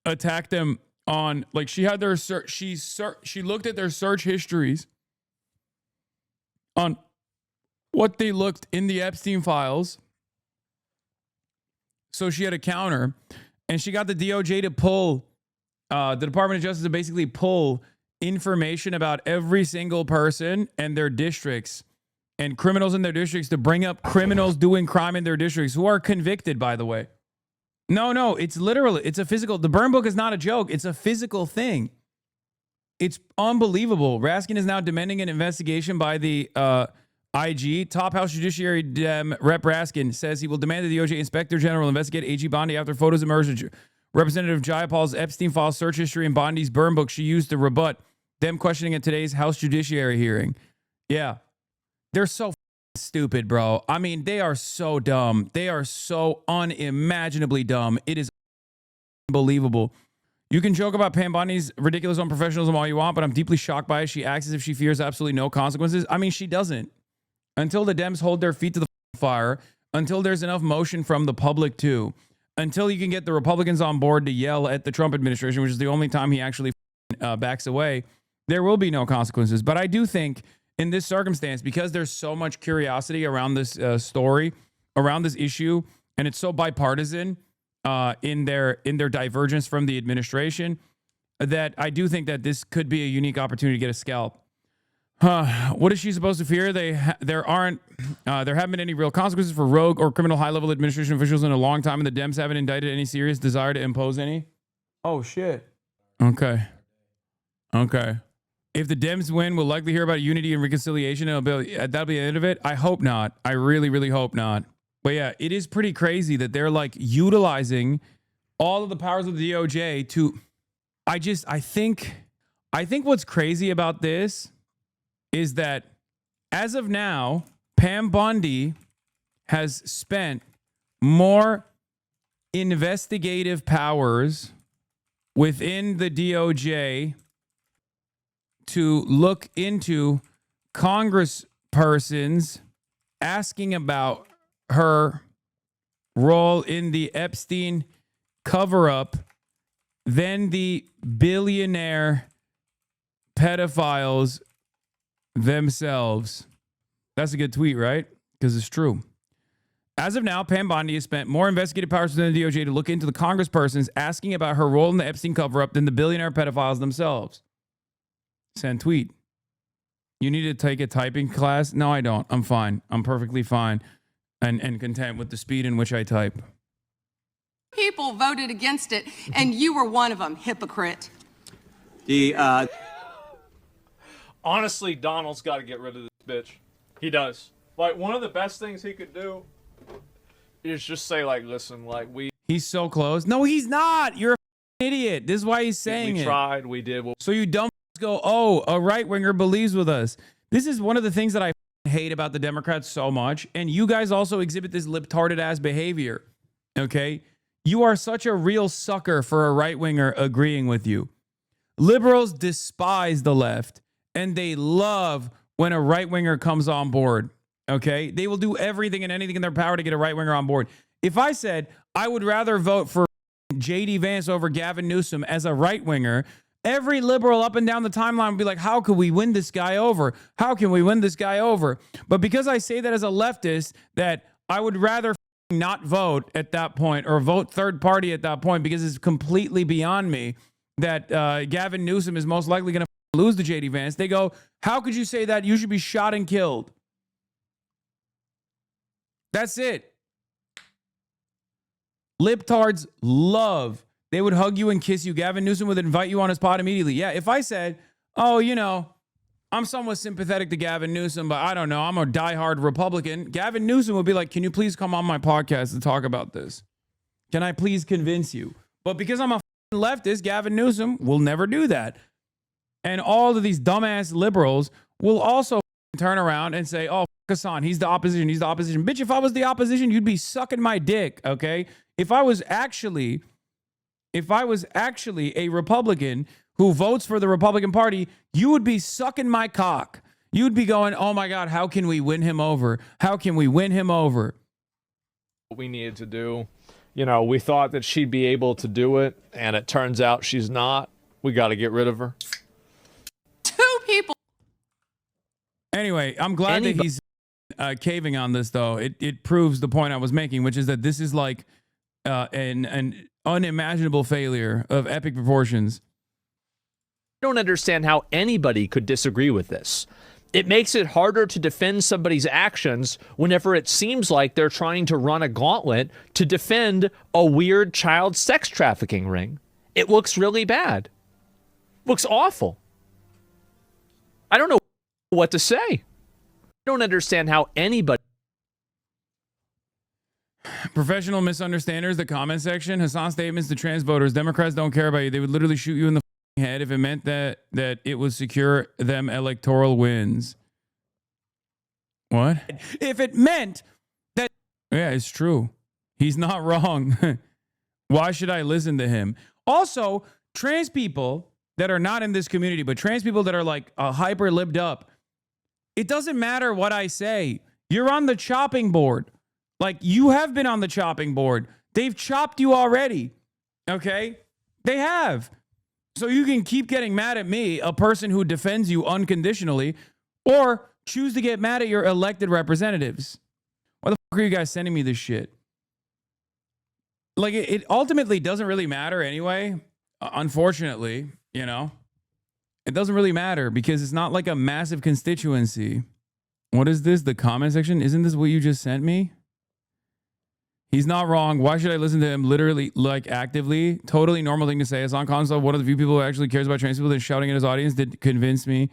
attack them on, like she had their search. She looked at their search histories on what they looked in the Epstein files. So she had a counter, and she got the DOJ to pull, the Department of Justice to basically pull information about every single person and their districts and criminals in their districts to bring up criminals doing crime in their districts who are convicted, by the way. No, it's literally, it's a physical, the burn book is not a joke. It's a physical thing. It's unbelievable. Raskin is now demanding an investigation by the, IG, top House Judiciary Rep Raskin says he will demand the DOJ Inspector General investigate AG Bondi after photos emerged. Representative Jayapal's Epstein file search history and Bondi's burn book she used to rebut them questioning at today's House Judiciary hearing. Yeah. They're so stupid, bro. I mean, they are so dumb. They are so unimaginably dumb. It is unbelievable. You can joke about Pam Bondi's ridiculous unprofessionalism all you want, but I'm deeply shocked by it. She acts as if she fears absolutely no consequences. I mean, she doesn't. Until the Dems hold their feet to the fire, until there's enough motion from the public too, until you can get the Republicans on board to yell at the Trump administration, which is the only time he actually backs away, there will be no consequences. But I do think in this circumstance, because there's so much curiosity around this story, around this issue, and it's so bipartisan in their divergence from the administration, that I do think that this could be a unique opportunity to get a scalp. What is she supposed to fear? There haven't been any real consequences for rogue or criminal high-level administration officials in a long time, and the Dems haven't indicted any serious desire to impose any. Oh, shit. Okay. If the Dems win, we'll likely hear about unity and reconciliation, and that'll be the end of it. I hope not. I really, really hope not. But yeah, it is pretty crazy that they're like utilizing all of the powers of the DOJ to. I think what's crazy about this is that as of now, Pam Bondi has spent more investigative powers within the DOJ to look into congresspersons asking about her role in the Epstein cover-up than the billionaire pedophiles themselves. That's a good tweet, right? Because it's true. As of now, Pam Bondi has spent more investigative powers within the DOJ to look into the congresspersons asking about her role in the Epstein cover-up than the billionaire pedophiles themselves. Send tweet. You need to take a typing class? No, I don't. I'm fine. I'm perfectly fine and content with the speed in which I type. People voted against it, and you were one of them, hypocrite. Honestly, Donald's got to get rid of this bitch. He does. Like, one of the best things he could do is just say, like, listen, like, He's so close. No, he's not. You're an idiot. This is why he's saying we it. tried, we did. So you dumb go, oh, a right-winger believes with us. This is one of the things that I hate about the Democrats so much. And you guys also exhibit this libtarded-ass behavior, okay? You are such a real sucker for a right-winger agreeing with you. Liberals despise the left, and they love when a right-winger comes on board, okay? They will do everything and anything in their power to get a right-winger on board. If I said I would rather vote for J.D. Vance over Gavin Newsom as a right-winger, every liberal up and down the timeline would be like, how could we win this guy over? How can we win this guy over? But because I say that as a leftist, that I would rather not vote at that point or vote third party at that point because it's completely beyond me that Gavin Newsom is most likely going to lose to J.D. Vance. They go, how could you say that? You should be shot and killed. That's it. Libtards love. They would hug you and kiss you. Gavin Newsom would invite you on his pod immediately. Yeah, if I said, oh, you know, I'm somewhat sympathetic to Gavin Newsom, but I don't know, I'm a diehard Republican. Gavin Newsom would be like, can you please come on my podcast to talk about this? Can I please convince you? But because I'm a leftist, Gavin Newsom will never do that. And all of these dumbass liberals will also turn around and say, oh, Hasan, he's the opposition. He's the opposition. Bitch, if I was the opposition, you'd be sucking my dick, okay? If I was actually a Republican who votes for the Republican Party, you would be sucking my cock. You'd be going, oh my God, how can we win him over? How can we win him over? what we needed to do. You know, we thought that she'd be able to do it, and it turns out she's not. We got to get rid of her. Two people. Anyway, I'm glad that he's caving on this, though. It proves the point I was making, which is that this is like an unimaginable failure of epic proportions. I don't understand how anybody could disagree with this. It makes it harder to defend somebody's actions whenever it seems like they're trying to run a gauntlet to defend a weird child sex trafficking ring. It looks really bad. Looks awful. I don't know what to say. I don't understand how anybody... Professional misunderstanders, the comment section. Hasan statements to trans voters. Democrats don't care about you. They would literally shoot you in the head if it meant that it would secure them electoral wins. What? If it meant that... Yeah, it's true. He's not wrong. Why should I listen to him? Also, trans people that are not in this community, but trans people that are like hyper libbed up, it doesn't matter what I say. You're on the chopping board. Like, you have been on the chopping board. They've chopped you already. Okay? They have. So you can keep getting mad at me, a person who defends you unconditionally, or choose to get mad at your elected representatives. Why the fuck are you guys sending me this shit? Like, it ultimately doesn't really matter anyway. Unfortunately, you know, it doesn't really matter because it's not like a massive constituency. What is this? The comment section? Isn't this what you just sent me? He's not wrong. Why should I listen to him? Literally, like, actively. Totally normal thing to say. Hasan Console, one of the few people who actually cares about trans people, that shouting at his audience did convince me.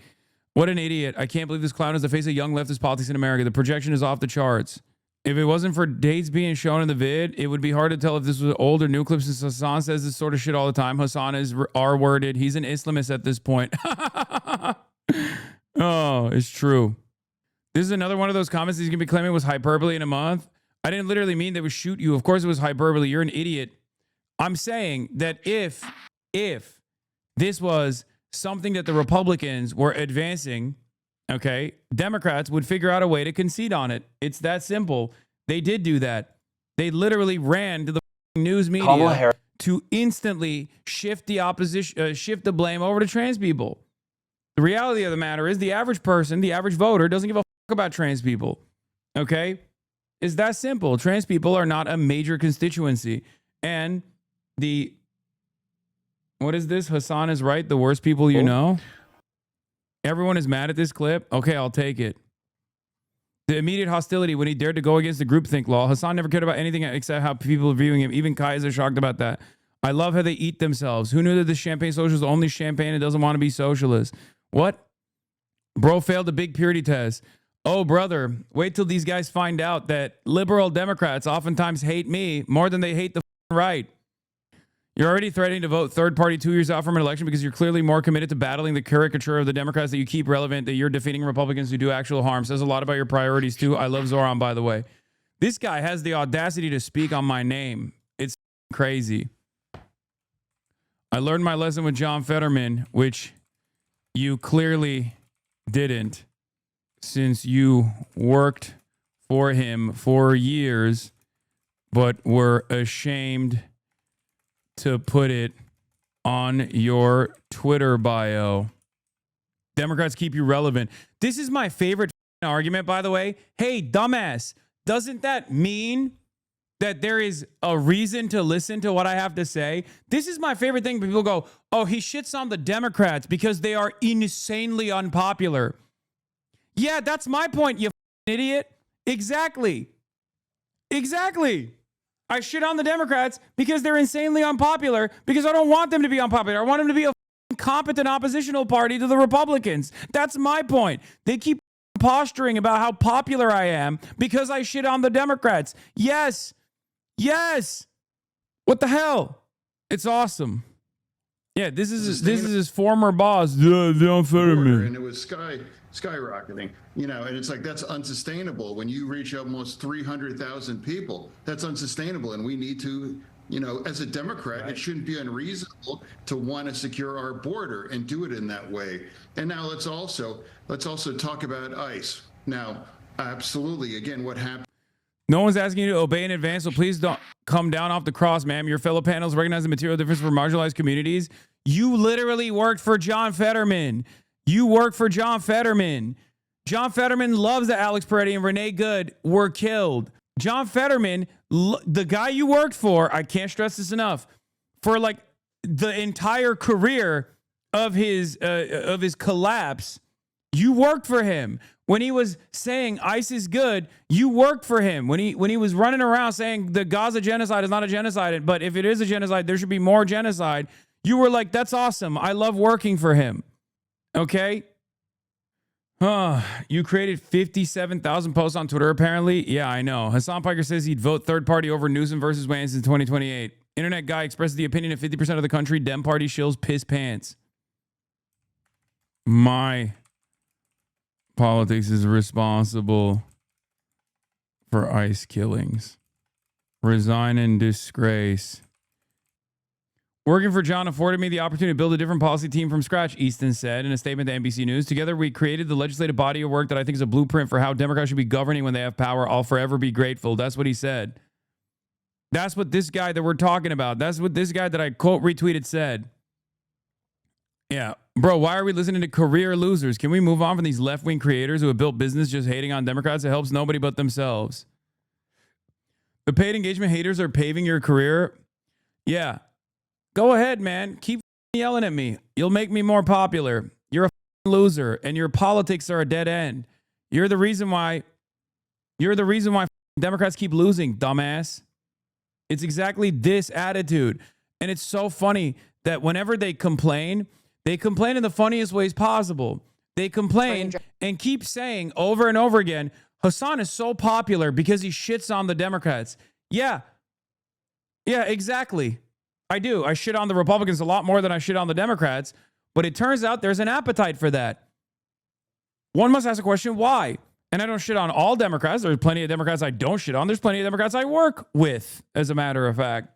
What an idiot. I can't believe this clown is the face of young leftist politics in America. The projection is off the charts. If it wasn't for dates being shown in the vid, it would be hard to tell if this was old or new clips, since Hasan says this sort of shit all the time. Hasan is R-worded. He's an Islamist at this point. Oh, it's true. This is another one of those comments he's going to be claiming was hyperbole in a month. I didn't literally mean they would shoot you. Of course it was hyperbole. You're an idiot. I'm saying that if this was something that the Republicans were advancing, okay, Democrats would figure out a way to concede on it. It's that simple. They did do that. They literally ran to the news media to instantly shift the opposition, shift the blame over to trans people. The reality of the matter is the average person, the average voter, doesn't give a fuck about trans people. Okay? It's that simple. Trans people are not a major constituency. And what is this? Hasan is right. The worst people you know. Everyone is mad at this clip. Okay, I'll take it. The immediate hostility when he dared to go against the groupthink law. Hasan never cared about anything except how people are viewing him. Even Kai is shocked about that. I love how they eat themselves. Who knew that the champagne social is the only champagne that doesn't want to be socialist? What? Bro failed a big purity test. Oh, brother, wait till these guys find out that liberal Democrats oftentimes hate me more than they hate the right. You're already threatening to vote third party 2 years out from an election because you're clearly more committed to battling the caricature of the Democrats that you keep relevant, that you're defeating Republicans who do actual harm. Says a lot about your priorities, too. I love Zoran, by the way. This guy has the audacity to speak on my name. It's crazy. I learned my lesson with John Fetterman, which you clearly didn't, since you worked for him for years, but were ashamed to put it on your Twitter bio. Democrats keep you relevant. This is my favorite argument, by the way. Hey, dumbass, doesn't that mean that there is a reason to listen to what I have to say? This is my favorite thing. People go, oh, he shits on the Democrats because they are insanely unpopular. Yeah, that's my point, you idiot. Exactly. I shit on the Democrats because they're insanely unpopular, because I don't want them to be unpopular. I want them to be a competent oppositional party to the Republicans. That's my point. They keep posturing about how popular I am because I shit on the Democrats. Yes. What the hell? It's awesome. Yeah, this is his former boss, John Fetterman. And it was skyrocketing, and it's like, that's unsustainable. When you reach almost 300,000 people, that's unsustainable. And we need to, as a Democrat, it shouldn't be unreasonable to want to secure our border and do it in that way. And now let's also talk about ICE. Now, absolutely, again, what happened. No one's asking you to obey in advance, so please don't come down off the cross, ma'am. Your fellow panels recognize the material difference for marginalized communities. You literally worked for John Fetterman. John Fetterman loves that Alex Peretti and Renee Good were killed. John Fetterman, the guy you worked for, I can't stress this enough, for like the entire career of his collapse, you worked for him. When he was saying ICE is good, you worked for him. When he was running around saying the Gaza genocide is not a genocide, but if it is a genocide, there should be more genocide, you were like, that's awesome. I love working for him. Okay? You created 57,000 posts on Twitter, apparently. Yeah, I know. Hasan Piker says he'd vote third party over Newsom versus Wayne in 2028. Internet guy expresses the opinion of 50% of the country Dem party shills piss pants. My politics is responsible for ICE killings. Resign in disgrace. Working for John afforded me the opportunity to build a different policy team from scratch, Easton said in a statement to NBC News. Together, we created the legislative body of work that I think is a blueprint for how Democrats should be governing when they have power. I'll forever be grateful. That's what he said. That's what this guy that we're talking about, that's what this guy that I quote retweeted said. Yeah. Bro, why are we listening to career losers? Can we move on from these left-wing creators who have built business just hating on Democrats? It helps nobody but themselves. The paid engagement haters are paving your career. Yeah. Go ahead, man. Keep yelling at me. You'll make me more popular. You're a loser, and your politics are a dead end. You're the reason why Democrats keep losing, dumbass. It's exactly this attitude. And it's so funny that whenever they complain in the funniest ways possible. They complain and keep saying over and over again, Hasan is so popular because he shits on the Democrats. Yeah, exactly. I do. I shit on the Republicans a lot more than I shit on the Democrats, but it turns out there's an appetite for that. One must ask the question, why? And I don't shit on all Democrats. There's plenty of Democrats I don't shit on. There's plenty of Democrats I work with, as a matter of fact.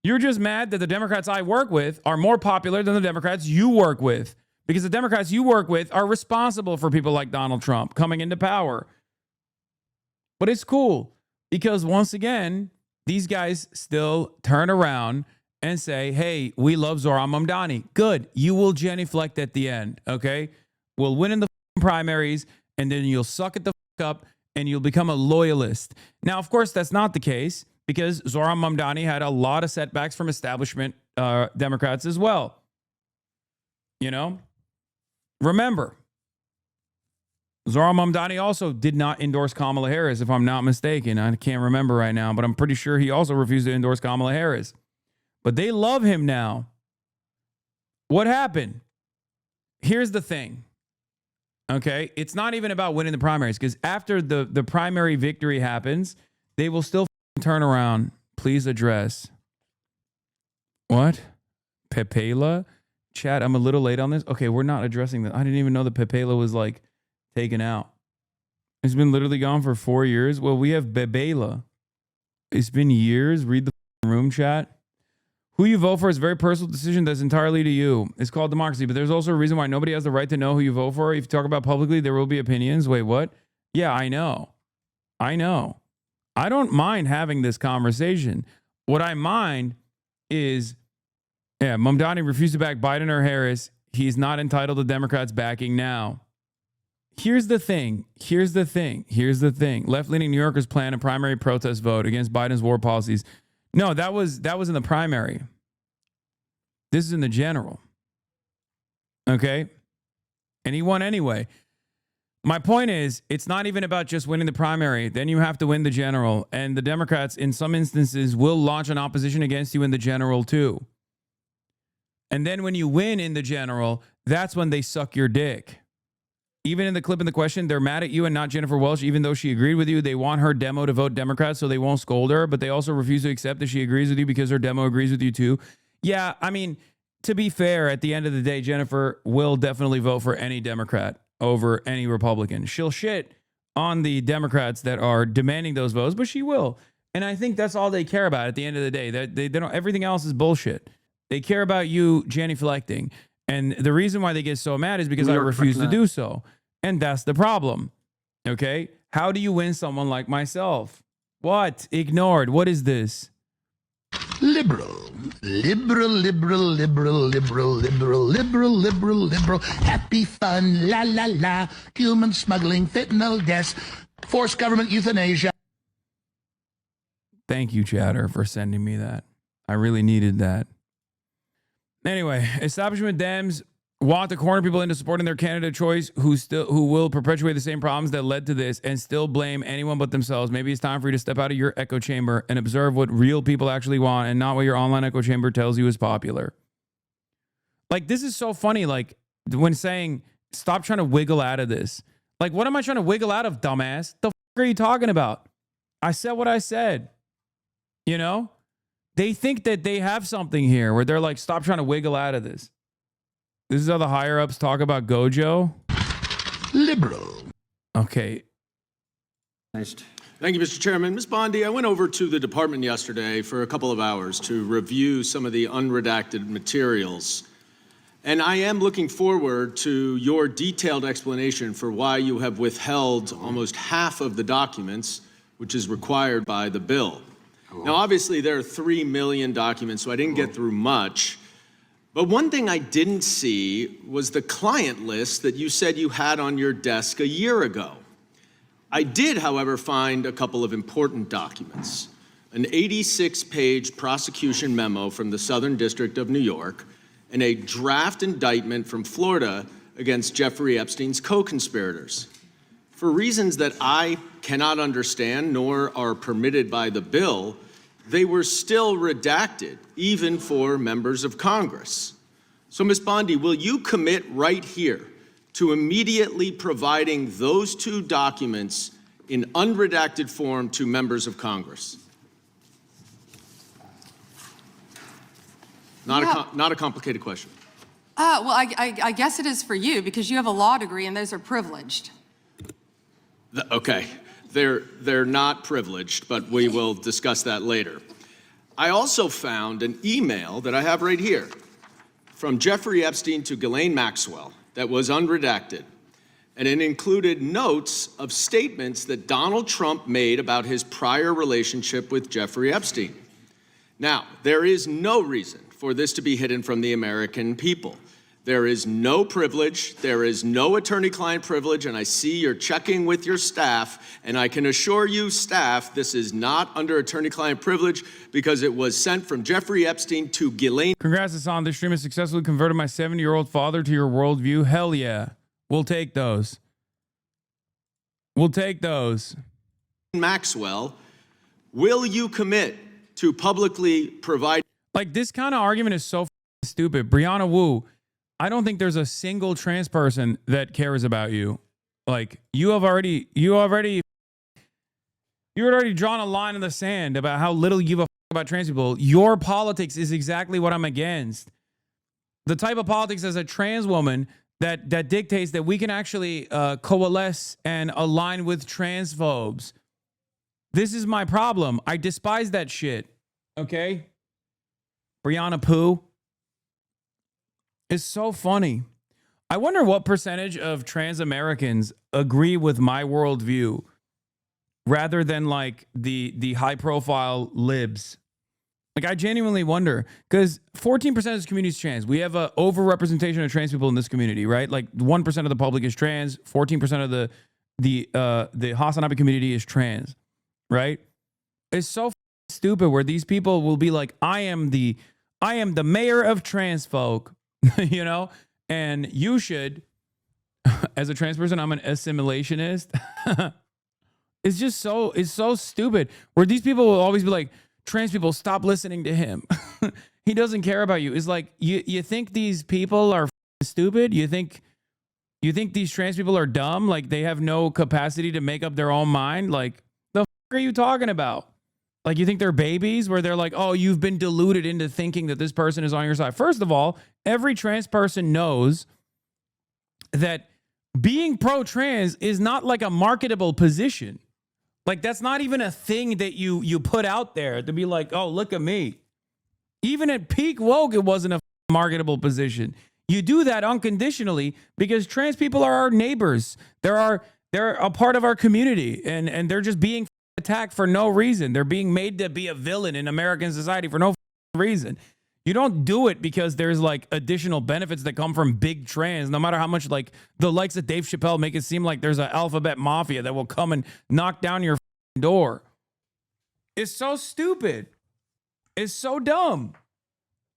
You're just mad that the Democrats I work with are more popular than the Democrats you work with, because the Democrats you work with are responsible for people like Donald Trump coming into power. But it's cool because once again, these guys still turn around and say, hey, we love Zoran Mamdani. Good. You will genuflect at the end. Okay. We'll win in the primaries and then you'll suck it the up and you'll become a loyalist. Now, of course, that's not the case, because Zoran Mamdani had a lot of setbacks from establishment Democrats as well. You know, remember, Zoran Mamdani also did not endorse Kamala Harris, if I'm not mistaken. I can't remember right now, but I'm pretty sure he also refused to endorse Kamala Harris. But they love him now. What happened? Here's the thing. Okay, it's not even about winning the primaries because after the primary victory happens, they will still turn around. Please address what? Pepela? Chat, I'm a little late on this. Okay, we're not addressing that. I didn't even know that Pepela was like taken out. It's been literally gone for 4 years. Well, we have Bebela. It's been years. Read the room chat. Who you vote for is a very personal decision that's entirely to you. It's called democracy, but there's also a reason why nobody has the right to know who you vote for. If you talk about publicly, there will be opinions. Wait, what? Yeah, I know. I know. I don't mind having this conversation. What I mind is, yeah, Mamdani refused to back Biden or Harris. He's not entitled to Democrats backing now. Here's the thing. Left-leaning New Yorkers plan a primary protest vote against Biden's war policies. No, that was in the primary. This is in the general. Okay? And he won anyway. My point is, it's not even about just winning the primary. Then you have to win the general. And the Democrats, in some instances, will launch an opposition against you in the general, too. And then when you win in the general, that's when they suck your dick. Even in the clip in the question, they're mad at you and not Jennifer Welch, even though she agreed with you. They want her demo to vote Democrat so they won't scold her, but they also refuse to accept that she agrees with you because her demo agrees with you too. Yeah, I mean, to be fair, at the end of the day, Jennifer will definitely vote for any Democrat over any Republican. She'll shit on the Democrats that are demanding those votes, but she will. And I think that's all they care about at the end of the day. They don't. Everything else is bullshit. They care about you genuflecting. And the reason why they get so mad is because I refuse to do so. And that's the problem. Okay? How do you win someone like myself? What? Ignored. What is this? Liberal. Happy fun, la la la. Human smuggling, fentanyl deaths, forced government euthanasia. Thank you, Chatter, for sending me that. I really needed that. Anyway, establishment Dems want to corner people into supporting their candidate choice who will perpetuate the same problems that led to this and still blame anyone but themselves. Maybe it's time for you to step out of your echo chamber and observe what real people actually want and not what your online echo chamber tells you is popular. Like, this is so funny. Like, when saying, stop trying to wiggle out of this. Like, what am I trying to wiggle out of, dumbass? The f*** are you talking about? I said what I said. You know? They think that they have something here where they're like, stop trying to wiggle out of this. This is how the higher ups talk about Gojo. Liberal. Okay. Thank you, Mr. Chairman. Ms. Bondi, I went over to the department yesterday for a couple of hours to review some of the unredacted materials. And I am looking forward to your detailed explanation for why you have withheld almost half of the documents, which is required by the bill. Now, obviously, there are 3 million documents, so I didn't get through much. But one thing I didn't see was the client list that you said you had on your desk a year ago. I did, however, find a couple of important documents. An 86-page prosecution memo from the Southern District of New York and a draft indictment from Florida against Jeffrey Epstein's co-conspirators. For reasons that I cannot understand nor are permitted by the bill, they were still redacted, even for members of Congress. So, Ms. Bondi, will you commit right here to immediately providing those 2 documents in unredacted form to members of Congress? Not a complicated question. Well, I guess it is for you because you have a law degree and those are privileged. Okay, they're not privileged, but we will discuss that later. I also found an email that I have right here from Jeffrey Epstein to Ghislaine Maxwell that was unredacted, and it included notes of statements that Donald Trump made about his prior relationship with Jeffrey Epstein. Now, there is no reason for this to be hidden from the American people. There is no privilege, there is no attorney-client privilege, and I see you're checking with your staff, and I can assure you, staff, this is not under attorney-client privilege because it was sent from Jeffrey Epstein to Ghislaine. Congrats, Hassan. This stream has successfully converted my 70-year-old father to your worldview. Hell yeah. We'll take those. We'll take those. Maxwell, will you commit to publicly provide... Like, this kind of argument is so stupid. Brianna Wu, I don't think there's a single trans person that cares about you. Like you had already drawn a line in the sand about how little you give a fuck about trans people. Your politics is exactly what I'm against. The type of politics as a trans woman that dictates that we can actually coalesce and align with transphobes. This is my problem. I despise that shit. Okay? Brianna Pooh is so funny. I wonder what percentage of trans Americans agree with my worldview rather than like the high profile libs. Like I genuinely wonder, because 14% of this community is trans. We have a overrepresentation of trans people in this community, right? Like 1% of the public is trans, 14% of the Hasanabi community is trans, right? It's so stupid where these people will be like, I am the mayor of trans folk, you know? And you should, as a trans person, I'm an assimilationist. It's so stupid where these people will always be like, trans people, stop listening to him. He doesn't care about you. It's like, you think these people are stupid? You think these trans people are dumb? Like they have no capacity to make up their own mind? Like the fuck are you talking about? Like you think they're babies where they're like, oh, you've been deluded into thinking that this person is on your side. First of all, every trans person knows that being pro-trans is not like a marketable position. Like that's not even a thing that you put out there to be like, oh, look at me. Even at peak woke, it wasn't a marketable position. You do that unconditionally because trans people are our neighbors. They're a part of our community and they're just being attacked for no reason. They're being made to be a villain in American society for no reason. You don't do it because there's like additional benefits that come from big trans, no matter how much like the likes of Dave Chappelle make it seem like there's an alphabet mafia that will come and knock down your door. It's so stupid. It's so dumb.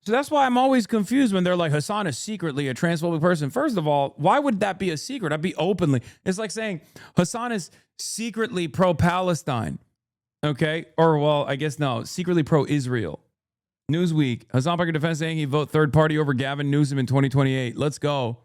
So that's why I'm always confused when they're like, Hasan is secretly a transphobic person. First of all, why would that be a secret? I'd be openly. It's like saying Hasan is secretly pro-Palestine. Okay? Or, well, I guess no, secretly pro-Israel. Newsweek, Hasan Piker defense saying he vote third party over Gavin Newsom in 2028. Let's go.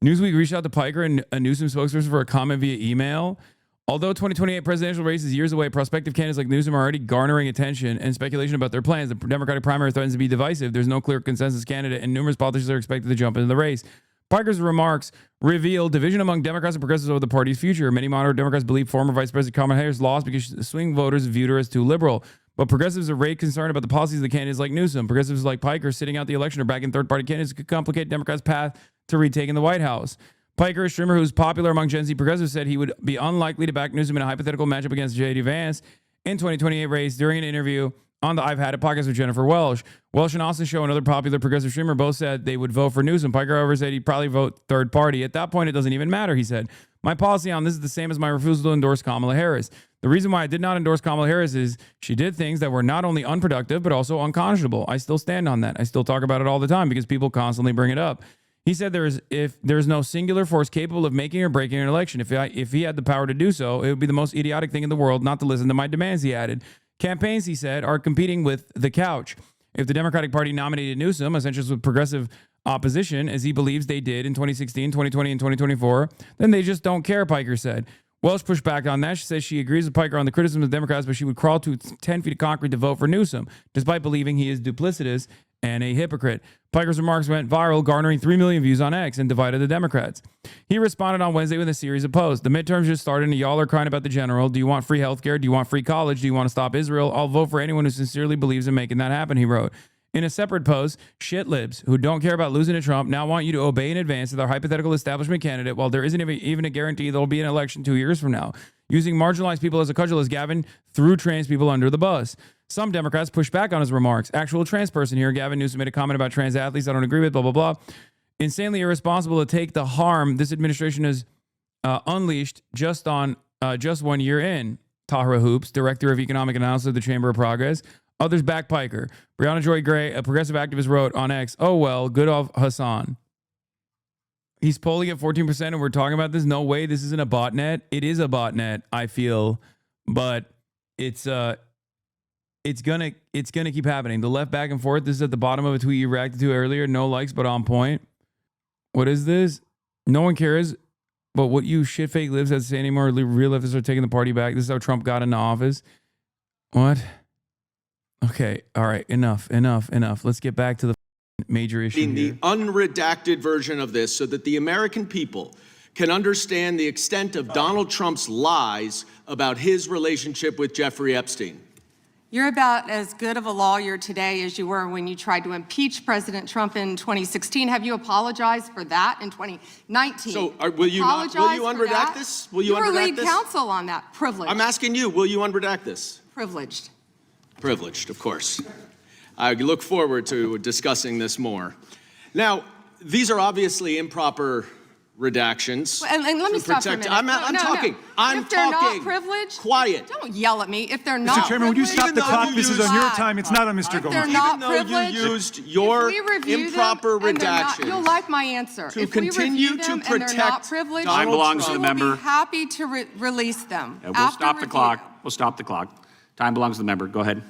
Newsweek reached out to Piker and a Newsom spokesperson for a comment via email. Although 2028 presidential race is years away, prospective candidates like Newsom are already garnering attention and speculation about their plans. The Democratic primary threatens to be divisive. There's no clear consensus candidate, and numerous politicians are expected to jump into the race. Piker's remarks reveal division among Democrats and progressives over the party's future. Many moderate Democrats believe former Vice President Kamala Harris lost because swing voters viewed her as too liberal. But progressives are very concerned about the policies of the candidates like Newsom. Progressives like Piker sitting out the election or backing third-party candidates could complicate Democrats' path to retaking the White House. Piker, a streamer who's popular among Gen Z progressives, said he would be unlikely to back Newsom in a hypothetical matchup against J.D. Vance in 2028 race during an interview on the I've Had It podcast with Jennifer Welsh. Welsh and Austin Show, another popular progressive streamer, both said they would vote for Newsom. Piker, however, said he'd probably vote third party. At that point, it doesn't even matter, he said. My policy on this is the same as my refusal to endorse Kamala Harris. The reason why I did not endorse Kamala Harris is she did things that were not only unproductive, but also unconscionable. I still stand on that. I still talk about it all the time because people constantly bring it up. He said if there's no singular force capable of making or breaking an election, if he had the power to do so, it would be the most idiotic thing in the world not to listen to my demands, he added. Campaigns, he said, are competing with the couch. If the Democratic Party nominated Newsom, essentially with progressive opposition, as he believes they did in 2016, 2020, and 2024, then they just don't care, Piker said. Welsh pushed back on that. She says she agrees with Piker on the criticism of the Democrats, but she would crawl to 10 feet of concrete to vote for Newsom, despite believing he is duplicitous and a hypocrite. Piker's remarks went viral, garnering 3 million views on X and divided the Democrats. He responded on Wednesday with a series of posts. The midterms just started and y'all are crying about the general. Do you want free healthcare? Do you want free college? Do you want to stop Israel? I'll vote for anyone who sincerely believes in making that happen, he wrote. In a separate post, shit libs who don't care about losing to Trump now want you to obey in advance to their hypothetical establishment candidate while there isn't even a guarantee there'll be an election 2 years from now. Using marginalized people as a cudgel as Gavin threw trans people under the bus. Some Democrats pushed back on his remarks. Actual trans person here, Gavin Newsom, made a comment about trans athletes I don't agree with, blah, blah, blah. Insanely irresponsible to take the harm this administration has unleashed just 1 year in. Tahra Hoops, Director of Economic Analysis of the Chamber of Progress. Others back Piker. Brianna Joy Gray, a progressive activist, wrote on X, oh, well, good off Hasan. He's polling at 14% and we're talking about this. No way, this isn't a botnet. It is a botnet, I feel. But it's it's gonna keep happening. The left back and forth. This is at the bottom of a tweet you reacted to earlier. No likes, but on point. What is this? No one cares, but what you shit fake libs have to say anymore. Real leftists are taking the party back. This is how Trump got into office. What? Okay, all right, enough. Let's get back to the major issue In the here. unredacted version of this so that the American people can understand the extent of Donald Trump's lies about his relationship with Jeffrey Epstein. You're about as good of a lawyer today as you were when you tried to impeach President Trump in 2016. Have you apologized for that in 2019? So will you unredact this? Will you were unredact lead this? counsel on that. Privileged. I'm asking you, will you unredact this? Privileged. Privileged, of course. I look forward to discussing this more. Now, these are obviously improper redactions. And let me stop for a minute. I'm talking. If they're not privileged, quiet. Don't yell at me. If they're not Mr. Chairman, would you stop the clock? This is on your time. It's not on Mr. If Goldman. they're not Even though privileged, you used your if we review improper them and they're not- redactions you'll like my answer. to If we continue review to them and they're not protect privileged, Donald Time belongs to we the will member. be happy to release them. We'll after stop the review. clock. We'll stop the clock. Time belongs to the member. Go ahead.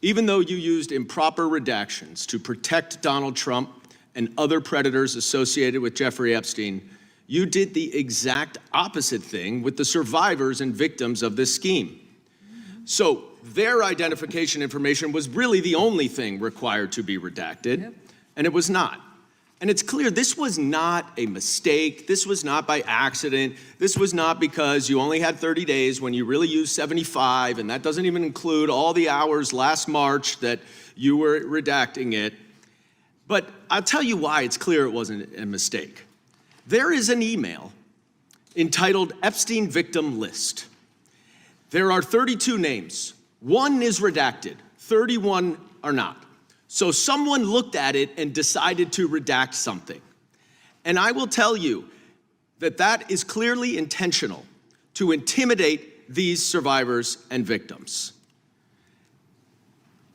Even though you used improper redactions to protect Donald Trump and other predators associated with Jeffrey Epstein, you did the exact opposite thing with the survivors and victims of this scheme. So their identification information was really the only thing required to be redacted, and it was not. And it's clear this was not a mistake. This was not by accident. This was not because you only had 30 days when you really used 75, and that doesn't even include all the hours last March that you were redacting it. But I'll tell you why it's clear it wasn't a mistake. There is an email entitled Epstein Victim List. There are 32 names. One is redacted, 31 are not. So someone looked at it and decided to redact something. And I will tell you that that is clearly intentional to intimidate these survivors and victims.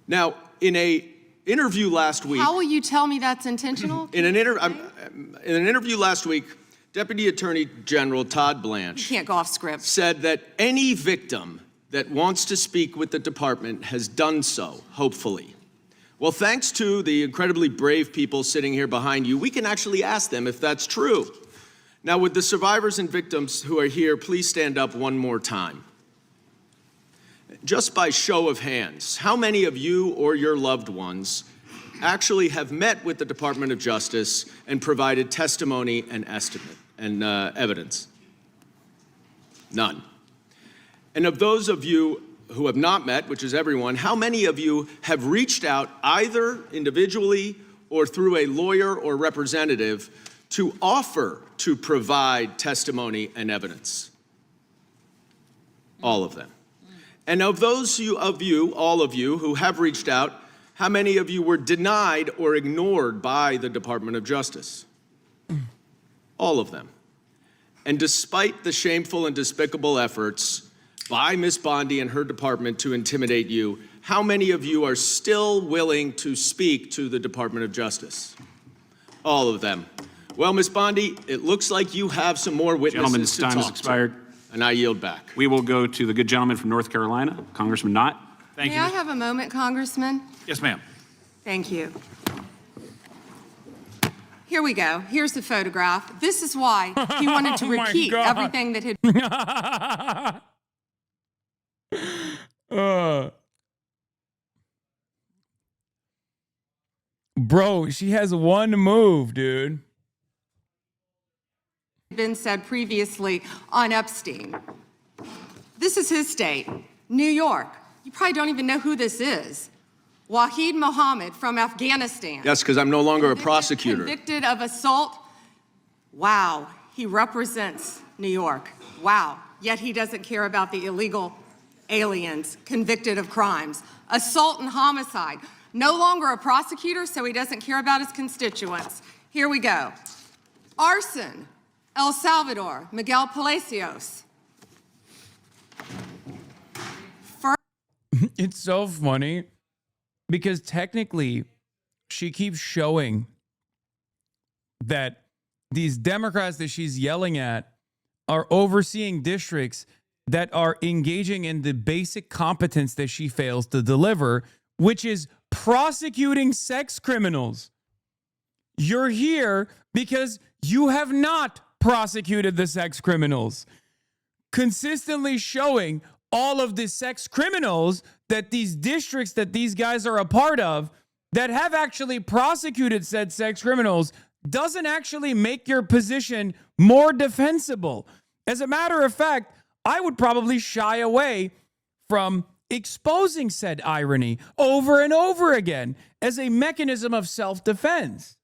Now, in an interview last week, How will you tell me that's intentional? in an interview last week, Deputy Attorney General Todd You Blanche can't go off script. said that any victim that wants to speak with the department has done so, hopefully. Well, thanks to the incredibly brave people sitting here behind you, we can actually ask them if that's true. Now, would the survivors and victims who are here please stand up one more time? Just by show of hands, how many of you or your loved ones actually have met with the Department of Justice and provided testimony and estimate and evidence? None. And of those of you who have not met, which is everyone, how many of you have reached out either individually or through a lawyer or representative to offer to provide testimony and evidence? All of them. And of those of you, all of you who have reached out, how many of you were denied or ignored by the Department of Justice? All of them. And despite the shameful and despicable efforts by Ms. Bondi and her department to intimidate you, how many of you are still willing to speak to the Department of Justice? All of them. Well, Ms. Bondi, it looks like you have some more witnesses Gentleman's to time has talk expired. to, and I yield back. We will go to the good gentleman from North Carolina, Congressman Knott. May I have a moment, Congressman? Yes, ma'am. Thank you. Here we go. Here's the photograph. This is why he wanted to Oh my repeat God. everything that had Bro, she has one move, dude. been said previously on Epstein. This is his state, New York. You probably don't even know who this is. Wahid Mohammed from Afghanistan. Yes, because I'm no longer a prosecutor. Convicted of assault. Wow, he represents New York. Wow, yet he doesn't care about the illegal aliens convicted of crimes. Assault and homicide. No longer a prosecutor, so he doesn't care about his constituents. Here we go. Arson, El Salvador, Miguel Palacios. It's so funny because technically she keeps showing that these Democrats that she's yelling at are overseeing districts that are engaging in the basic competence that she fails to deliver, which is prosecuting sex criminals. You're here because you have not prosecuted the sex criminals, consistently showing all of the sex criminals that these districts that these guys are a part of that have actually prosecuted said sex criminals doesn't actually make your position more defensible. As a matter of fact, I would probably shy away from exposing said irony over and over again as a mechanism of self-defense.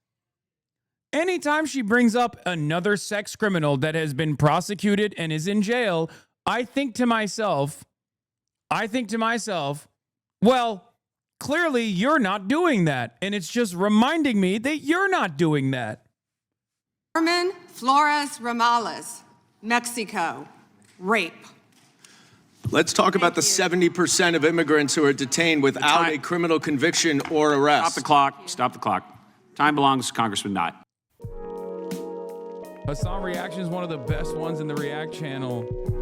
Anytime she brings up another sex criminal that has been prosecuted and is in jail, I think to myself, well, clearly you're not doing that. And it's just reminding me that you're not doing that. Carmen Flores Ramales, Mexico, rape. Let's talk about the 70% of immigrants who are detained without a criminal conviction or arrest. Stop the clock. Stop the clock. Time belongs to Congressman Knott. Hasan Reaction is one of the best ones in the React channel.